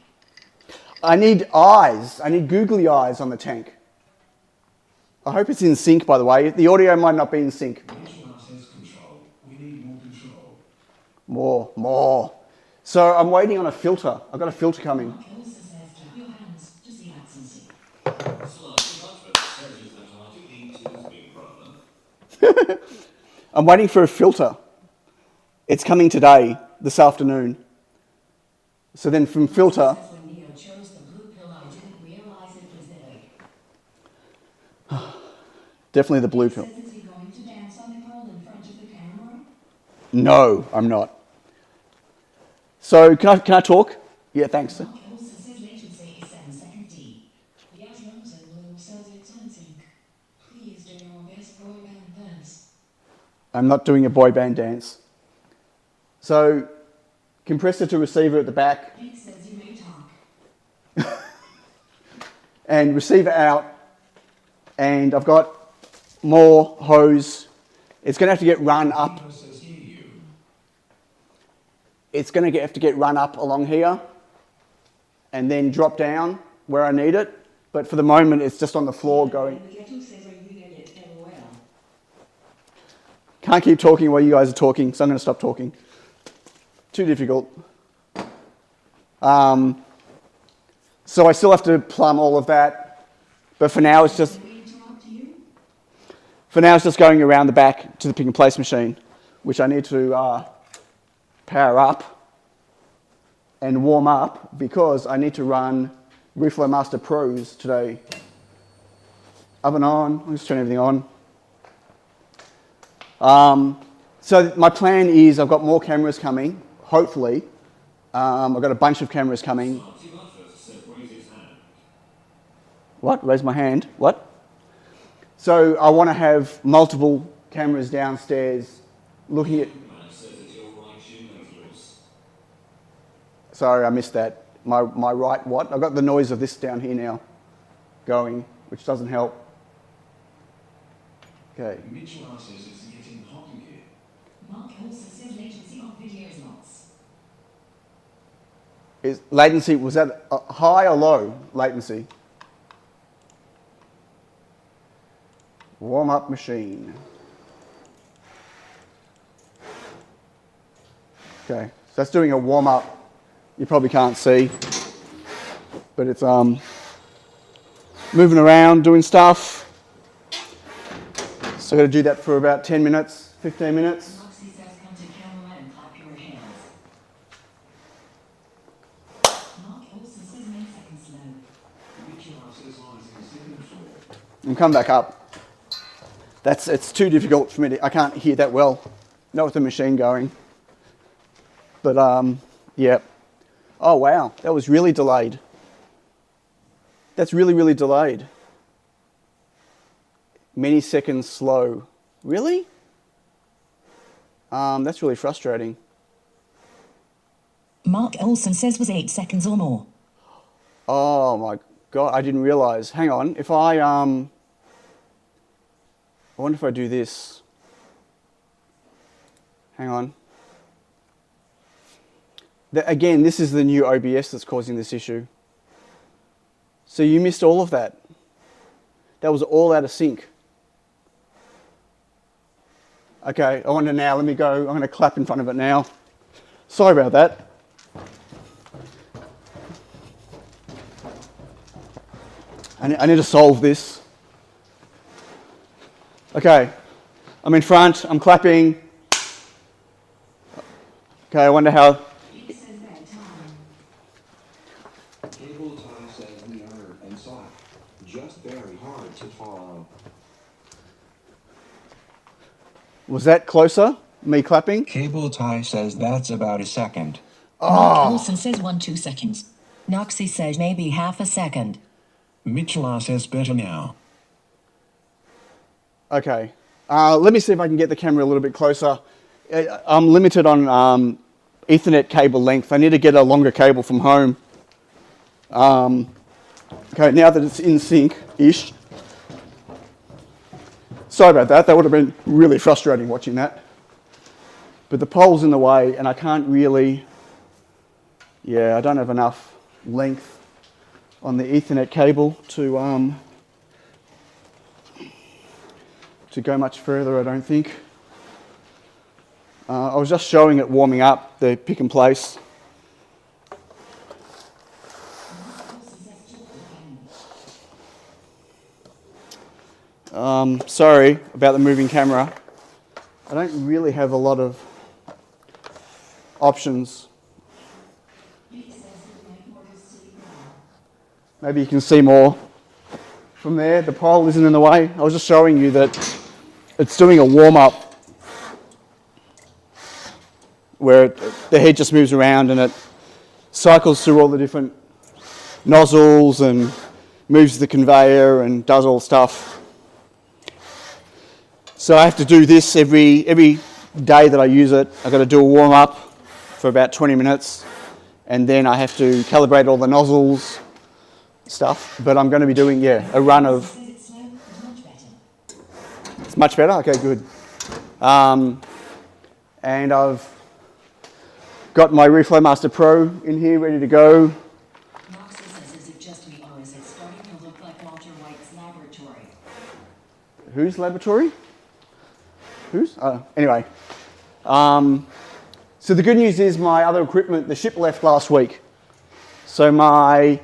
I need eyes. I need googly eyes on the tank. I hope it's in sync, by the way. The audio might not be in sync. Visual access control. We need more control. More. So I'm waiting on a filter. I've got a filter coming. Mark also says clap your hands to see that's in sync. I'm waiting for a filter. It's coming today, this afternoon. So then from filter, Says when Neo chose the blue pill, I didn't realize it was there. definitely the blue pill. Says is he going to dance on the pole in front of the camera? No, I'm not. So can I talk? Yeah, thanks. Mark also says latency is 7 second D. Patron says it's in sync. Please do your best boy band dance. I'm not doing a boy band dance. So compressor to receiver at the back Nick says you may talk. and receiver out. And I've got more hose. It's going to have to get run up. Neo says hear you. It's going to have to get run up along here and then drop down where I need it. But for the moment, it's just on the floor going. Patron says I really get LOL. Can't keep talking while you guys are talking, so I'm going to stop talking. Too difficult. So I still have to plumb all of that. But for now, it's just Did we interrupt you? going around the back to the pick and place machine, which I need to power up and warm up because I need to run Reflow Master Pros today. Oven on. I'll just turn everything on. So my plan is I've got more cameras coming, hopefully. I've got a bunch of cameras coming. What? Raise my hand. What? So I want to have multiple cameras downstairs looking at... Sorry, I missed that. My right what? I've got the noise of this down here now going, which doesn't help. Okay. Mitchell says it's getting hot in here. Mark also says latency on videos lots. Is latency, was that high or low latency? Warm up machine. Okay, so that's doing a warm up. You probably can't see, but it's moving around, doing stuff. So I'm going to do that for about 10 minutes, 15 minutes. Moxie says come to camera and clap your hands. Mark also says make seconds slow. Mitchell says on the second floor. And come back up. It's too difficult for me to, I can't hear that well. Not with the machine going. But yeah. Oh wow, that was really delayed. That's really, really delayed. Many seconds slow. Really? That's really frustrating. Mark Olson says was 8 seconds or more. Oh my God, I didn't realize. Hang on, if I wonder if I do this. Hang on. Again, this is the new OBS that's causing this issue. So you missed all of that. That was all out of sync. Okay, I wonder now, let me go. I'm going to clap in front of it now. Sorry about that. I need to solve this. Okay, I'm in front, I'm clapping. Okay, I wonder how... Nick says bedtime. Cable tie says we are and soft, just very hard to follow. Was that closer? Me clapping? Cable tie says that's about a second. Mark Olson says 1-2 seconds. Noxie says maybe half a second. Mitchell says better now. Okay. Let me see if I can get the camera a little bit closer. I'm limited on Ethernet cable length. I need to get a longer cable from home. Okay, now that it's in sync-ish. Sorry about that. That would have been really frustrating watching that. But the pole's in the way and I can't really... Yeah, I don't have enough length on the Ethernet cable to... to go much further, I don't think. I was just showing it warming up, the pick and place. Sorry about the moving camera. I don't really have a lot of options. Maybe you can see more from there. The pole isn't in the way. I was just showing you that it's doing a warm-up where the head just moves around and it cycles through all the different nozzles and moves the conveyor and does all stuff. So I have to do this every day that I use it. I've got to do a warm-up for about 20 minutes and then I have to calibrate all the nozzles, stuff. But I'm going to be doing, a run of... It's much better? Okay, good. And I've got my ReflowMaster Pro in here ready to go. Knox says, is it just me or is it starting to look like Walter White's laboratory? Whose laboratory? Whose? Anyway. So the good news is my other equipment, the ship left last week. So my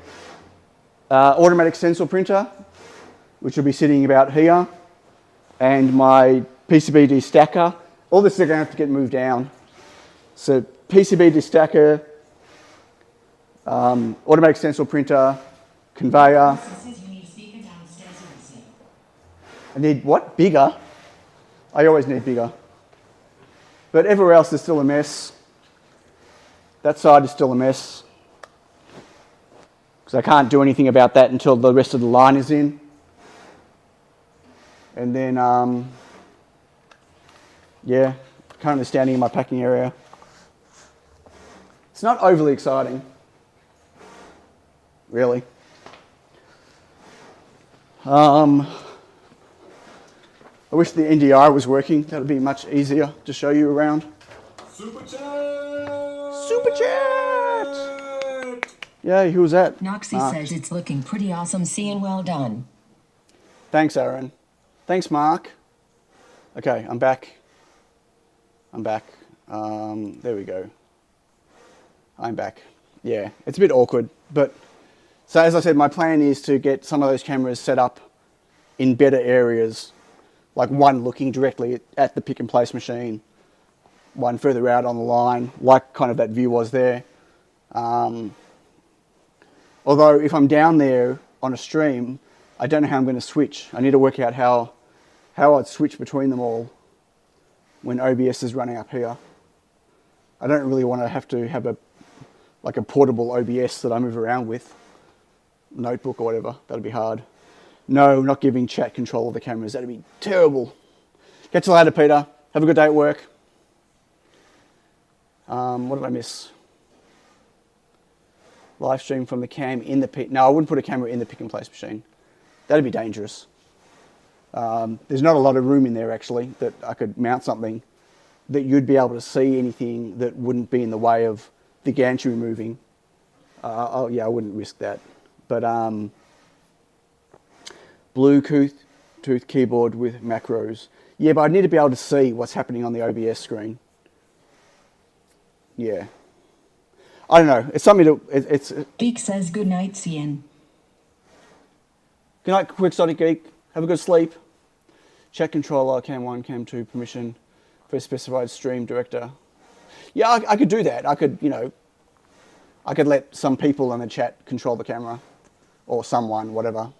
automatic stencil printer, which will be sitting about here, and my PCB destacker, all this is going to have to get moved down. So PCB destacker, automatic stencil printer, conveyor. Says you need a speaker downstairs also. I need what? Bigger? I always need bigger. But everywhere else is still a mess. That side is still a mess. Because I can't do anything about that until the rest of the line is in. And then, currently standing in my packing area. It's not overly exciting, really. I wish the NDI was working. That would be much easier to show you around. Super chat! Super chat! Yay, who was that? Noxie Mark. says it's looking pretty awesome. Seeing well done. Thanks, Aaron. Thanks, Mark. Okay, I'm back. There we go. I'm back. Yeah, it's a bit awkward, but so as I said, my plan is to get some of those cameras set up in better areas, like one looking directly at the pick and place machine, one further out on the line, like kind of that view was there. Although if I'm down there on a stream, I don't know how I'm going to switch. I need to work out how I'd switch between them all when OBS is running up here. I don't really want to have a portable OBS that I move around with, notebook or whatever. That'd be hard. No, not giving chat control of the cameras. That'd be terrible. Catch you later, Peter. Have a good day at work. What did I miss? Live stream from the cam in the pick. No, I wouldn't put a camera in the pick and place machine. That'd be dangerous. There's not a lot of room in there actually that I could mount something that you'd be able to see anything that wouldn't be in the way of the gantry moving. I wouldn't risk that. But Bluetooth keyboard with macros. Yeah, but I need to be able to see what's happening on the OBS screen. Yeah. I don't know. It's something to... It's Geek says good night, CN. Good night, Quixotic Geek. Have a good sleep. Chat controller, cam 1, cam 2, permission for a specified stream director. Yeah, I could do that. I could, I could let some people in the chat control the camera. Or someone, whatever.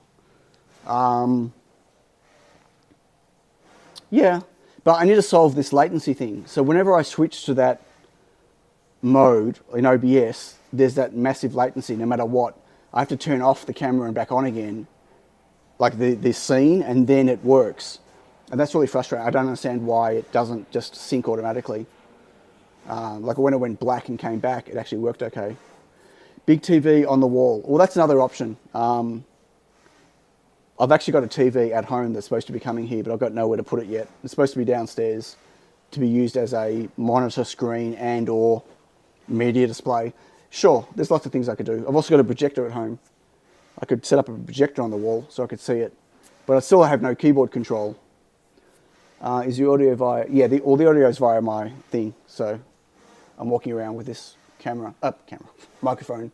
Yeah, but I need to solve this latency thing. So whenever I switch to that mode in OBS, there's that massive latency no matter what. I have to turn off the camera and back on again, like the scene, and then it works. And that's really frustrating. I don't understand why it doesn't just sync automatically. Like when it went black and came back, it actually worked okay. Big TV on the wall. Well, that's another option. I've actually got a TV at home that's supposed to be coming here, but I've got nowhere to put it yet. It's supposed to be downstairs to be used as a monitor screen and or media display. Sure, there's lots of things I could do. I've also got a projector at home. I could set up a projector on the wall so I could see it, but I still have no keyboard control. Is the audio via, yeah, all the audio is via my thing. So I'm walking around with this microphone,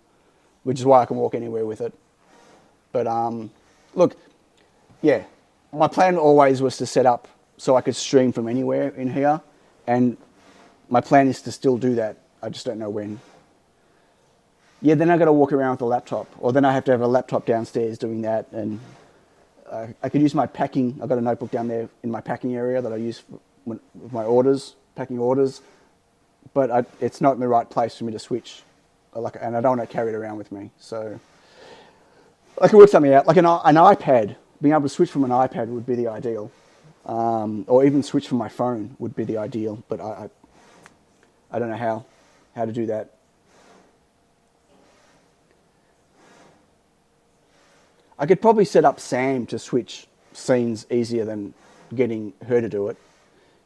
which is why I can walk anywhere with it. But look, yeah, my plan always was to set up so I could stream from anywhere in here. And my plan is to still do that. I just don't know when. Yeah, then I got to walk around with a laptop, or then I have to have a laptop downstairs doing that. And I could use my packing. I've got a notebook down there in my packing area that I use with my orders, packing orders. But it's not in the right place for me to switch, and I don't want to carry it around with me. So I can work something out. Like an iPad, being able to switch from an iPad would be the ideal, or even switch from my phone would be the ideal. But I don't know how to do that. I could probably set up Sam to switch scenes easier than getting her to do it.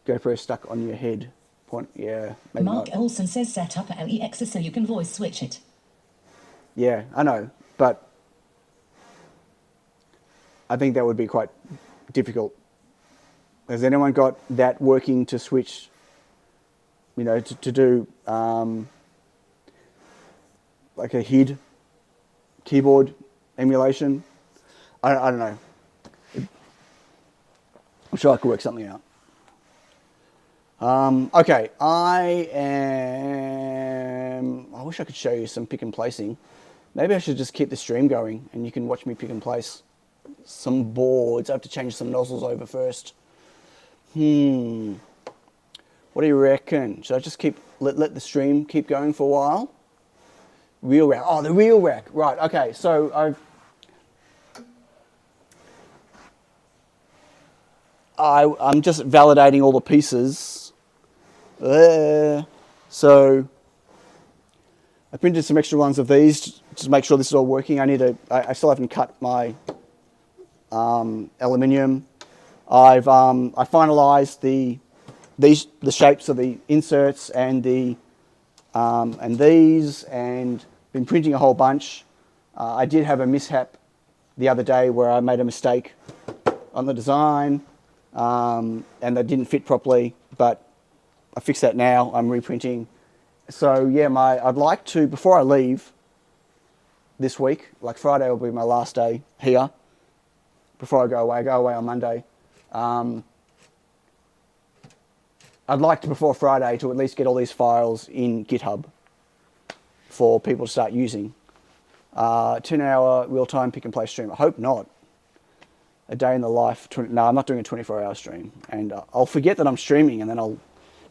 GoPro stuck on your head. Point, yeah, maybe Mark not. Olsen says set up an LEX so you can voice switch it. Yeah, I know, but I think that would be quite difficult. Has anyone got that working to switch, you know, to do like a HID keyboard emulation? I don't know. I'm sure I could work something out. Okay, I wish I could show you some pick and placing. Maybe I should just keep the stream going and you can watch me pick and place some boards. I have to change some nozzles over first. What do you reckon? Should I just let the stream keep going for a while? Wheel rack. Oh, the wheel rack. Right, okay, so I'm just validating all the pieces. So I printed some extra ones of these to make sure this is all working. I still haven't cut my aluminium. I finalised the shapes of the inserts and these, and been printing a whole bunch. I did have a mishap the other day where I made a mistake on the design. And they didn't fit properly, but I fixed that now. I'm reprinting. So yeah, I'd like to, before I leave this week, like Friday will be my last day here, before I go away on Monday. I'd like to, before Friday, to at least get all these files in GitHub for people to start using. 10-hour real-time pick and place stream. I hope not. A day in the life. No, I'm not doing a 24-hour stream. And I'll forget that I'm streaming and then I'll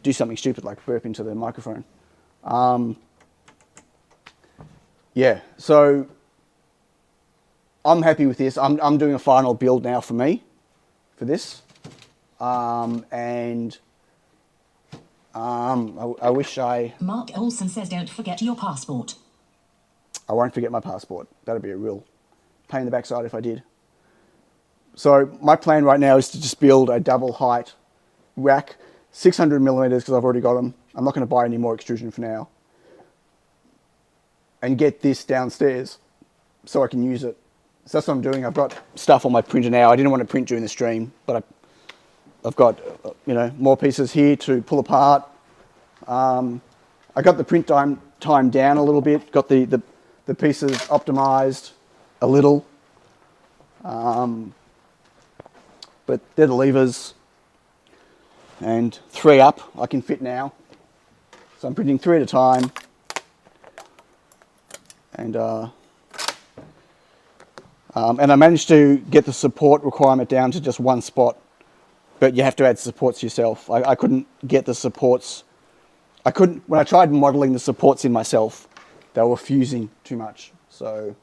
do something stupid like burp into the microphone. Yeah, so I'm happy with this. I'm doing a final build now for me, for this. And I wish Mark Olsen says don't forget your passport. I won't forget my passport. That'd be a real pain in the backside if I did. So my plan right now is to just build a double height rack, 600 millimeters because I've already got them. I'm not going to buy any more extrusion for now. And get this downstairs so I can use it. So that's what I'm doing. I've got stuff on my printer now. I didn't want to print during the stream, but I've got more pieces here to pull apart. I got the print time down a little bit. Got the pieces optimized a little. But they're the levers, and 3 up I can fit now. So I'm printing 3 at a time, and I managed to get the support requirement down to just 1 spot, but you have to add supports yourself. I couldn't get the supports. When I tried modeling the supports in myself, they were fusing too much. So,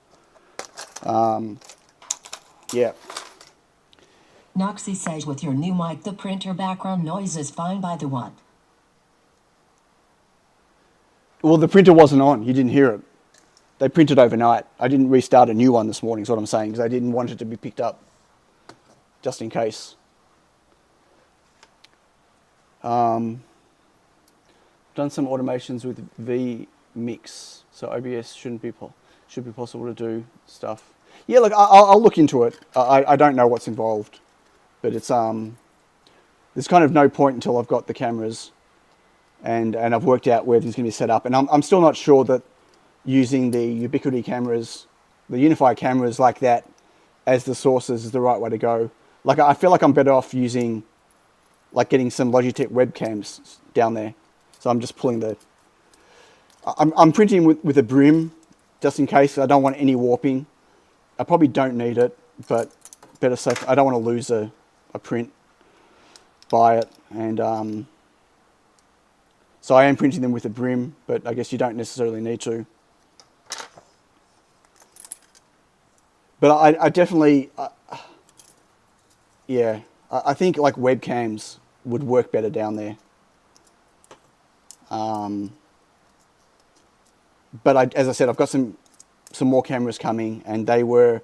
yeah. Noxie says with your new mic, the printer background noise is fine by the what? Well, the printer wasn't on. You didn't hear it. They printed overnight. I didn't restart a new one this morning, is what I'm saying, because I didn't want it to be picked up, just in case. Done some automations with vMix, so OBS should be possible to do stuff. Yeah, look, I'll look into it. I don't know what's involved, but it's there's there's kind of no point until I've got the cameras and I've worked out where these going to be set up. And I'm still not sure that using the Ubiquity cameras, the Unify cameras like that as the sources is the right way to go. Like, I feel like I'm better off using, like, getting some Logitech webcams down there. So I'm just pulling the... I'm printing with a brim, just in case. I don't want any warping. I probably don't need it, but better safe. I don't want to lose a print by it. And so I am printing them with a brim, but I guess you don't necessarily need to. But I definitely... yeah, I think like webcams would work better down there. But as I said, I've got some more cameras coming, and the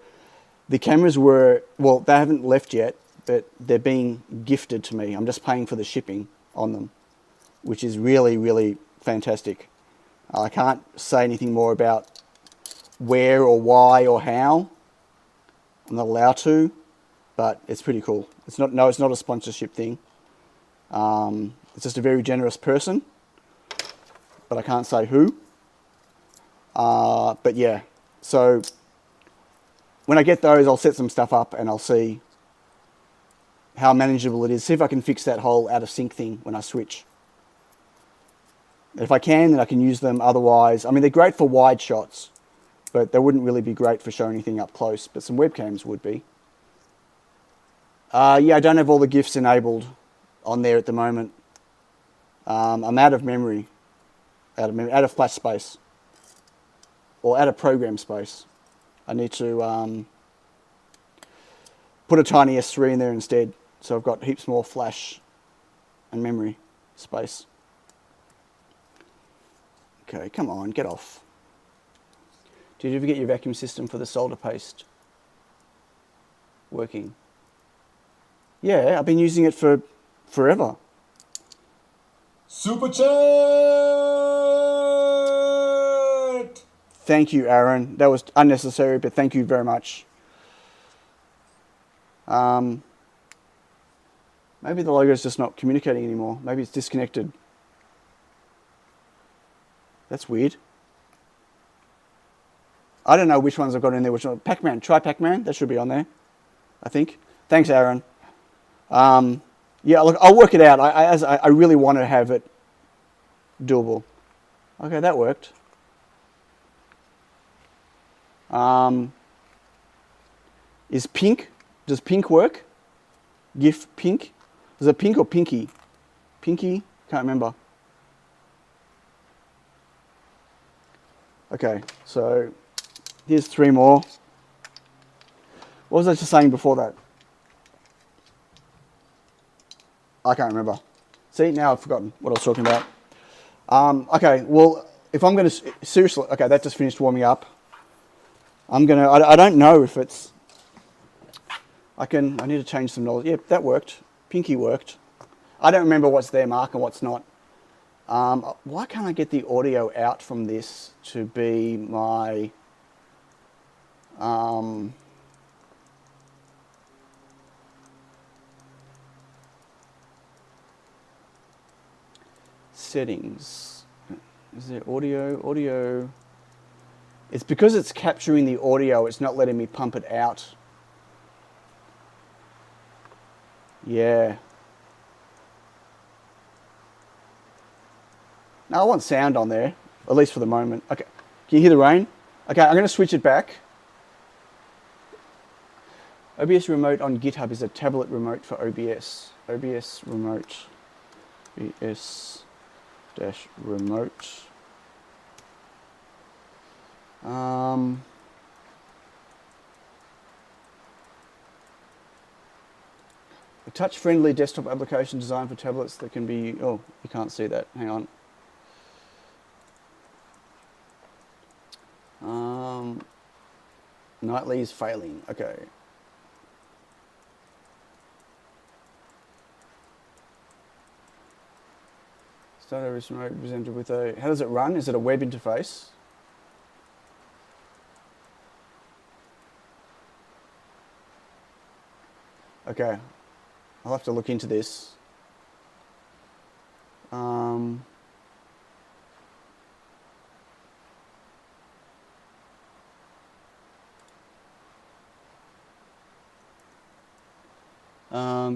cameras were, well, they haven't left yet, but they're being gifted to me. I'm just paying for the shipping on them, which is really, really fantastic. I can't say anything more about where or why or how. I'm not allowed to, but it's pretty cool. It's not a sponsorship thing. It's just a very generous person, but I can't say who. But yeah, so when I get those, I'll set some stuff up and I'll see how manageable it is. See if I can fix that whole out of sync thing when I switch. If I can, then I can use them. Otherwise, I mean, they're great for wide shots, but they wouldn't really be great for showing anything up close, but some webcams would be. Yeah, I don't have all the GIFs enabled on there at the moment. I'm out of memory, out of flash space, or out of program space. I need to put a tiny S3 in there instead, so I've got heaps more flash and memory space. Okay, come on, get off. Did you ever get your vacuum system for the solder paste working? Yeah, I've been using it for forever. Super chat! Thank you, Aaron. That was unnecessary, but thank you very much. Maybe the logo is just not communicating anymore. Maybe it's disconnected. That's weird. I don't know which ones I've got in there. Which one? Pac-Man. Try Pac-Man. That should be on there, I think. Thanks, Aaron. Yeah, look, I'll work it out. I really want to have it doable. Okay, that worked. Is pink? Does pink work? GIF pink? Is it pink or pinky? Pinky? Can't remember. Okay, so here's 3 more. What was I just saying before that? I can't remember. See, now I've forgotten what I was talking about. Okay, well, if I'm going to... Seriously, okay, that just finished warming up. I'm going to... I don't know if it's... I need to change some knowledge. Yep, that worked. Pinky worked. I don't remember what's there, Mark, and what's not. Why can't I get the audio out from this to be my... settings. Is there audio? Audio. It's because it's capturing the audio, it's not letting me pump it out. Yeah. Now I want sound on there, at least for the moment. Okay, can you hear the rain? Okay, I'm going to switch it back. OBS remote on GitHub is a tablet remote for OBS. OBS remote. OBS-remote. A touch-friendly desktop application designed for tablets that can be... Oh, you can't see that. Hang on. Nightly is failing. Okay. Start OBS remote presented with a... How does it run? Is it a web interface? Okay. I'll have to look into this.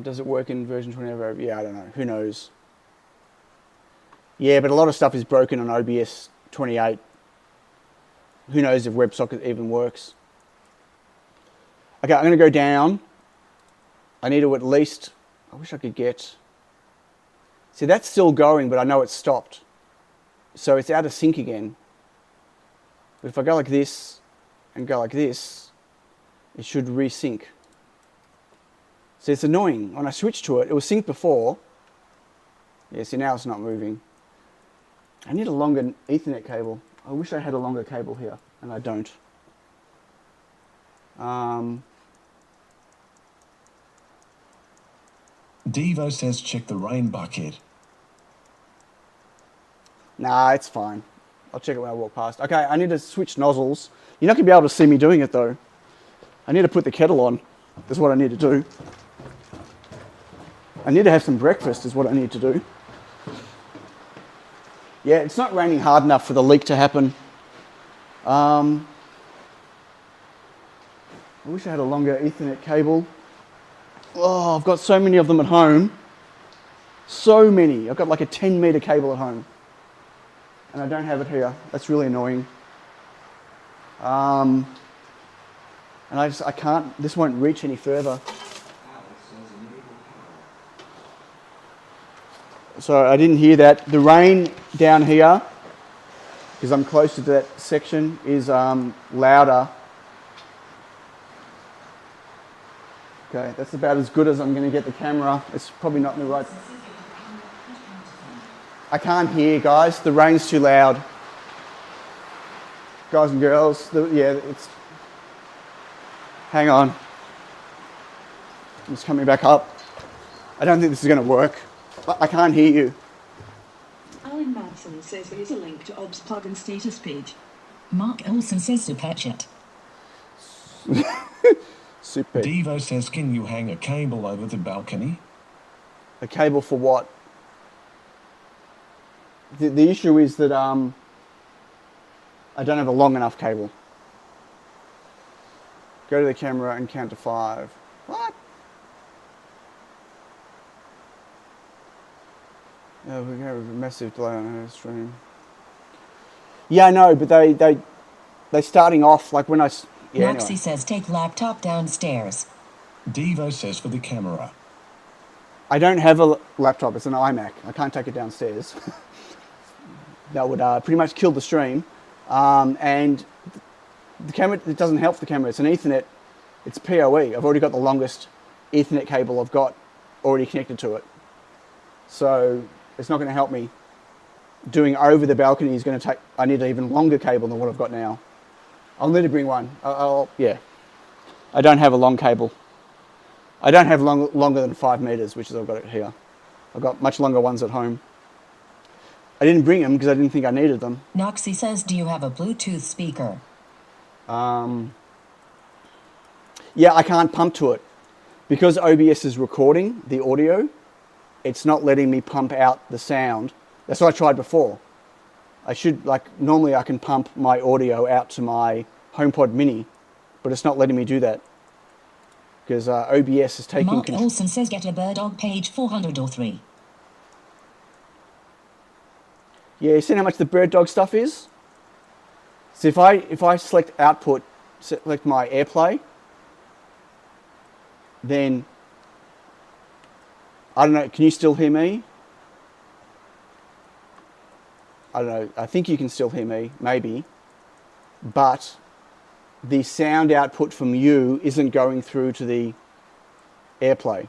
Does it work in version 20? Yeah, I don't know. Who knows? Yeah, but a lot of stuff is broken on OBS 28. Who knows if WebSocket even works? Okay, I'm going to go down. I need to at least... I wish I could get... See, that's still going, but I know it's stopped. So it's out of sync again. But if I go like this and go like this, it should resync. See, it's annoying. When I switched to it, it was synced before. Yeah, see, now it's not moving. I need a longer Ethernet cable. I wish I had a longer cable here, and I don't. Devo says check the rain bucket. Nah, it's fine. I'll check it when I walk past. Okay, I need to switch nozzles. You're not going to be able to see me doing it, though. I need to put the kettle on. That's what I need to do. I need to have some breakfast is what I need to do. Yeah, it's not raining hard enough for the leak to happen. I wish I had a longer Ethernet cable. Oh, I've got so many of them at home. So many. I've got like a 10-meter cable at home. And I don't have it here. That's really annoying. And I can't, this won't reach any further. So I didn't hear that. The rain down here, because I'm closer to that section, is louder. Okay, that's about as good as I'm going to get the camera. It's probably not in the right... I can't hear, guys. The rain's too loud. Guys and girls, yeah, it's... Hang on. It's coming back up. I don't think this is going to work. I can't hear you. Alan Madsen says there is a link to OBS plugin status page. Mark Olsen says to patch it. Super. Devo says can you hang a cable over the balcony? A cable for what? The issue is that I don't have a long enough cable. Go to the camera and count to 5. What? Yeah, we have a massive delay on her stream. Yeah, I know, but they're starting off like when I... Yeah, Moxie anyway. says take laptop downstairs. Devo says for the camera. I don't have a laptop. It's an iMac. I can't take it downstairs. That would pretty much kill the stream. And the camera, it doesn't help the camera. It's an Ethernet. It's PoE. I've already got the longest Ethernet cable I've got already connected to it. So it's not going to help me. Doing over the balcony is going to take... I need an even longer cable than what I've got now. I'll need to bring one. Yeah. I don't have a long cable. I don't have longer than 5 meters, which is I've got it here. I've got much longer ones at home. I didn't bring them because I didn't think I needed them. Noxie says, do you have a Bluetooth speaker? Yeah, I can't pump to it. Because OBS is recording the audio, it's not letting me pump out the sound. That's what I tried before. I should, normally I can pump my audio out to my HomePod Mini, but it's not letting me do that. Because OBS is taking Mark control. Olsen says get a bird on page 403. Yeah, you see how much the bird dog stuff is? So if I select output, select my AirPlay, then, I don't know, can you still hear me? I don't know, I think you can still hear me, maybe, but the sound output from you isn't going through to the AirPlay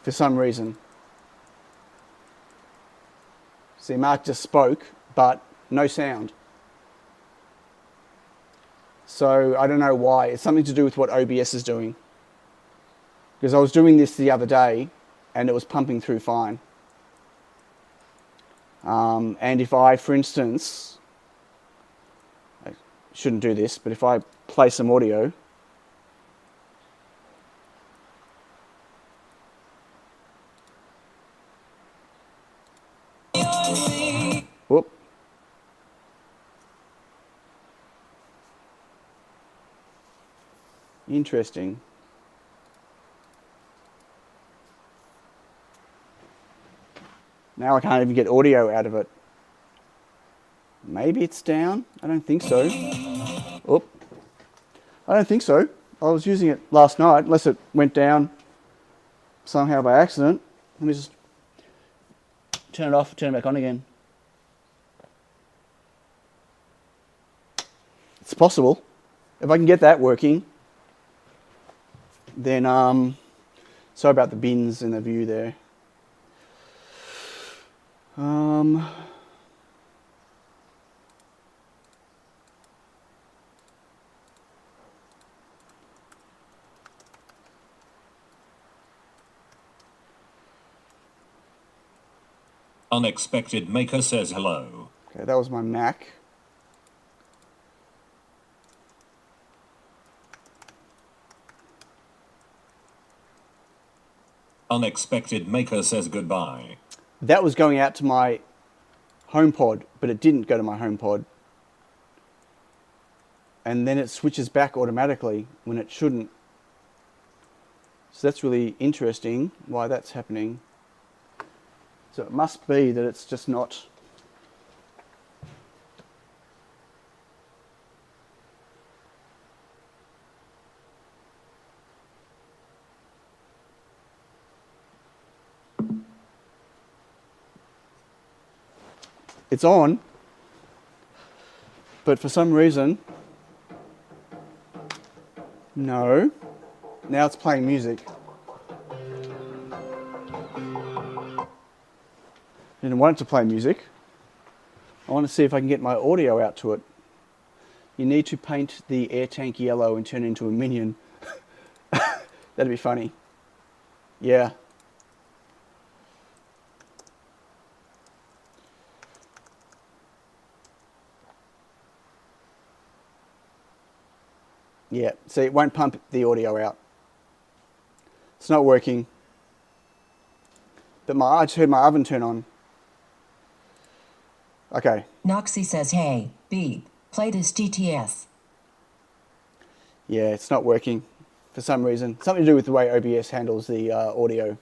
for some reason. See, Mark just spoke, but no sound. So I don't know why. It's something to do with what OBS is doing. Because I was doing this the other day, and it was pumping through fine. And if I, for instance, I shouldn't do this, but if I play some audio, Interesting. Now I can't even get audio out of it. Maybe it's down. I don't think so. Oh, I don't think so. I was using it last night, unless it went down somehow by accident. Let me just turn it off, turn it back on again. It's possible. If I can get that working, then sorry about the bins in the view there. Unexpected Maker says hello. Okay, that was my Mac. Unexpected Maker says goodbye. That was going out to my HomePod, but it didn't go to my HomePod. And then it switches back automatically when it shouldn't. So that's really interesting why that's happening. So it must be that it's just not. It's on, but for some reason, no. Now it's playing music. I didn't want it to play music. I want to see if I can get my audio out to it. You need to paint the air tank yellow and turn it into a minion. That'd be funny. Yeah. Yeah, see, it won't pump the audio out. It's not working. But I just heard my oven turn on. Okay. Noxie says, hey, beep, play this TTS. Yeah, it's not working for some reason. Something to do with the way OBS handles the audio.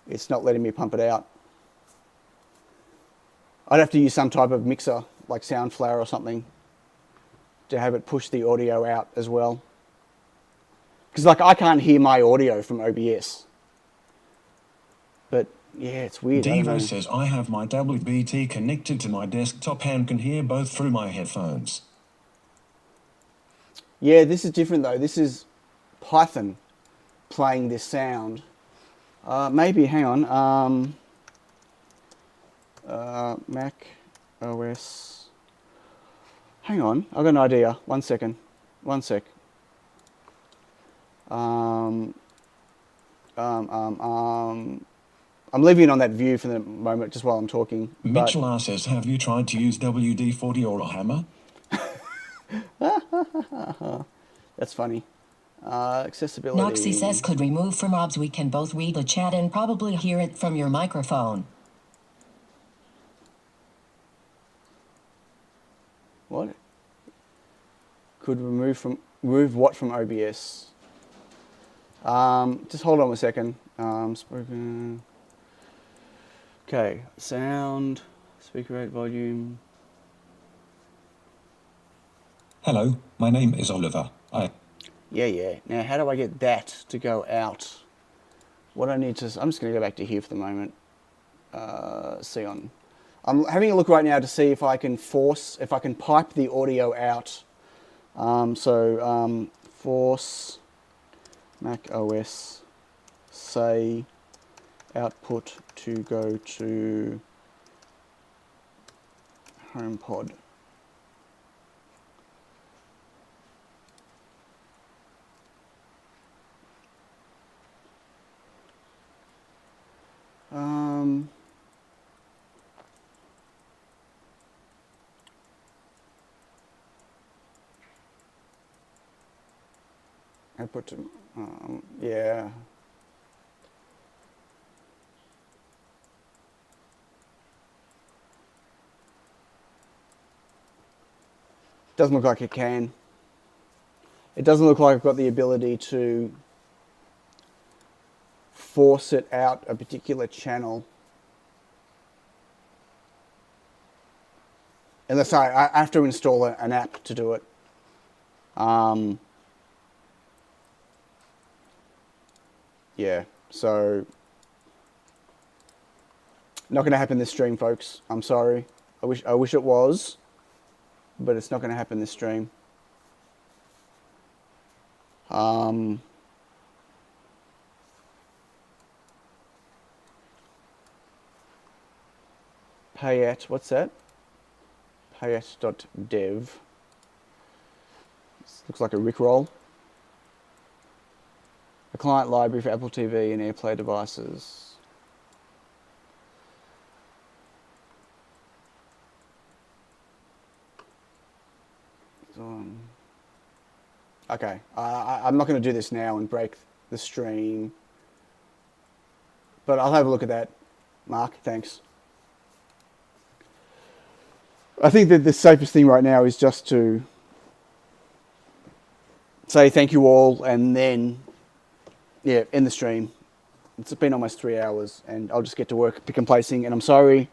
It's not letting me pump it out. I'd have to use some type of mixer, like Soundflower or something, to have it push the audio out as well. Because like I can't hear my audio from OBS. But yeah, it's weird. I don't know. Devo says, I have my WBT connected to my desktop and can hear both through my headphones. Yeah, this is different though. This is Python playing this sound. Maybe, hang on. Mac OS. Hang on, I've got an idea. One second. One sec. I'm leaving it on that view for the moment, just while I'm talking. Mitchell R says, have you tried to use WD-40 or a hammer? That's funny. Accessibility. Noxie says, could remove from OBS. We can both read the chat and probably hear it from your microphone. What? Could remove what from OBS? Just hold on a second. Spoken. Okay, sound, speaker rate, volume. Hello, my name is Oliver. Yeah. Now, how do I get that to go out? What I need to... I'm just going to go back to here for the moment. See on. I'm having a look right now to see if I can pipe the audio out. Force Mac OS, say, output to go to HomePod. Output to, yeah. Doesn't look like it can. It doesn't look like I've got the ability to force it out a particular channel. Unless I have to install an app to do it. Yeah, so not going to happen this stream, folks. I'm sorry. I wish it was, but it's not going to happen this stream. Payat, what's that? Payat.dev. Looks like a Rickroll. A client library for Apple TV and AirPlay devices. Okay, I'm not going to do this now and break the stream, but I'll have a look at that. Mark, thanks. I think that the safest thing right now is just to say thank you all and then, yeah, end the stream. It's been almost 3 hours and I'll just get to work pick and placing, and I'm sorry.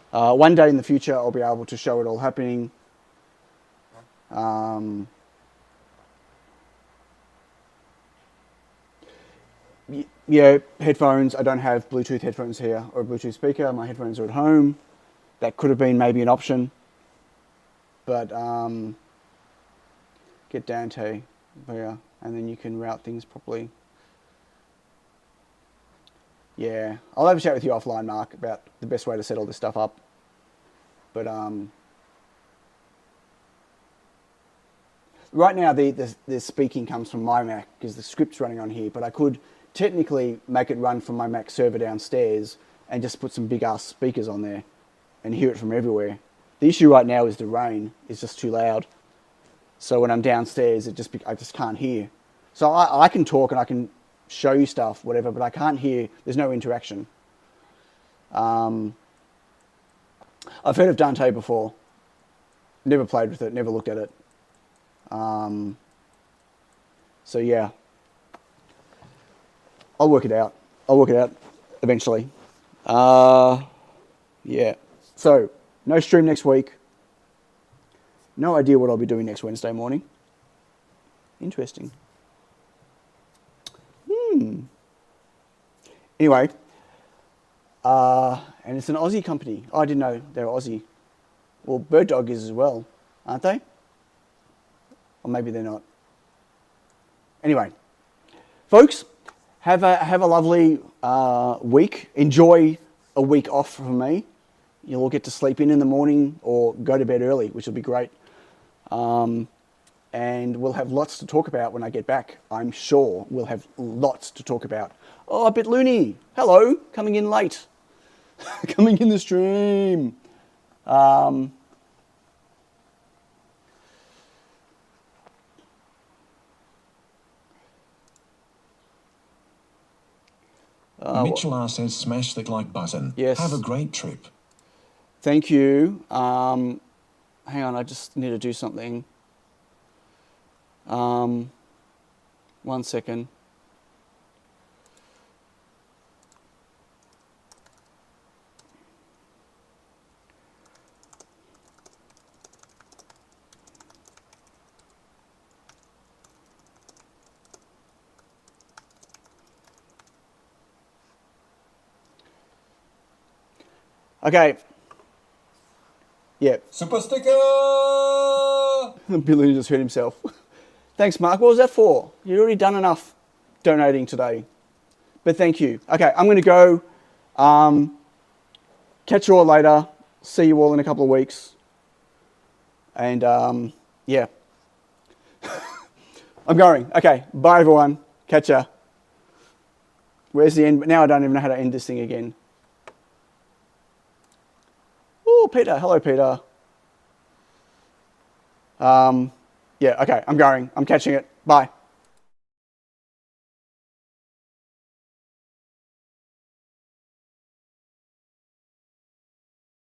One day in the future I'll be able to show it all happening. Yeah, headphones. I don't have Bluetooth headphones here or a Bluetooth speaker. My headphones are at home. That could have been maybe an option. But get Dante here, and then you can route things properly. Yeah, I'll have a chat with you offline, Mark, about the best way to set all this stuff up. But right now the speaking comes from my Mac because the script's running on here, but I could technically make it run from my Mac server downstairs and just put some big ass speakers on there and hear it from everywhere. The issue right now is the rain is just too loud. So when I'm downstairs, I just can't hear. So I can talk and I can show you stuff, whatever, but I can't hear. There's no interaction. I've heard of Dante before. Never played with it, never looked at it. So yeah. I'll work it out. I'll work it out eventually. Yeah. So, no stream next week. No idea what I'll be doing next Wednesday morning. Interesting. Anyway. And it's an Aussie company. Oh, I didn't know they were Aussie. Well, Bird Dog is as well, aren't they? Or maybe they're not. Anyway. Folks, have a lovely week. Enjoy a week off from me. You'll all get to sleep in the morning or go to bed early, which will be great. And we'll have lots to talk about when I get back. I'm sure we'll have lots to talk about. Oh, a bit loony. Hello, coming in late. Coming in the stream. Mitchell R says smash the like button. Yes. Have a great trip. Thank you. Hang on, I just need to do something. 1 second. Okay. Yeah. Super sticker! Billy just hurt himself. Thanks, Mark. What was that for? You'd already done enough donating today. But thank you. Okay, I'm going to go. Catch you all later. See you all in a couple of weeks. And, yeah. I'm going. Okay, bye, everyone. Catch ya. Where's the end? Now I don't even know how to end this thing again. Oh, Peter. Hello, Peter. Yeah, okay, I'm going. I'm catching it. Bye.